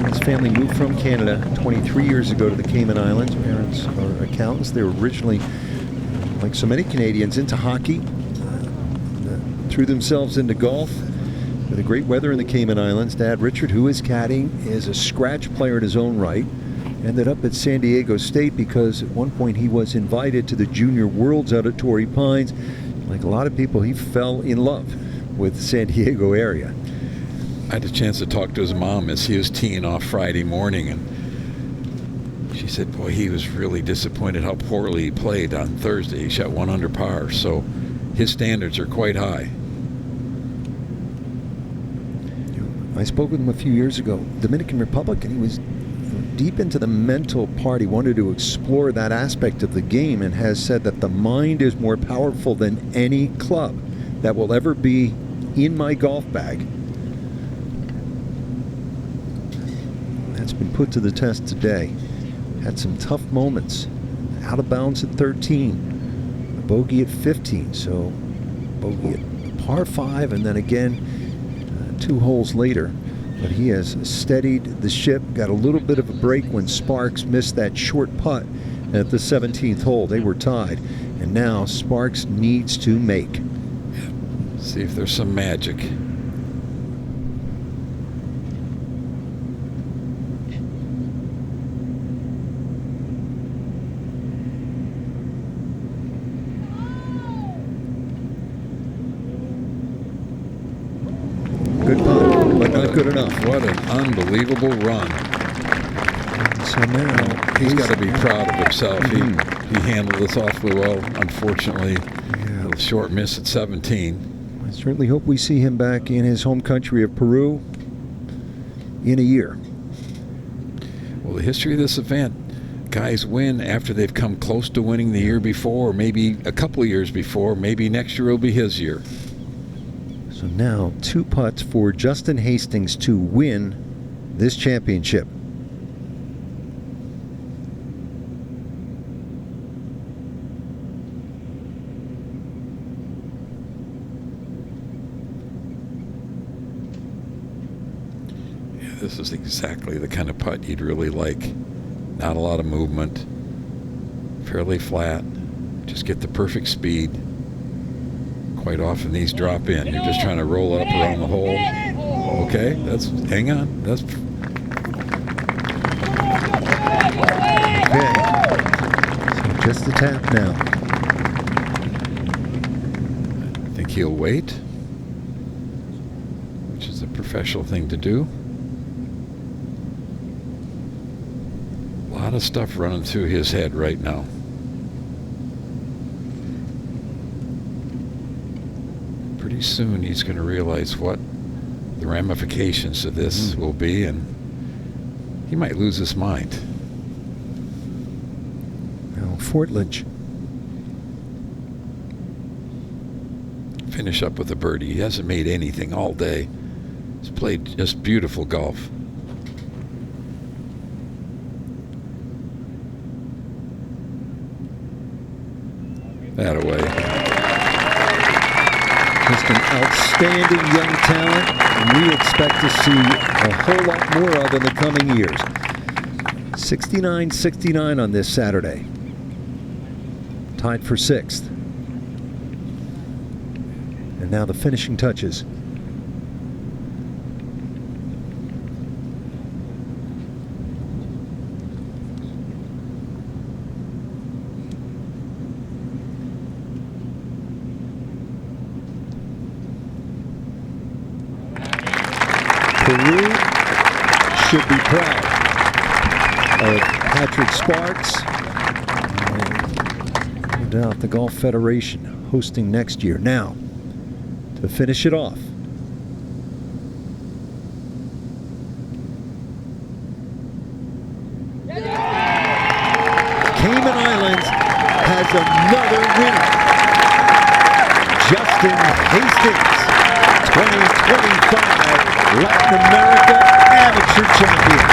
His family moved from Canada 23 years ago to the Cayman Islands. Parents are accountants. They were originally, like so many Canadians, into hockey. Threw themselves into golf. With the great weather in the Cayman Islands, Dad Richard, who is caddying, is a scratch player in his own right. Ended up at San Diego State because at one point he was invited to the Junior Worlds out at Torrey Pines. Like a lot of people, he fell in love with the San Diego area. I had a chance to talk to his mom as he was teeing off Friday morning, and she said, boy, he was really disappointed how poorly he played on Thursday. He shot 1 under par, so his standards are quite high. I spoke with him a few years ago, Dominican Republic, and he was deep into the mental part. He wanted to explore that aspect of the game and has said that the mind is more powerful than any club that will ever be in my golf bag. That's been put to the test today. Had some tough moments. Out of bounds at 13. A bogey at 15. So bogey at par 5, and then again 2 holes later. But he has steadied the ship, got a little bit of a break when Sparks missed that short putt at the 17th hole. They were tied. And now Sparks needs to make. See if there's some magic. Good putt, but not good enough. What an unbelievable run. So now he's got to be proud of himself. He handled this awfully well. Unfortunately, a little short miss at 17. I certainly hope we see him back in his home country of Peru in a year. Well, the history of this event, guys win after they've come close to winning the year before, or maybe a couple of years before. Maybe next year will be his year. So now 2 putts for Justin Hastings to win this championship. This is exactly the kind of putt you'd really like. Not a lot of movement, fairly flat, just get the perfect speed. Quite often these drop in. You're just trying to roll it up around the hole. Okay, hang on. That's okay. So just a tap now. I think he'll wait, which is a professional thing to do. A lot of stuff running through his head right now. Pretty soon he's going to realize what the ramifications of this will be, and he might lose his mind. Now Fortledge. Finish up with a birdie. He hasn't made anything all day. He's played just beautiful golf. That away. Just an outstanding young talent, and we expect to see a whole lot more of in the coming years. 69-69 on this Saturday. Tied for 6th. And now the finishing touches. Peru should be proud of Patrick Sparks. No doubt the Golf Federation hosting next year. Now, to finish it off. Cayman Islands has another winner. Justin Hastings, 2025 Latin America Amateur Champion.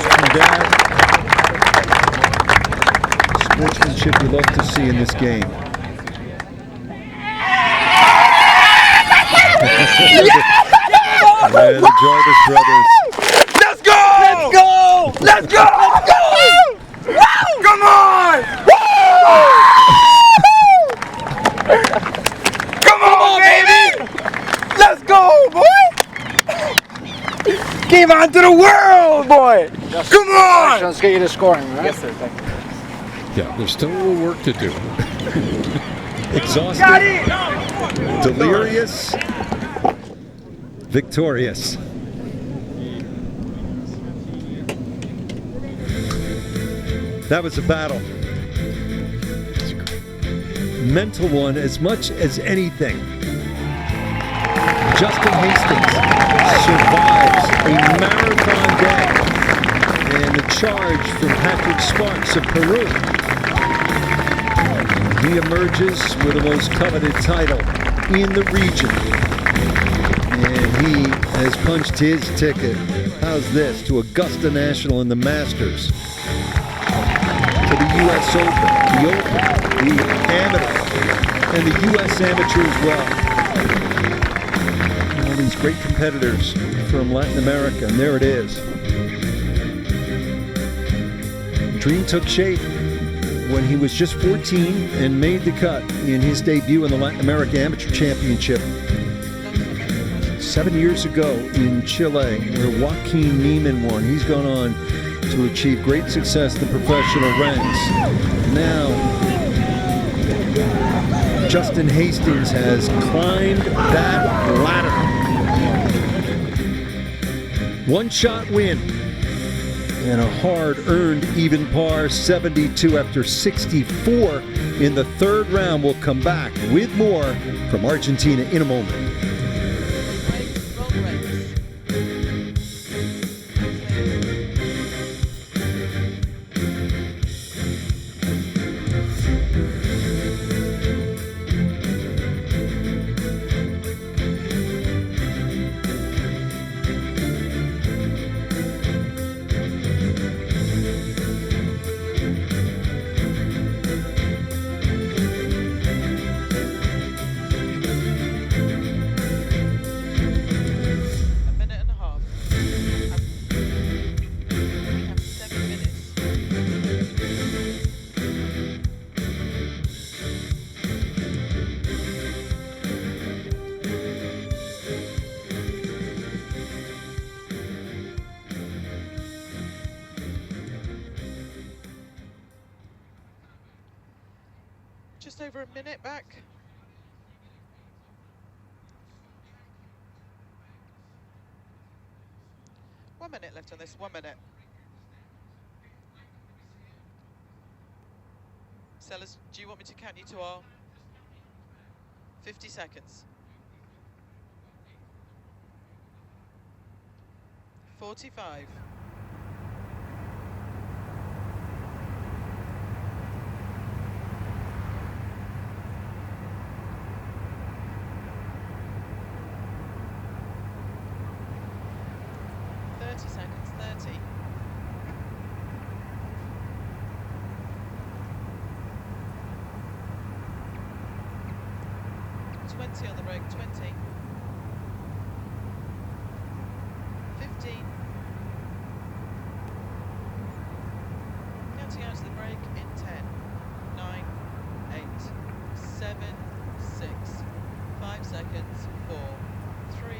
From Dad. Sportsmanship you love to see in this game. The Jarvis brothers. Let's go! Let's go! Let's go! Let's go! Come on! Come on, baby! Let's go, boy! Give on to the world, boy! Come on! Let's get you the scoring, right? Yes, sir. Thank you. Yeah, there's still a little work to do. Exhausted, delirious, victorious. That was a battle. Mental one as much as anything. Justin Hastings survives a marathon day and the charge from Patrick Sparks of Peru. He emerges with the most coveted title in the region. And he has punched his ticket. How's this? To Augusta National and the Masters. To the U.S. Open, the Amateur, and the U.S. Amateur as well. All these great competitors from Latin America, and there it is. Dream took shape when he was just 14 and made the cut in his debut in the Latin America Amateur Championship 7 years ago in Chile, where Joaquin Niemann won. He's gone on to achieve great success in the professional ranks. Now, Justin Hastings has climbed that ladder. One-shot win and a hard-earned even par 72 after 64 in the third round. We'll come back with more from Argentina in a moment. Just over a minute back. One minute left on this, 1 minute. Sellers, do you want me to count you to our 50 seconds? 45. 30 seconds, 30. 20 on the break, 20. 15. Counting out to the break in 10, 9, 8, 7, 6, 5 seconds, 4, 3,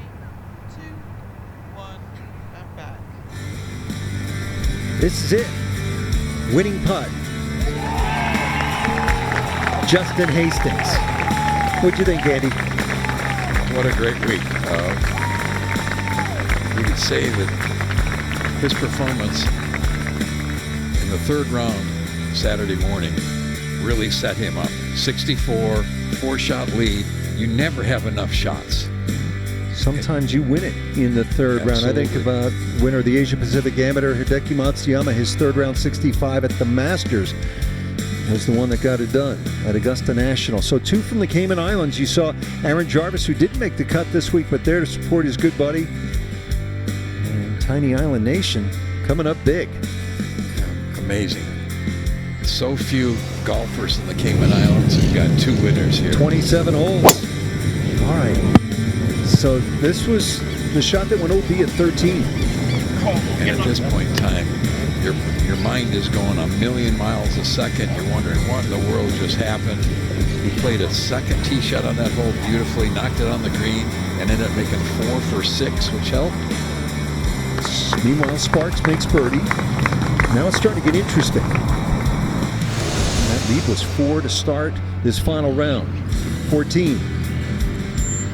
2, 1, and back. This is it. Winning putt. Justin Hastings. What'd you think, Andy? What a great week. You could say that his performance in the third round Saturday morning really set him up. 64, four-shot lead. You never have enough shots. Sometimes you win it in the third round. I think about winner of the Asia Pacific Amateur, Hideki Matsuyama, his third round 65 at the Masters was the one that got it done at Augusta National. So two from the Cayman Islands. You saw Aaron Jarvis, who didn't make the cut this week, but there to support his good buddy. And Tiny Island Nation coming up big. Amazing. So few golfers in the Cayman Islands. You've got two winners here. 27 holes. All right. So this was the shot that went OB at 13. And at this point in time, your mind is going a million miles a second. You're wondering what in the world just happened. He played a second tee shot on that hole beautifully, knocked it on the green, and ended up making 4 for 6, which helped. Meanwhile, Sparks makes birdie. Now it's starting to get interesting. Lead was 4 to start this final round. 14.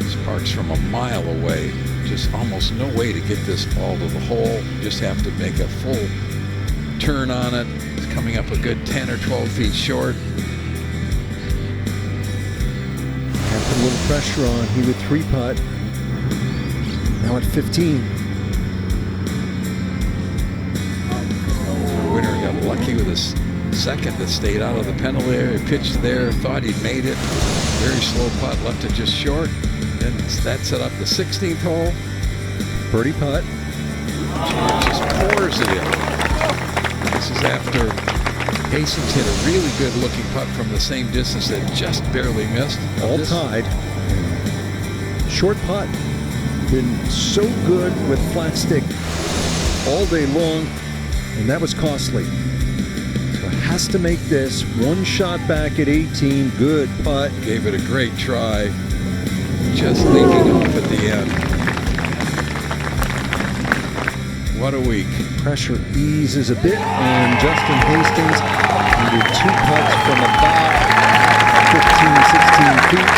Sparks from a mile away. Just almost no way to get this ball to the hole. Just have to make a full turn on it. It's coming up a good 10 or 12 feet short. And put a little pressure on. He would 3-putt. Now at 15. The winner got lucky with his second that stayed out of the penalty area. Pitched there, thought he'd made it. Very slow putt, left it just short. Then that set up the 16th hole. Birdie putt. Just pours it in. This is after Hastings hit a really good looking putt from the same distance that just barely missed. All tied. Short putt. Been so good with flat stick all day long, and that was costly. So has to make this one shot back at 18. Good putt. Gave it a great try. Just leaking off at the end. What a week. Pressure eases a bit on Justin Hastings. He did 2 putts from about 15, 16 feet.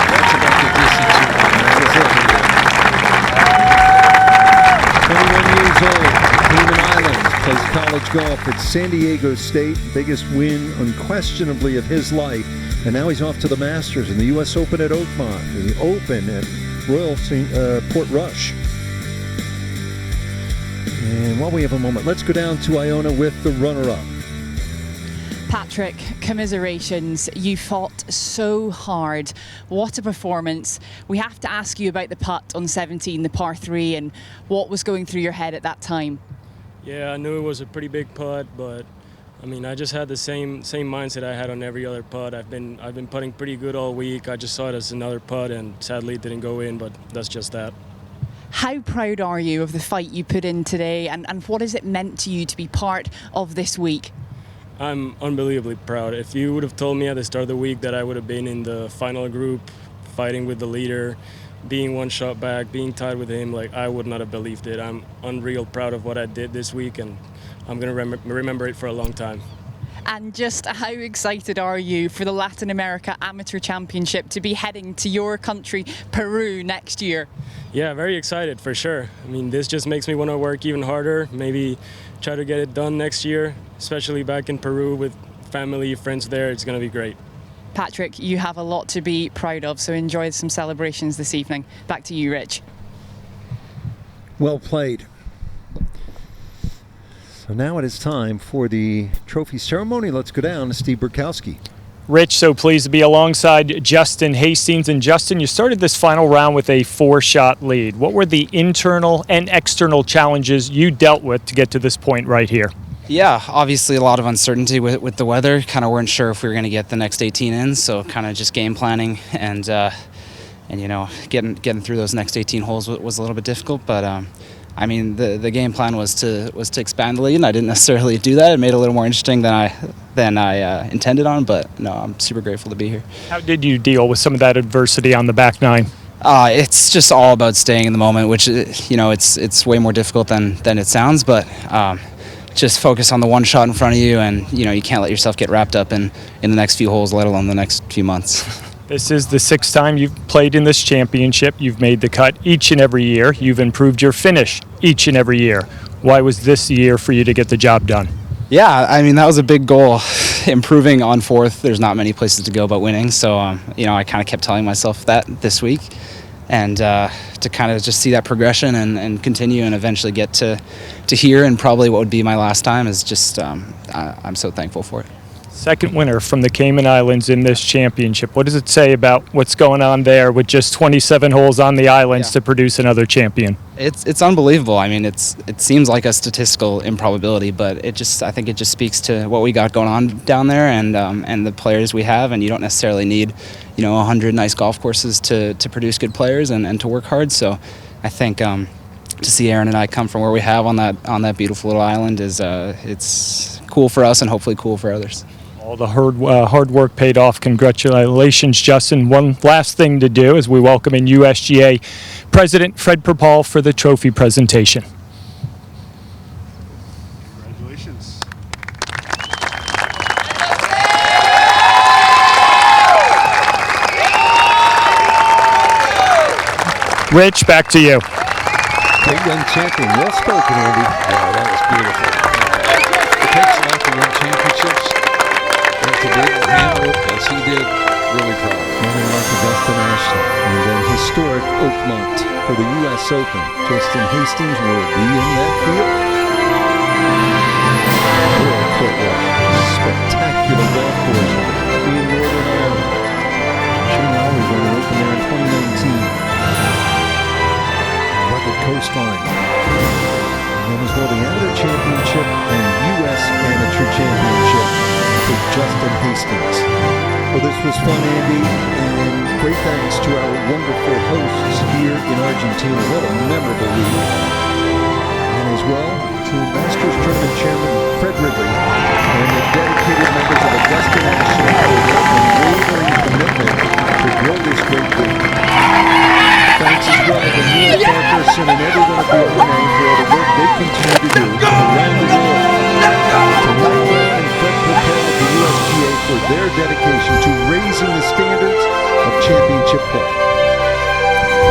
That's about the distance you want. That was it. 21 years old, Cayman Islands, plays college golf at San Diego State. Biggest win, unquestionably, of his life. And now he's off to the Masters and the U.S. Open at Oakmont, the Open at Royal Port Rush. And while we have a moment, let's go down to Iona with the runner-up. Patrick, commiserations. You fought so hard. What a performance. We have to ask you about the putt on 17, the par 3, and what was going through your head at that time. Yeah, I knew it was a pretty big putt, but I mean, I just had the same mindset I had on every other putt. I've been putting pretty good all week. I just saw it as another putt, and sadly it didn't go in, but that's just that. How proud are you of the fight you put in today, and what has it meant to you to be part of this week? I'm unbelievably proud. If you would have told me at the start of the week that I would have been in the final group, fighting with the leader, being one shot back, being tied with him, like, I would not have believed it. I'm unreal proud of what I did this week, and I'm going to remember it for a long time. And just how excited are you for the Latin America Amateur Championship to be heading to your country, Peru, next year? Yeah, very excited for sure. I mean, this just makes me want to work even harder, maybe try to get it done next year, especially back in Peru with family, friends there. It's going to be great. Patrick, you have a lot to be proud of, so enjoy some celebrations this evening. Back to you, Rich. Well played. So now it is time for the trophy ceremony. Let's go down to Steve Burkowski. Rich, so pleased to be alongside Justin Hastings. And Justin, you started this final round with a 4-shot lead. What were the internal and external challenges you dealt with to get to this point right here? Yeah, obviously a lot of uncertainty with the weather. Kind of weren't sure if we were going to get the next 18 in, so kind of just game planning and you know, getting through those next 18 holes was a little bit difficult. But I mean, the game plan was to expand the lead, and I didn't necessarily do that. It made it a little more interesting than I intended on. But no, I'm super grateful to be here. How did you deal with some of that adversity on the back nine? It's just all about staying in the moment, which, you know, it's way more difficult than it sounds. But just focus on the one shot in front of you, and you know, you can't let yourself get wrapped up in the next few holes, let alone the next few months. This is the 6th time you've played in this championship. You've made the cut each and every year. You've improved your finish each and every year. Why was this year for you to get the job done? Yeah, I mean, that was a big goal. Improving on 4th, there's not many places to go but winning. So, you know, I kind of kept telling myself that this week. And to kind of just see that progression and continue and eventually get to here and probably what would be my last time is just, I'm so thankful for it. Second winner from the Cayman Islands in this championship. What does it say about what's going on there with just 27 holes on the islands to produce another champion? It's unbelievable. I mean, it seems like a statistical improbability, but I think it just speaks to what we got going on down there and the players we have. And you don't necessarily need, you know, 100 nice golf courses to produce good players and to work hard. So I think to see Aaron and I come from where we have on that beautiful little island is it's cool for us and hopefully cool for others. All the hard work paid off. Congratulations, Justin. One last thing to do as we welcome in USGA President Fred Perpall for the trophy presentation. Congratulations. Rich, back to you. Great young champion. Well spoken, Andy. Yeah, that was beautiful. It takes a lot to win championships. And to be able to handle it as he did, really proud. Running like Augusta National. And then historic Oakmont for the U.S. Open. Justin Hastings will be in that field. Royal Portland. Spectacular golf course in Northern Ireland. Shane Lowry won the Open there in 2019. Rugged coastline. And then as well the Amateur Championship and U.S. Amateur Championship for Justin Hastings. Well, this was fun, Andy, and great thanks to our wonderful hosts here in Argentina. What a memorable week. And as well to Masters Tournament Chairman Fred Ridley and the dedicated members of Augusta National for their unwavering commitment to grow this great league. Thanks as well to Neil Parkerson and everyone at the ONA for all the work they continue to do around the world. To Mike Brown and Fred Patel at the USGA for their dedication to raising the standards of championship play.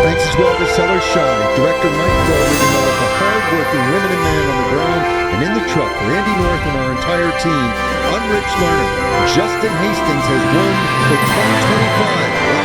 Thanks as well to Sellers Shine, Director Mike Golding, and all of the hard-working women and men on the ground and in the truck, Randy North and our entire team. I'm Rich Lerner. Justin Hastings has won the 2025